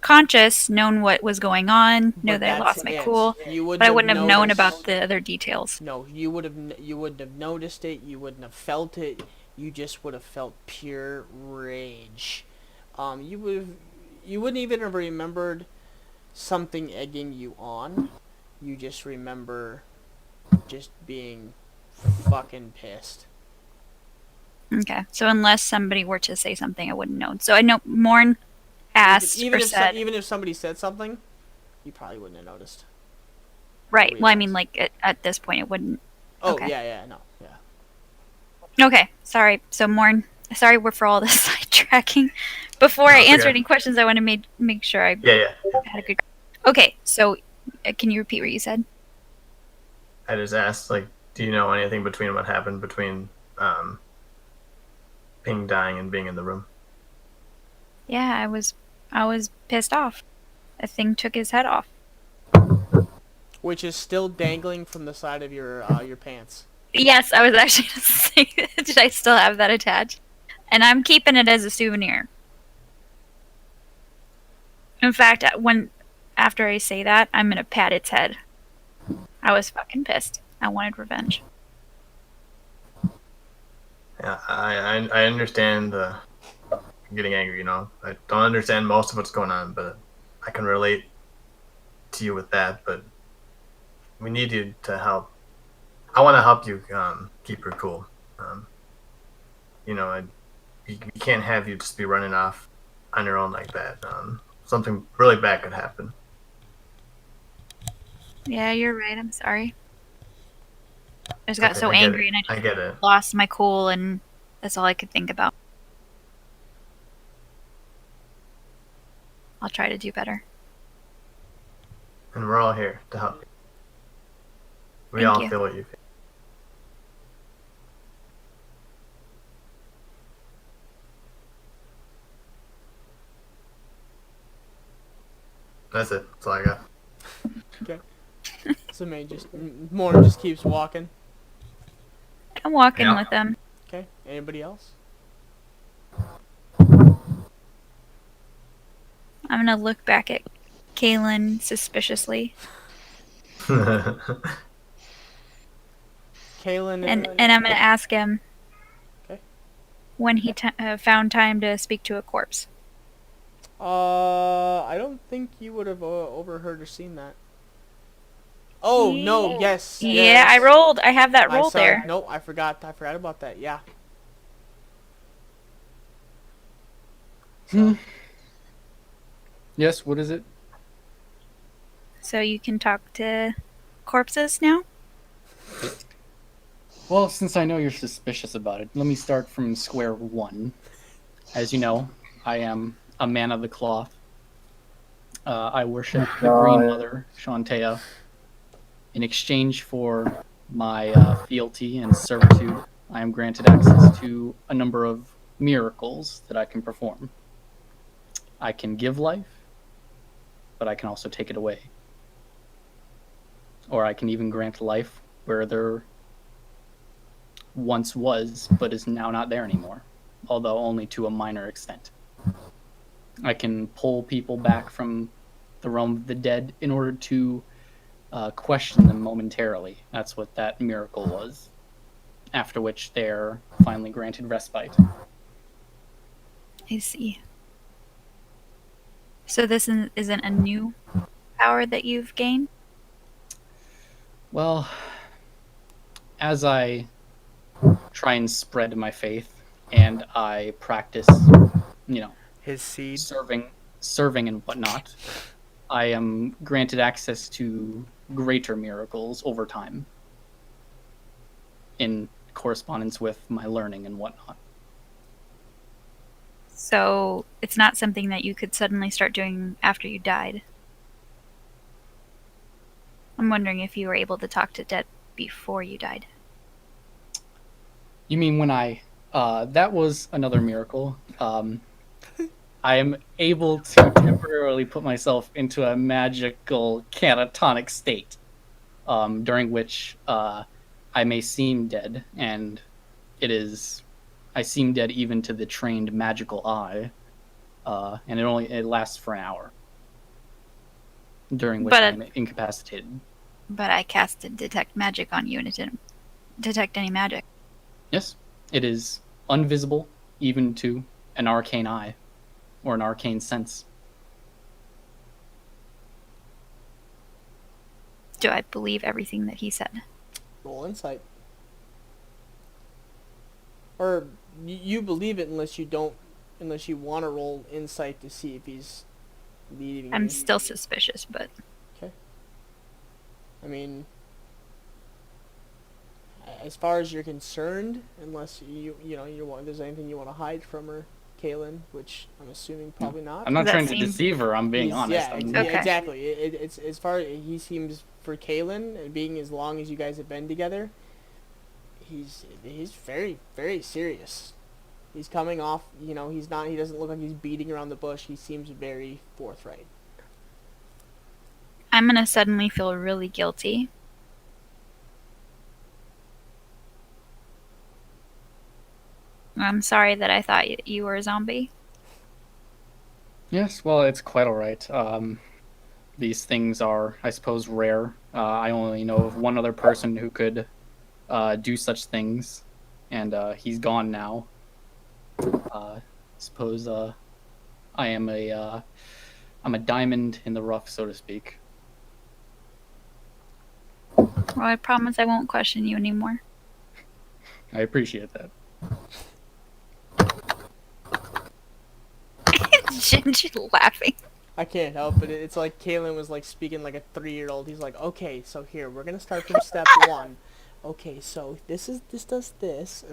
conscious, known what was going on, know But that I that's lost my it. cool, You but I wouldn't have known noticed- about the other details. No, you wouldn't have noticed it. You wouldn't have felt it. You just would have felt pure rage. You wouldn't even have remembered something egging you on. You just remember just being fucking pissed. Okay. So unless somebody were to say something, I wouldn't know. So I know Morn asked Even or if said, even if somebody said something, you probably wouldn't have noticed. right. Well, I realize. mean, like at this point, it wouldn't. Oh Okay. yeah, no, yeah. Okay. Sorry. So Morn, sorry for all this sidetracking. Before I it's answer okay. any questions, I want to make sure I Yeah. had a good. Okay. So can you repeat what you said? I just asked, like, do you know anything between what happened between Ping dying and being in the room? Yeah, I was pissed off. A thing took his head off. Which is still dangling from the side of your pants. Yes, I was actually going to say, did I still have that attached? And I'm keeping it as a souvenir. In fact, after I say that, I'm going to pat its head. I was fucking pissed. I wanted revenge. Yeah, I understand getting angry. You know, I don't understand most of what's going on, but I can relate to you with that. But we need you to help. I want to help you keep her cool. You know, we can't have you just be running off on your own like that. Something really bad could happen. Yeah, you're right. I'm sorry. I just got Okay, so I get angry it. and I I just get it. lost my cool, and that's all I could think about. I'll try to do better. And we're all here to help you. We Thank all you. feel what you feel. That's it. That's all I got. Okay. So man, Morn just keeps walking. I'm walking Yeah. with them. Okay. Anybody else? I'm gonna look back at Kaylin suspiciously, Kaylin and I'm gonna ask him Okay. when he found time to speak to a corpse. I don't think you would have overheard or seen that. Oh no! Yes. Yeah, yes. I rolled. I have that I roll saw there. it. Nope, I forgot about that. Yeah. Yes, what is it? So you can talk to corpses now? Well, since I know you're suspicious about it, let me start from square one. As you know, I am a man of the cloth. I worship the Green Mother, Shantea. In exchange for my fealty and servitude, I am granted access to a number of miracles that I can perform. I can give life, but I can also take it away. Or I can even grant life where there once was, but is now not there anymore, although only to a minor extent. I can pull people back from the realm of the dead in order to question them momentarily. That's what that miracle was. After which they're finally granted respite. I see. So this isn't a new power that you've gained? Well, as I try and spread my faith and I practice, His seed. serving and whatnot, I am granted access to greater miracles over time in correspondence with my learning and whatnot. So it's not something that you could suddenly start doing after you died. I'm wondering if you were able to talk to dead before you died. You mean when that was another miracle. I am able to temporarily put myself into a magical catatonic state, during which I may seem dead, and I seem dead even to the trained magical eye, and it lasts for an hour, during which I'm incapacitated. But I casted detect magic on you, and it didn't detect any magic. Yes, it is invisible even to an arcane eye or an arcane sense. Do I believe everything that he said? Roll insight. Or you believe it unless you want to roll insight to see if he's leading I'm you. still suspicious, but I mean, as far as you're concerned, unless there's anything you want to hide from her, Kaylin, which I'm assuming probably not. I'm not That trying to seems- deceive her. I'm being honest. Yeah, I'm- Okay. exactly. It's as far as he seems for Kaylin, and being as long as you guys have been together, he's very, very serious. He's coming off. He doesn't look like he's beating around the bush. He seems very forthright. I'm gonna suddenly feel really guilty. I'm sorry that I thought you were a zombie. Yes, well, it's quite all right. These things are, I suppose, rare. I only know of one other person who could do such things, and he's gone now. Suppose I'm a diamond in the rough, so to speak. Well, I promise I won't question you anymore. I appreciate that. Ginger laughing. I can't help it. It's like Kaylin was like speaking like a 3-year-old. He's like, okay, so here we're gonna start from step 1. Okay, so this does this.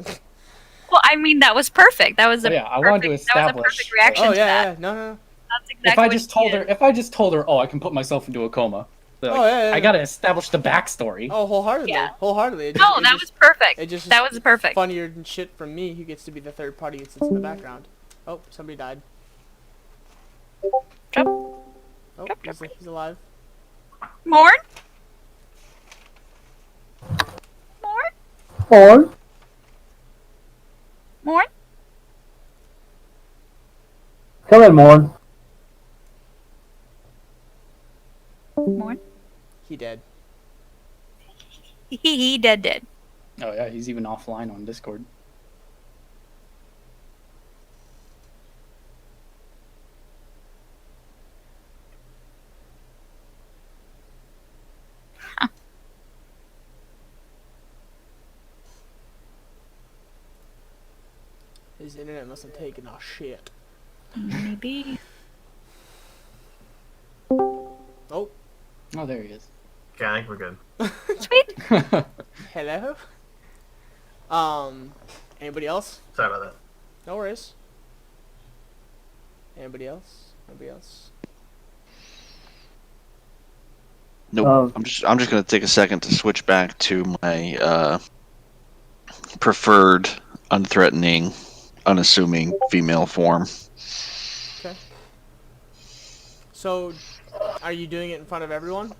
Well, I mean, that was perfect. That was a I wanted to that was a establish. perfect reaction Oh to yeah, that. no. That's exactly If I what just she told did. her, oh, I can put myself into a coma. Like, Oh, yeah. I gotta establish the backstory. Oh, wholeheartedly. Yeah. Wholeheartedly. No, that was perfect. It just That was perfect. funnier than shit from me, who gets to be the third party that sits in the background. Oh, somebody died. Drop. Oh, Drop, he's alive. Morn? Morn? Or Morn? come in, Morn. Morn? He dead. He dead. Oh yeah, he's even offline on Discord. His internet must have taken a shit. Maybe. Oh, Oh, there he is. Okay, I think we're good. Sweet. hello? Anybody else? Sorry about that. No worries. Anybody else? Nobody else? Nope. I'm just gonna take a second to switch back to my preferred, unthreatening, unassuming female form. Okay. So, are you doing it in front of everyone?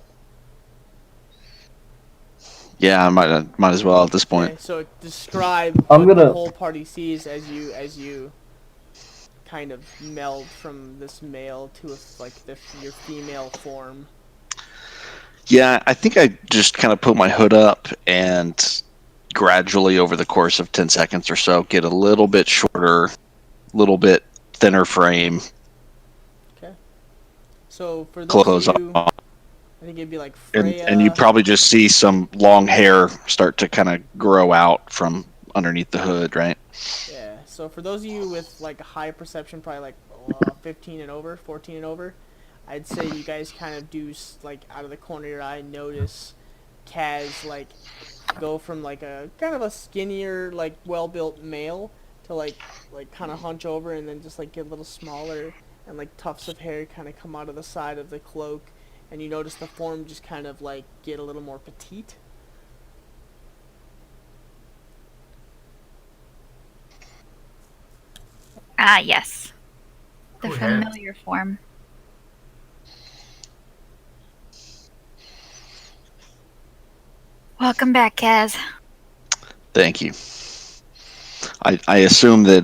Yeah, I might as well at this point. Okay, so describe I'm what the gonna- whole party sees as you kind of meld from this male to your female form. Yeah, I think I just kind of put my hood up and gradually over the course of 10 seconds or so get a little bit shorter, little bit thinner frame. Okay. So for those Clothes of you, on. I think it'd be like Freya. And you probably just see some long hair start to kind of grow out from underneath the hood, right? Yeah. So for those of you with like a high perception, probably like 15 and over, 14 and over, I'd say you guys kind of do like out of the corner of your eye notice Kaz like go from like a kind of a skinnier, like well-built male to like kind of hunch over and then just like get a little smaller, and like tufts of hair kind of come out of the side of the cloak, and you notice the form just kind of like get a little more petite. Ah, yes. The Go ahead. familiar form. Welcome back, Kaz. Thank you. I assume that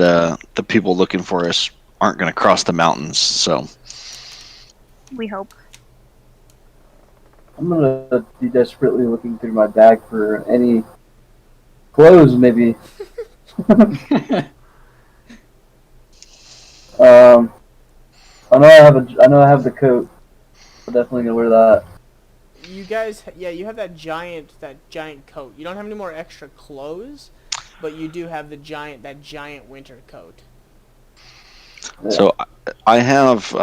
the people looking for us aren't going to cross the mountains, so We hope. I'm gonna be desperately looking through my bag for any clothes, maybe. I know I have the coat. I'm definitely gonna wear that. You guys, yeah, you have that giant coat. You don't have any more extra clothes, but you do have that giant winter coat. Yeah. So I have,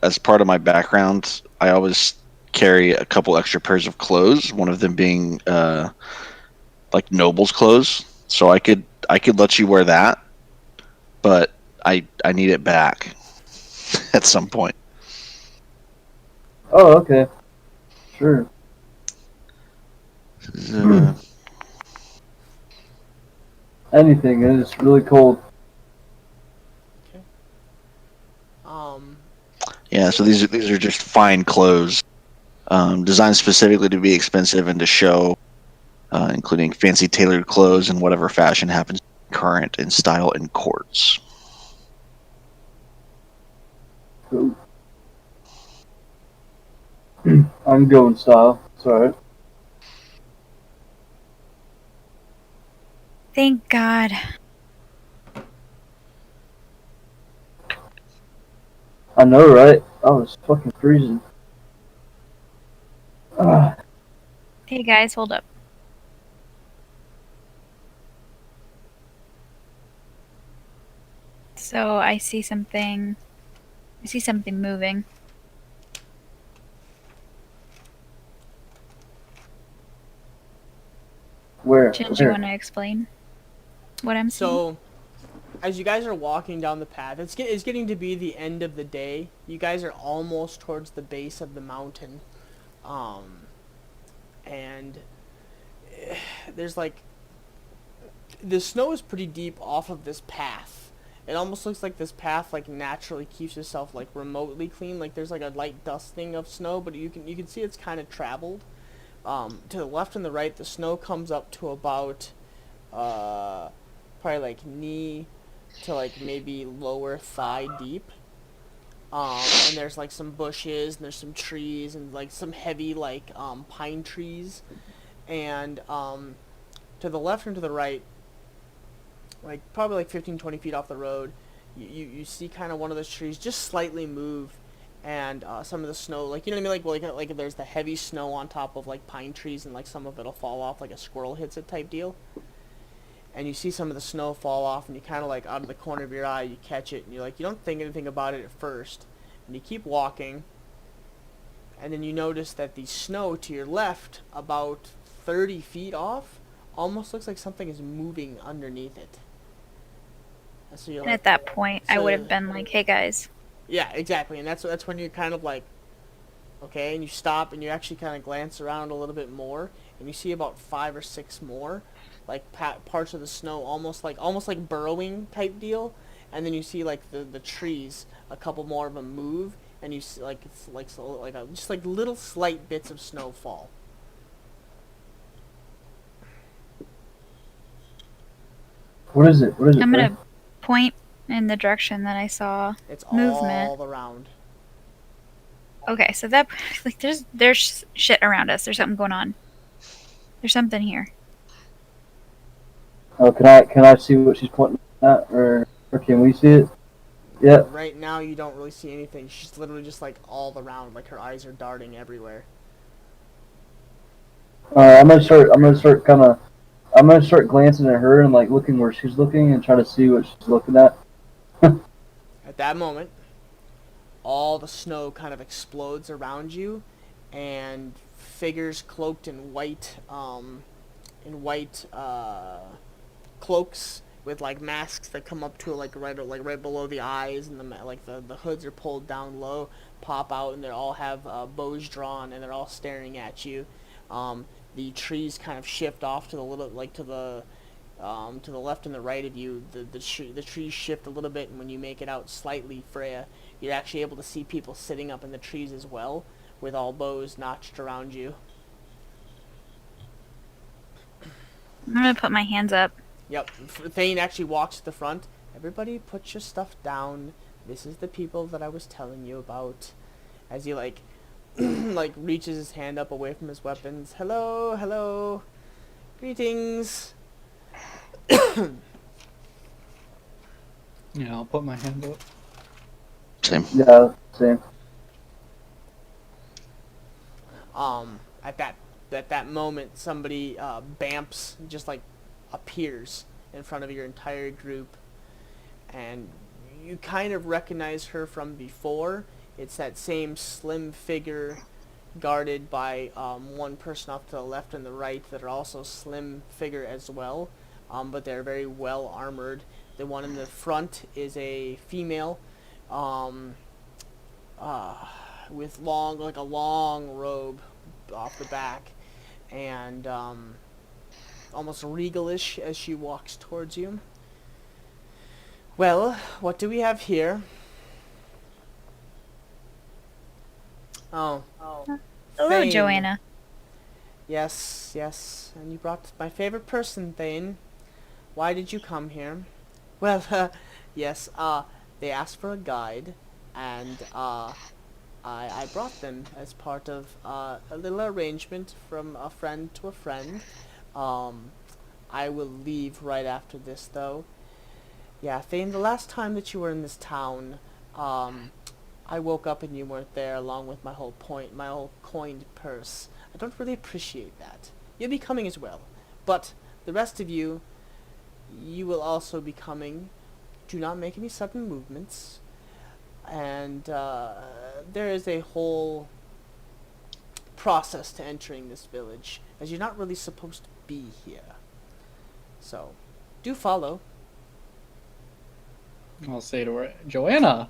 as part of my background, I always carry a couple extra pairs of clothes. One of them being like noble's clothes. So I could let you wear that, but I need it back at some point. Oh, okay. Sure. Anything. It's really cold. Yeah, so these are just fine clothes, designed specifically to be expensive and to show, including fancy tailored clothes and whatever fashion happens current in style in courts. Cool. I'm going style. It's alright. Thank God. I know, right? I was fucking freezing. Ah, Hey guys, hold up. So I see something moving. where? Did you Where? want to explain what I'm seeing? So, as you guys are walking down the path, it's getting to be the end of the day. You guys are almost towards the base of the mountain, and there's like the snow is pretty deep off of this path. It almost looks like this path like naturally keeps itself like remotely clean. Like there's like a light dusting of snow, but you can see it's kind of traveled. To the left and the right, the snow comes up to about probably like knee to like maybe lower thigh deep. And there's like some bushes and there's some trees and like some heavy like pine trees. And to the left and to the right, like probably like 15-20 feet off the road, you see kind of one of those trees just slightly move, and some of the snow, like, you know what I mean, like there's the heavy snow on top of like pine trees, and like some of it'll fall off like a squirrel hits it type deal. And you see some of the snow fall off, and you kind of like out of the corner of your eye you catch it, and you're like, you don't think anything about it at first, and you keep walking, and then you notice that the snow to your left, about 30 feet off, almost looks like something is moving underneath it. And so you're And like, at that point, I so- would have been like, "Hey guys, yeah, exactly, and that's when you're kind of like, okay, and you stop and you actually kind of glance around a little bit more, and you see about 5 or 6 more, like parts of the snow, almost like burrowing type deal, and then you see like the trees, a couple more of them move, and you see like it's like so, like just like little slight bits of snow fall. What is it? What is it? I'm Fred? gonna point in the direction that I saw It's movement. all around. Okay, so that like there's shit around us. There's something going on. There's something here. Oh, can I see what she's pointing at, or can we see it? Yeah. Right now, you don't really see anything. She's literally just like all around, like her eyes are darting everywhere. I'm gonna start glancing at her and like looking where she's looking and trying to see what she's looking at. At that moment, all the snow kind of explodes around you, and figures cloaked in white cloaks with like masks that come up to like right below the eyes, and the hoods are pulled down low, pop out, and they all have bows drawn, and they're all staring at you. The trees kind of shift off to the little to the left and the right of you. The trees shift a little bit, and when you make it out slightly, Freya, you're actually able to see people sitting up in the trees as well, with all bows notched around you. I'm gonna put my hands up. Yep, Thane actually walks to the front. Everybody put your stuff down. This is the people that I was telling you about. As he like reaches his hand up away from his weapons. Hello, hello. Greetings. Yeah, I'll put my hand up. Same. Yeah, same. At that moment, somebody bamps, just like appears in front of your entire group, and you kind of recognize her from before. It's that same slim figure, guarded by one person off to the left and the right that are also slim figure as well, but they're very well armored. The one in the front is a female, with a long robe off the back, and almost regalish as she walks towards you. Well, what do we have here? Oh. Hello, Thane. Joanna. Yes, and you brought my favorite person, Thane. Why did you come here? Well, yes, they asked for a guide, and I brought them as part of a little arrangement from a friend to a friend. I will leave right after this, though. Yeah, Thane, the last time that you were in this town, I woke up and you weren't there, along with my whole coined purse. I don't really appreciate that. You'll be coming as well, but the rest of you, you will also be coming. Do not make any sudden movements, and there is a whole process to entering this village, as you're not really supposed to be here. So, do follow. I'll say to her, Joanna,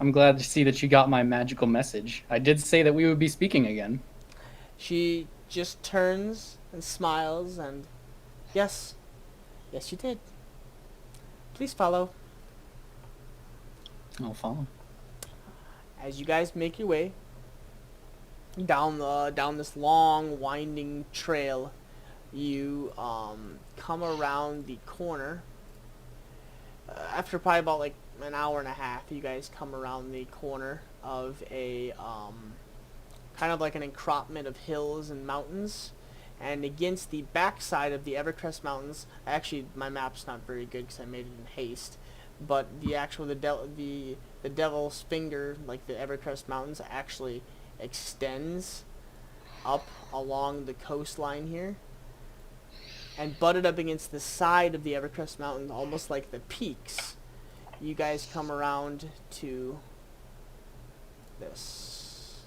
I'm glad to see that you got my magical message. I did say that we would be speaking again. She just turns and smiles, and yes, you did. Please follow. I'll follow. As you guys make your way down this long winding trail, you come around the corner. After probably about like an hour and a half, you guys come around the corner of a kind of like an encroachment of hills and mountains, and against the backside of the Evercrest Mountains. Actually, my map's not very good because I made it in haste, but the Devil's Finger, like the Evercrest Mountains, actually extends up along the coastline here, and butted up against the side of the Evercrest Mountain, almost like the peaks. You guys come around to this.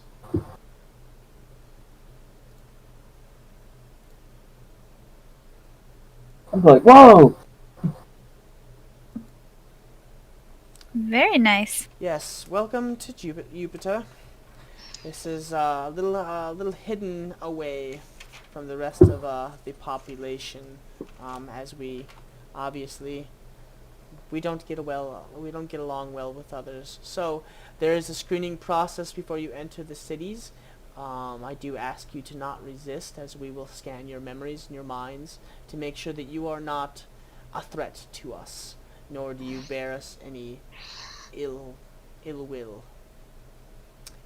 I'm like, whoa! Very nice. Yes, welcome to Jupiter. This is a little hidden away from the rest of the population, as we obviously we don't get along well with others. So there is a screening process before you enter the cities. I do ask you to not resist, as we will scan your memories and your minds to make sure that you are not a threat to us. nor do you bear us any ill will.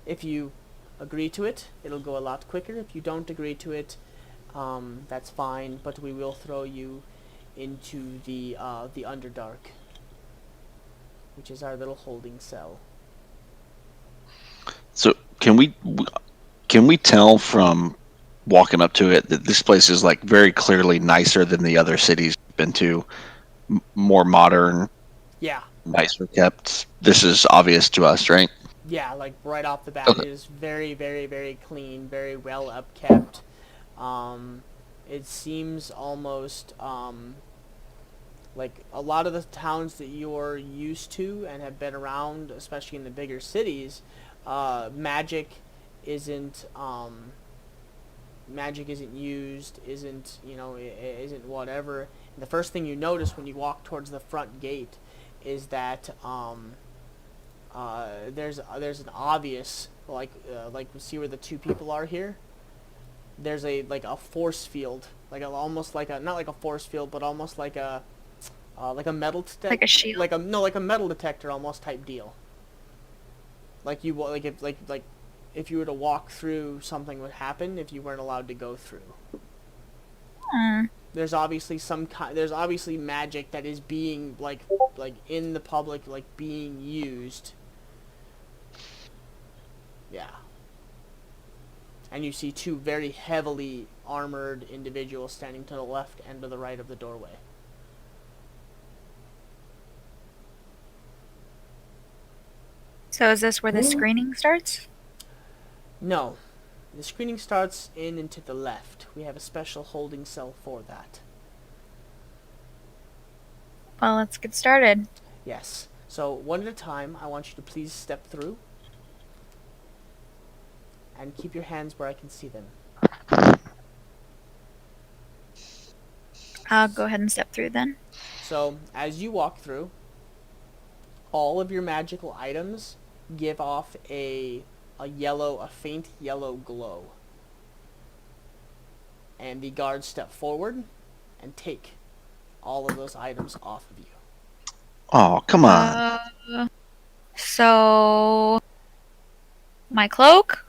If you agree to it, it'll go a lot quicker. If you don't agree to it, that's fine, but we will throw you into the Underdark, which is our little holding cell. So can we tell from walking up to it that this place is like very clearly nicer than the other cities we've been to, more modern, Yeah, nicer kept? This is obvious to us, right? yeah, like right off the bat, Okay. it is very, very, very clean, very well upkept. It seems almost like a lot of the towns that you're used to and have been around, especially in the bigger cities, magic isn't used, isn't whatever. And the first thing you notice when you walk towards the front gate is that there's an obvious see where the two people are here. There's a force field, almost like a, not like a force field, but almost like a metal detector, Like a shield? like a metal detector almost type deal. Like if you were to walk through, something would happen if you weren't allowed to go through. There's obviously there's obviously magic that is being like in the public, like being used. Yeah. And you see two very heavily armored individuals standing to the left and to the right of the doorway. So is this where the screening starts? No. The screening starts in and to the left. We have a special holding cell for that. Well, let's get started. Yes. So, one at a time, I want you to please step through. And keep your hands where I can see them. I'll go ahead and step through then. So, as you walk through, all of your magical items give off a faint yellow glow. And the guards step forward and take all of those items off of you. Oh, come on. So my cloak,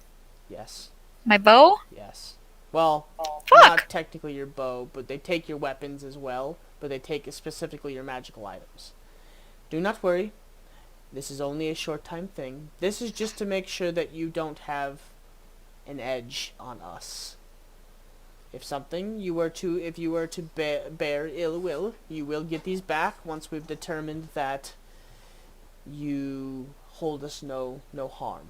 Yes. my bow. Yes. Well, Fuck. not technically your bow, but they take your weapons as well, but they take specifically your magical items. Do not worry. This is only a short time thing. This is just to make sure that you don't have an edge on us. If you were to bear ill will, you will get these back once we've determined that you hold us no harm.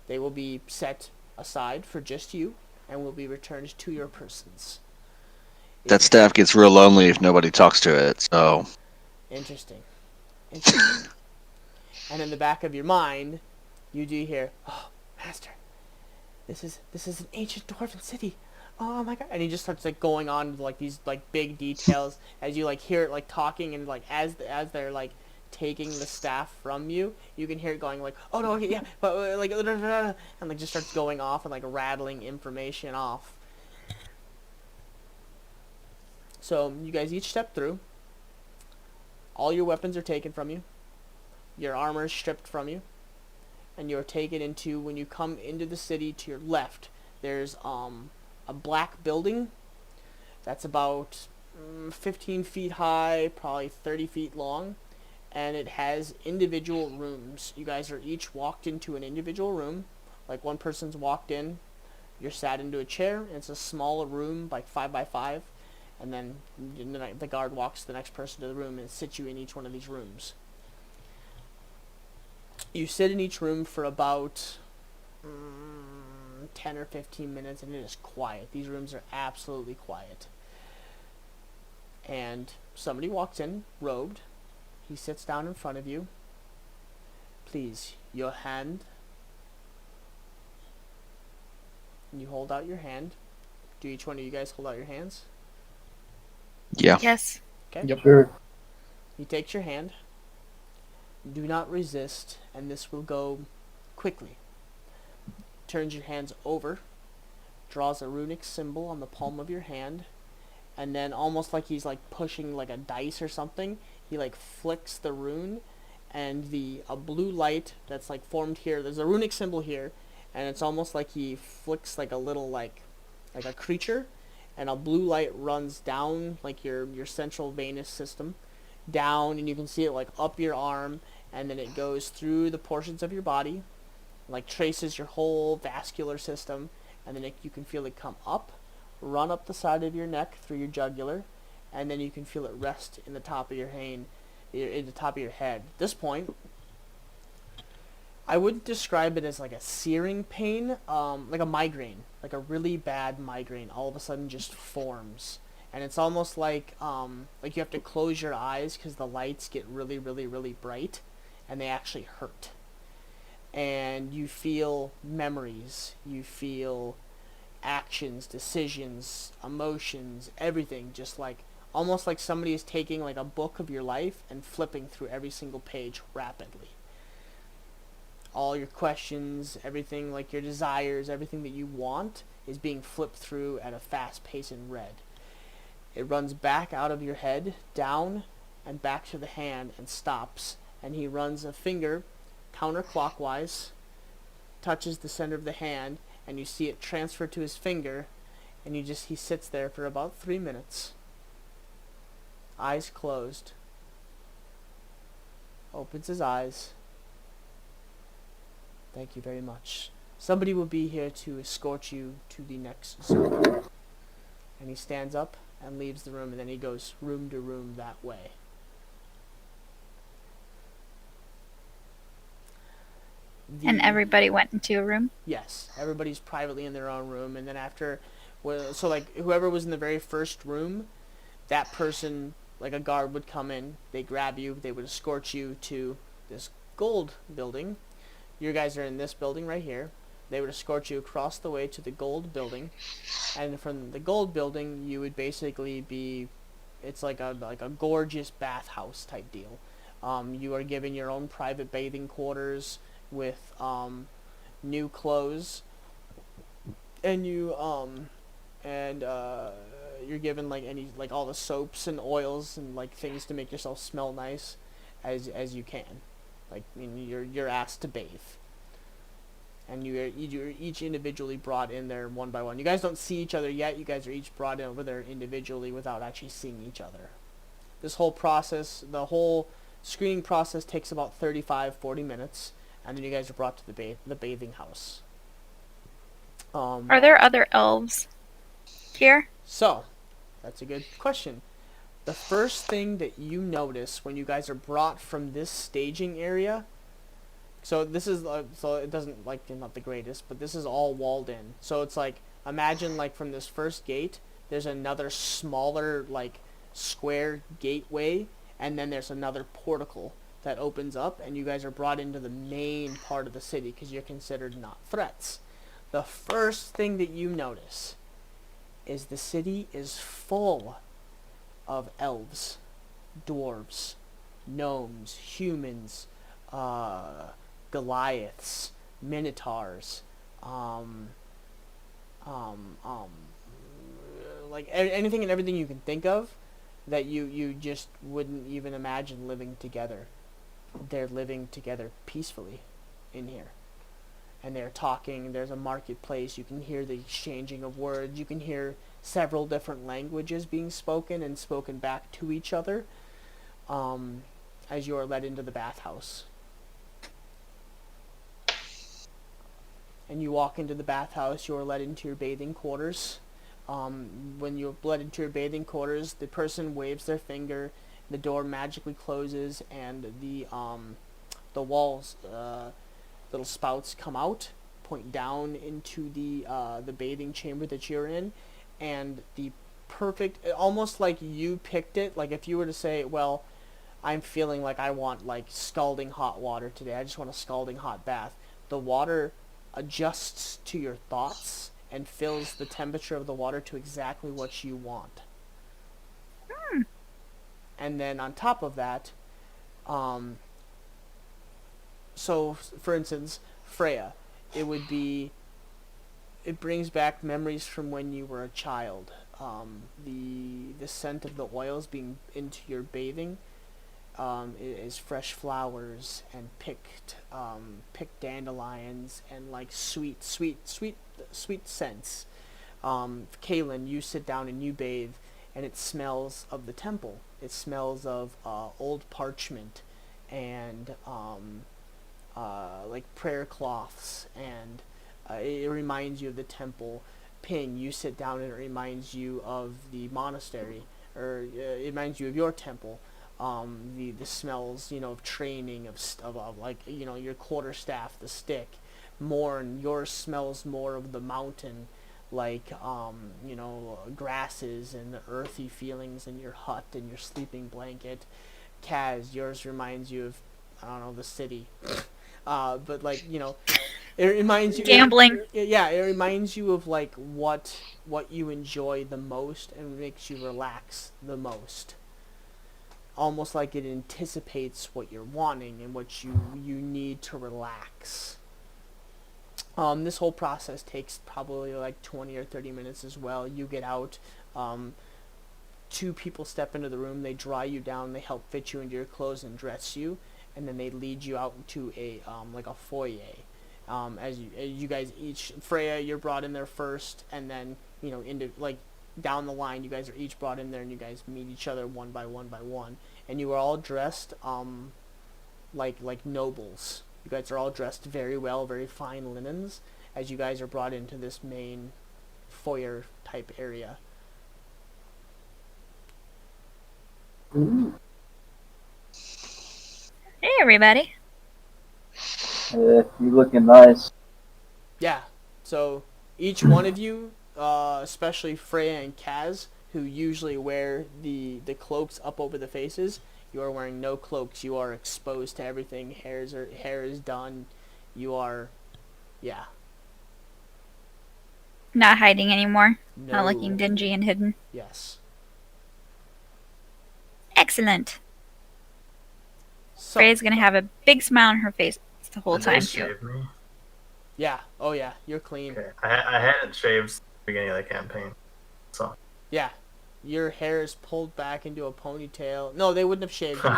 They will be set aside for just you and will be returned to your persons. That staff gets real lonely if nobody talks to it, so... Interesting. And in the back of your mind, you do hear, "Oh, Master, this is an ancient dwarven city. Oh my God!" And he just starts like going on with like these like big details as you like hear it like talking, and like as they're like taking the staff from you, you can hear it going like, "Oh no, okay, yeah," but like and like just starts going off and like rattling information off. So you guys each step through. All your weapons are taken from you. Your armor is stripped from you. And you're taken into, when you come into the city to your left, there's a black building that's about 15 feet high, probably 30 feet long. And it has individual rooms. You guys are each walked into an individual room. Like one person's walked in, you're sat into a chair, and it's a small room, like 5 by 5. And then the guard walks the next person to the room and sits you in each one of these rooms. You sit in each room for about 10 or 15 minutes, and it is quiet. These rooms are absolutely quiet. And somebody walks in, robed. He sits down in front of you. Please, your hand. You hold out your hand. Do each one of you guys hold out your hands? Yeah. Yes. Okay. Yep. Sure. He takes your hand. Do not resist, and this will go quickly. Turns your hands over, draws a runic symbol on the palm of your hand, and then almost like he's like pushing like a dice or something, he like flicks the rune, and a blue light that's like formed here. There's a runic symbol here, and it's almost like he flicks like a little like a creature, and a blue light runs down like your central venous system, down, and you can see it like up your arm, and then it goes through the portions of your body, like traces your whole vascular system, and then you can feel it come up, run up the side of your neck through your jugular, and then you can feel it rest in the top of your head. At this point, I wouldn't describe it as like a searing pain, like a migraine, like a really bad migraine all of a sudden just forms. And it's almost like you have to close your eyes because the lights get really, really, really bright, and they actually hurt. And you feel memories, you feel actions, decisions, emotions, everything, just like almost like somebody is taking like a book of your life and flipping through every single page rapidly. All your questions, everything, like your desires, everything that you want is being flipped through at a fast pace in red. It runs back out of your head, down, and back to the hand, and stops. And he runs a finger counterclockwise, touches the center of the hand, and you see it transfer to his finger, and he sits there for about 3 minutes. Eyes closed. Opens his eyes. Thank you very much. Somebody will be here to escort you to the next zone. And he stands up and leaves the room, and then he goes room to room that way. And everybody went into a room? Yes, everybody's privately in their own room, and then after, so like whoever was in the very first room, that person, like a guard would come in, they grab you, they would escort you to this gold building. You guys are in this building right here. They would escort you across the way to the gold building, and from the gold building, you would basically be, it's like a gorgeous bathhouse type deal. You are given your own private bathing quarters with new clothes, and you're given like all the soaps and oils and like things to make yourself smell nice as you can. Like, I mean, you're asked to bathe, and you're each individually brought in there one by one. You guys don't see each other yet. You guys are each brought in over there individually without actually seeing each other. This whole process, the whole screening process, takes about 35-40 minutes, and then you guys are brought to the bathing house. Are there other elves here? So, that's a good question. The first thing that you notice when you guys are brought from this staging area, so this is so it doesn't like not the greatest, but this is all walled in. So it's like, imagine like from this first gate, there's another smaller like square gateway, and then there's another portico that opens up, and you guys are brought into the main part of the city because you're considered not threats. The first thing that you notice is the city is full of elves, dwarves, gnomes, humans, Goliaths, minotaurs, like anything and everything you can think of that you just wouldn't even imagine living together. They're living together peacefully in here. And they're talking, there's a marketplace, you can hear the exchanging of words, you can hear several different languages being spoken and spoken back to each other as you are led into the bathhouse. And you walk into the bathhouse, you are led into your bathing quarters. When you're led into your bathing quarters, the person waves their finger, the door magically closes, and the walls, little spouts come out, point down into the bathing chamber that you're in, and the perfect, almost like you picked it, like if you were to say, well, I'm feeling like I want like scalding hot water today, I just want a scalding hot bath, the water adjusts to your thoughts and fills the temperature of the water to exactly what you want. And then on top of that, so for instance, Freya, it brings back memories from when you were a child. The scent of the oils being into your bathing is fresh flowers and picked dandelions and like sweet scents. Kaylin, you sit down and you bathe, and it smells of the temple. It smells of old parchment and like prayer cloths, and it reminds you of the temple. Ping, you sit down and it reminds you of the monastery, or it reminds you of your temple. The smells, of training, of like, your quarterstaff, the stick. Morn, yours smells more of the mountain, like, grasses and the earthy feelings in your hut and your sleeping blanket. Kaz, yours reminds you of, I don't know, the city. But like, it reminds you Gambling. it reminds you of like what you enjoy the most and makes you relax the most. Almost like it anticipates what you're wanting and what you need to relax. This whole process takes probably like 20 or 30 minutes as well. You get out, two people step into the room, they dry you down, they help fit you into your clothes and dress you, and then they lead you out into a like a foyer. As you guys each, Freya, you're brought in there first, and then into like down the line, you guys are each brought in there, and you guys meet each other one by one, and you are all dressed like nobles. You guys are all dressed very well, very fine linens, as you guys are brought into this main foyer type area. Ooh. Hey, everybody. You looking nice. Yeah, so each one of you, especially Freya and Kaz, who usually wear the cloaks up over the faces, you are wearing no cloaks. You are exposed to everything. Hair is done. You are, yeah. Not hiding anymore. No. Not looking dingy and hidden. Yes. Excellent. So, Freya's gonna have a big smile on her face the whole Did they time, too. shave me? yeah. Oh, yeah. You're clean. Okay. I hadn't shaved since the beginning of the campaign. So. Yeah. Your hair is pulled back into a ponytail. No, they wouldn't have shaved you,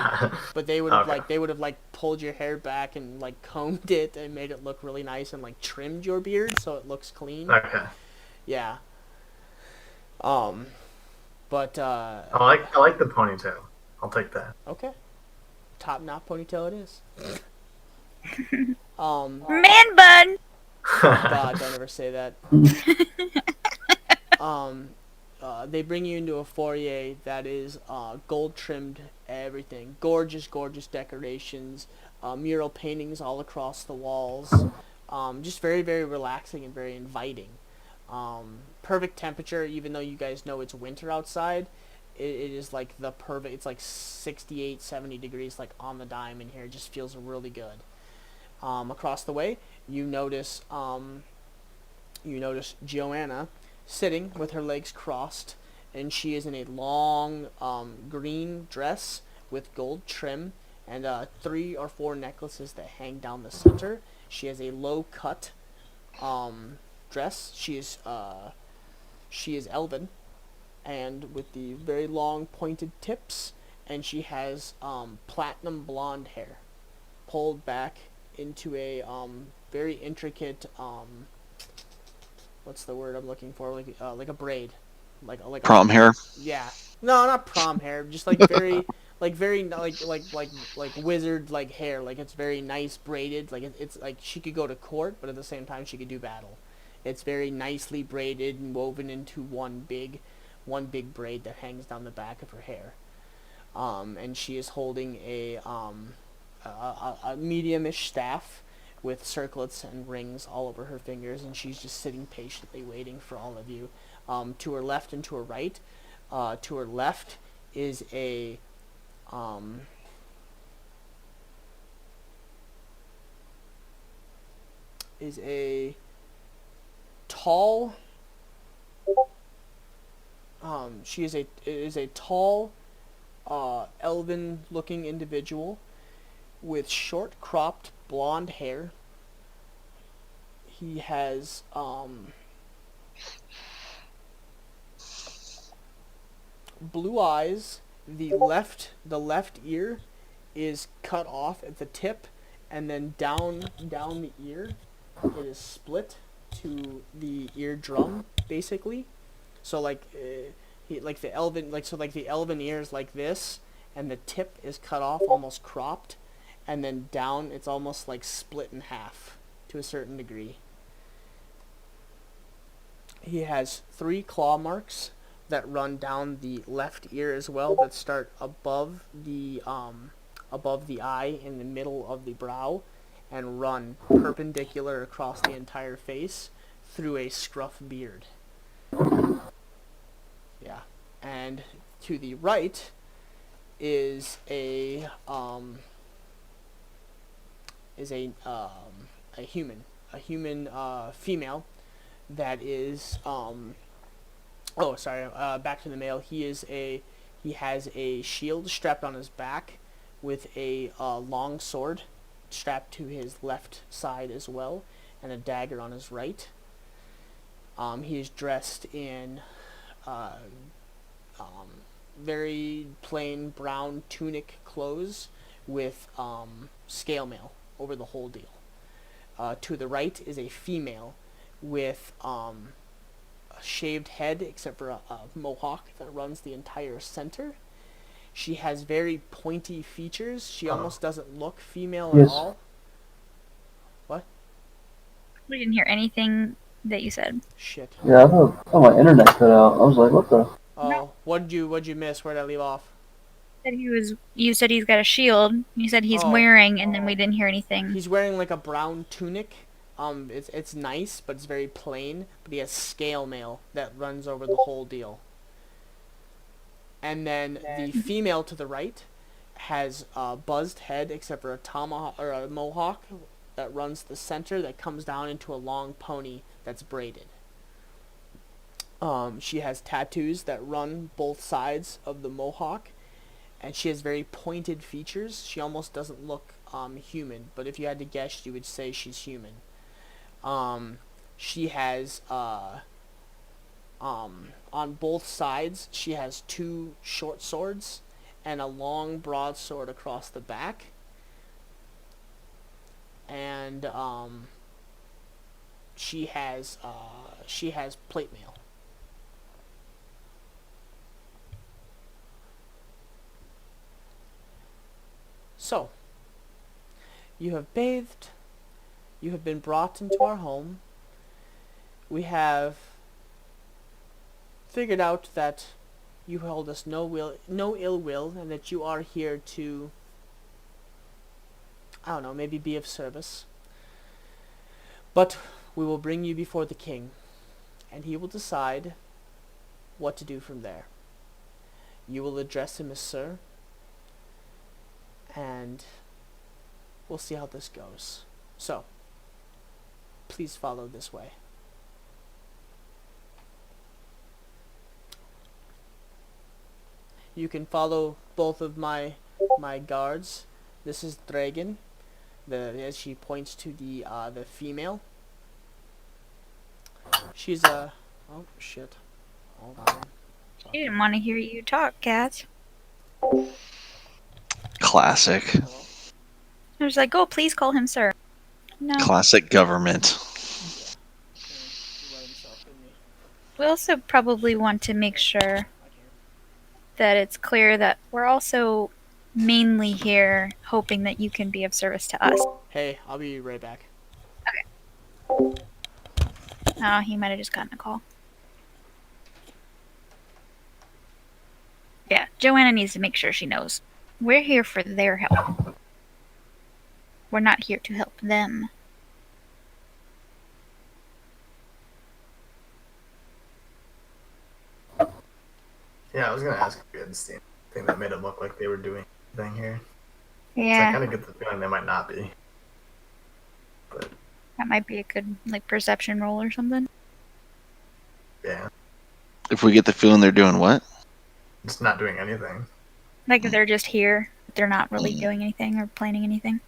but they would have Okay. pulled your hair back and like combed it and made it look really nice and like trimmed your beard so it looks clean. Okay. Yeah. But I like the ponytail. I'll take that. okay. Top knot ponytail it is. Man bun! God, don't ever say that. They bring you into a foyer that is gold trimmed, everything. Gorgeous, gorgeous decorations, mural paintings all across the walls. Just very, very relaxing and very inviting. Perfect temperature, even though you guys know it's winter outside. It is like the perfect, it's like 68, 70 degrees like on the dime in here. It just feels really good. Across the way, you notice Joanna sitting with her legs crossed, and she is in a long green dress with gold trim and 3 or 4 necklaces that hang down the center. She has a low cut dress. She is elven, and with the very long pointed tips, and she has platinum blonde hair pulled back into a very intricate what's the word I'm looking for, like a braid, like Prom hair. yeah, no, not prom hair, just like very like wizard like hair, like it's very nice braided, like it's like she could go to court, but at the same time she could do battle. It's very nicely braided and woven into one big braid that hangs down the back of her hair. And she is holding a medium-ish staff with circlets and rings all over her fingers, and she's just sitting patiently waiting for all of you. To her left and to her right. To her left is a tall. She is a tall, elven-looking individual with short cropped blonde hair. He has blue eyes. The left ear is cut off at the tip, and then down the ear, it is split to the eardrum, basically. So like like the elven ear is like this, and the tip is cut off, almost cropped, and then down it's almost like split in half to a certain degree. He has 3 claw marks that run down the left ear as well, that start above the eye in the middle of the brow and run perpendicular across the entire face through a scruff beard. Yeah. And to the right is a human female that is back to the male. He has a shield strapped on his back with a long sword strapped to his left side as well, and a dagger on his right. He is dressed in very plain brown tunic clothes with scale mail over the whole deal. To the right is a female with a shaved head, except for a mohawk that runs the entire center. She has very pointy features. She almost doesn't look female at all. What? We didn't hear anything that you said. Shit. Yeah, I thought my internet cut out. I was like, what the? Oh, No. what'd you miss? Where'd I leave off? You said he's got a shield. You said he's wearing, and then we didn't hear anything. He's wearing like a brown tunic. It's nice, but it's very plain. But he has scale mail that runs over the whole deal. And then the female to the right has a buzzed head, except for a tomahawk or a mohawk that runs the center that comes down into a long pony that's braided. She has tattoos that run both sides of the mohawk, and she has very pointed features. She almost doesn't look human, but if you had to guess, you would say she's human. She has on both sides, she has 2 short swords and a long broadsword across the back. And she has plate mail. So, you have bathed. You have been brought into our home. We have figured out that you hold us no ill will, and that you are here to, I don't know, maybe be of service. But we will bring you before the king, and he will decide what to do from there. You will address him as sir, and we'll see how this goes. So, please follow this way. You can follow both of my guards. This is Dragon. As she points to the female. She's a oh shit. Hold on. She didn't want to hear you talk, Kat. Classic. I was like, oh, please call him sir. No. Classic government. We also probably want to make sure that it's clear that we're also mainly here hoping that you can be of service to us. Hey, I'll be right back. Oh, he might have just gotten a call. Yeah, Joanna needs to make sure she knows. We're here for their help. We're not here to help them. Yeah, I was gonna ask if you had seen anything that made it look like they were doing anything here. Yeah. I kind of get the feeling they might not be. But That might be a good, perception roll or something. yeah, If we get the feeling they're doing what? just not doing anything. Like, they're just here. They're not really doing anything or planning anything.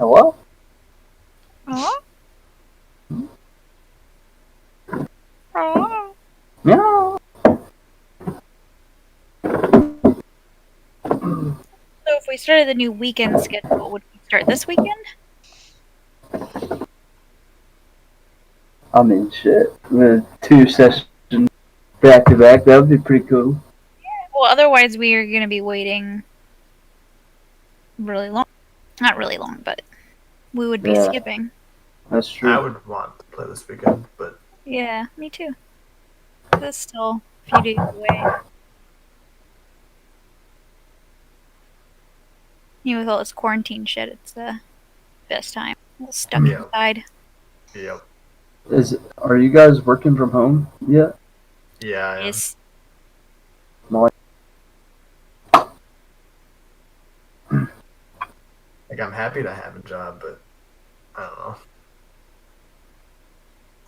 Hello? Oh. Oh. Meow. So if we started the new weekend schedule, would we start this weekend? I mean, shit. 2 sessions back to back. That would be pretty cool. Well, otherwise we are going to be waiting really long. Not really long, but we would be Yeah. skipping. That's I true. would want to play this weekend, but Yeah, me too. That's still a few days away. With all this quarantine shit, it's the best time. All stuck Yeah. inside. yep. Are you guys working from home yet? Yeah, I am. Yes. Like, I'm happy to have a job, but I don't know.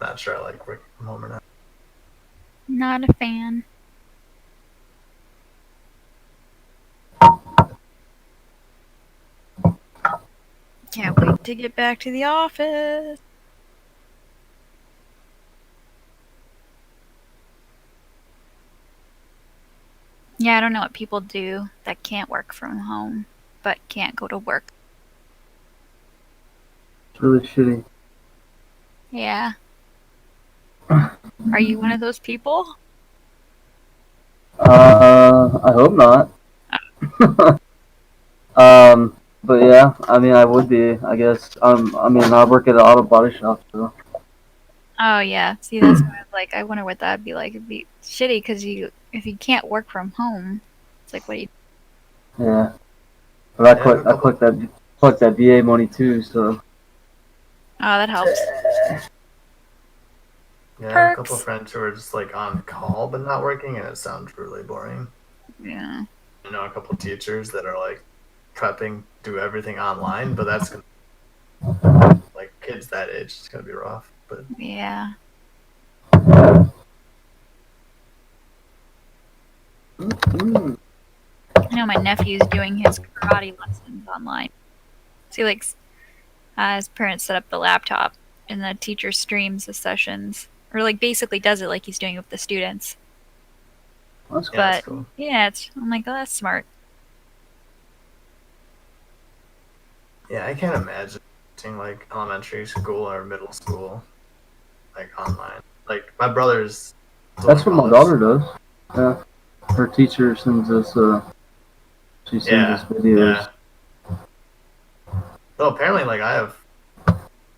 Not sure I like working from home or not. Not a fan. Can't wait to get back to the office. Yeah, I don't know what people do that can't work from home, but can't go to work. It's really shitty. Yeah. Are you one of those people? I hope not. But yeah, I mean, I would be, I guess. I mean, I work at an auto body shop, so. Oh yeah. See, that's why I was like, I wonder what that'd be like. It'd be shitty because if you can't work from home, it's like, what do you? Yeah. But I Yeah, collect that VA money too, so. Oh, that helps. Yeah, I have a couple Perks. of friends who are just like on call but not working, and it sounds really boring. Yeah. I know a couple of teachers that are like prepping, do everything online, but that's gonna, like kids that age, it's gonna be rough. But Yeah. Mm. I know my nephew's doing his karate lessons online. See, like, his parents set up the laptop, and the teacher streams the sessions, or like basically does it like he's doing it with the students. That's cool. yeah, that's But cool. yeah, I'm like, oh, that's smart. Yeah, I can't imagine teaching like elementary school or middle school like online. Like my brother's still That's in what my college. daughter does. Yeah. Her teacher sends us, she sends us videos. Yeah. So apparently, like I have,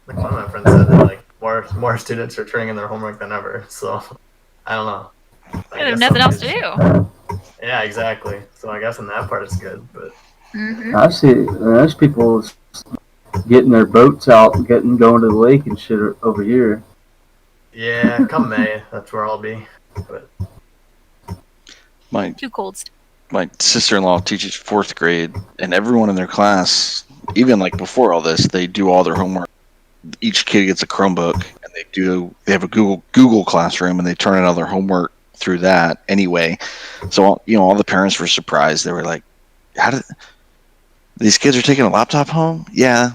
like one of my friends said that like more students are turning in their homework than ever. So I don't know. I They have guess nothing else to somebody's- do. Yeah, exactly. So I guess in that part it's good, but Mm-hmm. I see, there's people getting their boats out and going to the lake and shit over here. yeah, come May, that's where I'll be. But My Too cold. my sister-in-law teaches 4th grade, and everyone in their class, even like before all this, they do all their homework. Each kid gets a Chromebook, and they have a Google Classroom, and they turn in all their homework through that anyway. So all the parents were surprised. They were like, "How did these kids are taking a laptop home?" Yeah.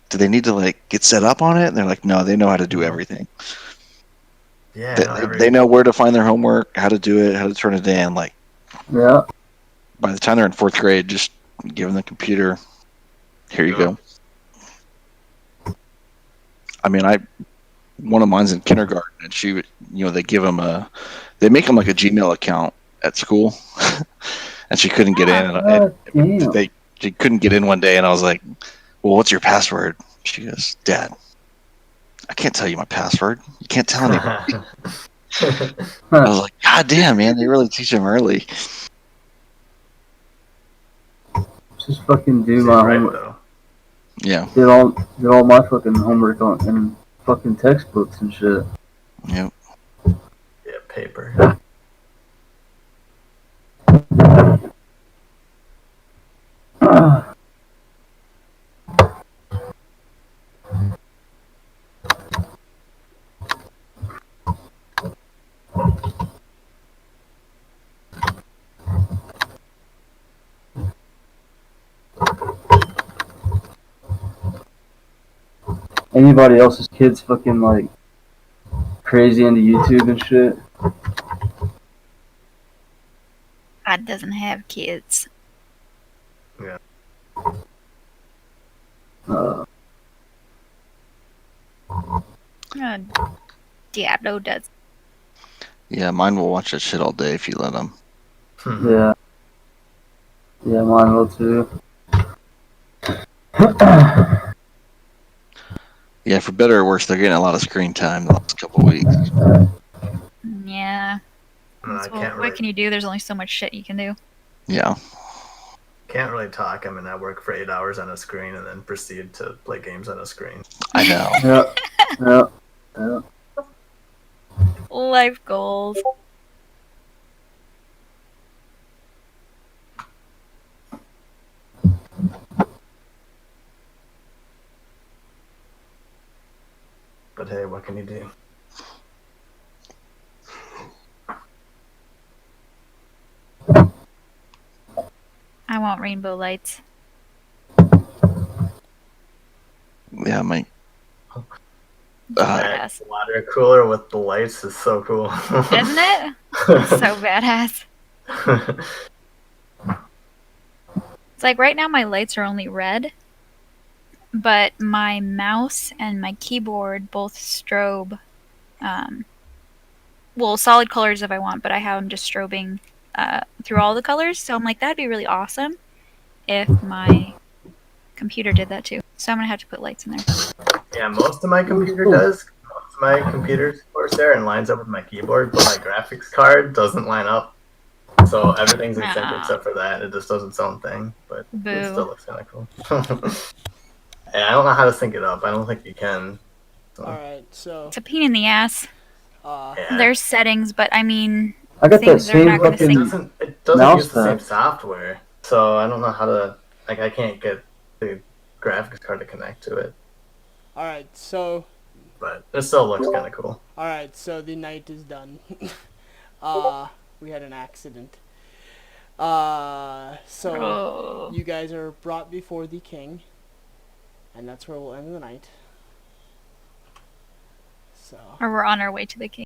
Do they need to like get set up on it? And they're like, "No, they know how to do everything. yeah, They, no, they know where to find their homework, how to do it, how to turn it in. Like Yeah. by the time they're in 4th grade, just give them the computer. Here you go." I mean, one of mine's in kindergarten, and they give them they make them like a Gmail account at school, and she couldn't get in, Damn. she couldn't get in one day, and I was like, "Well, what's your password?" She goes, "Dad, I can't tell you my password. You can't tell anybody." I was like, "God damn, man, they really teach them early." Just fucking do She's my right homework. though. Yeah. Did all my fucking homework in fucking textbooks and shit. Yep. Yeah, paper. anybody else's kids fucking like crazy into YouTube and shit. God doesn't have kids. Uh, Diablo does. Yeah, mine will watch that shit all day if you let them. yeah. Yeah, mine will too. Yeah, for better or worse, they're getting a lot of screen time the last couple of weeks. Yeah. I Well, can't what really, can you do? There's only so much shit you can do. Yeah. can't really talk. I mean, I work for 8 hours on a screen and then proceed to play games on a screen. I know. Yeah. Life goals. But hey, what can you do? I want rainbow lights. Yeah, my That Badass. water cooler with the lights is so cool. Isn't it? So badass. It's like right now my lights are only red, but my mouse and my keyboard both strobe. Well, solid colors if I want, but I have them just strobing through all the colors. So I'm like, that'd be really awesome if my computer did that too. So I'm gonna have to put lights in there. Yeah, most of my computer does. Most of my computer's Corsair and lines up with my keyboard, but my graphics card doesn't line up. So everything's in sync except for that. It just does its own thing, but Boo. it still looks kind of cool. Yeah, I don't know how to sync it up. I don't think you can. So, Alright, so It's a pain in the ass. yeah. There's settings, but I mean, I got that things are same not gonna fucking. sync. It doesn't mouse use the same pad. software, so I don't know how to. Like, I can't get the graphics card to connect to it, alright, so but it still looks kind of cool. alright, so the night is done. We had an accident. So Oh. you guys are brought before the king, and that's where we'll end the night. So Or we're on our way to the king.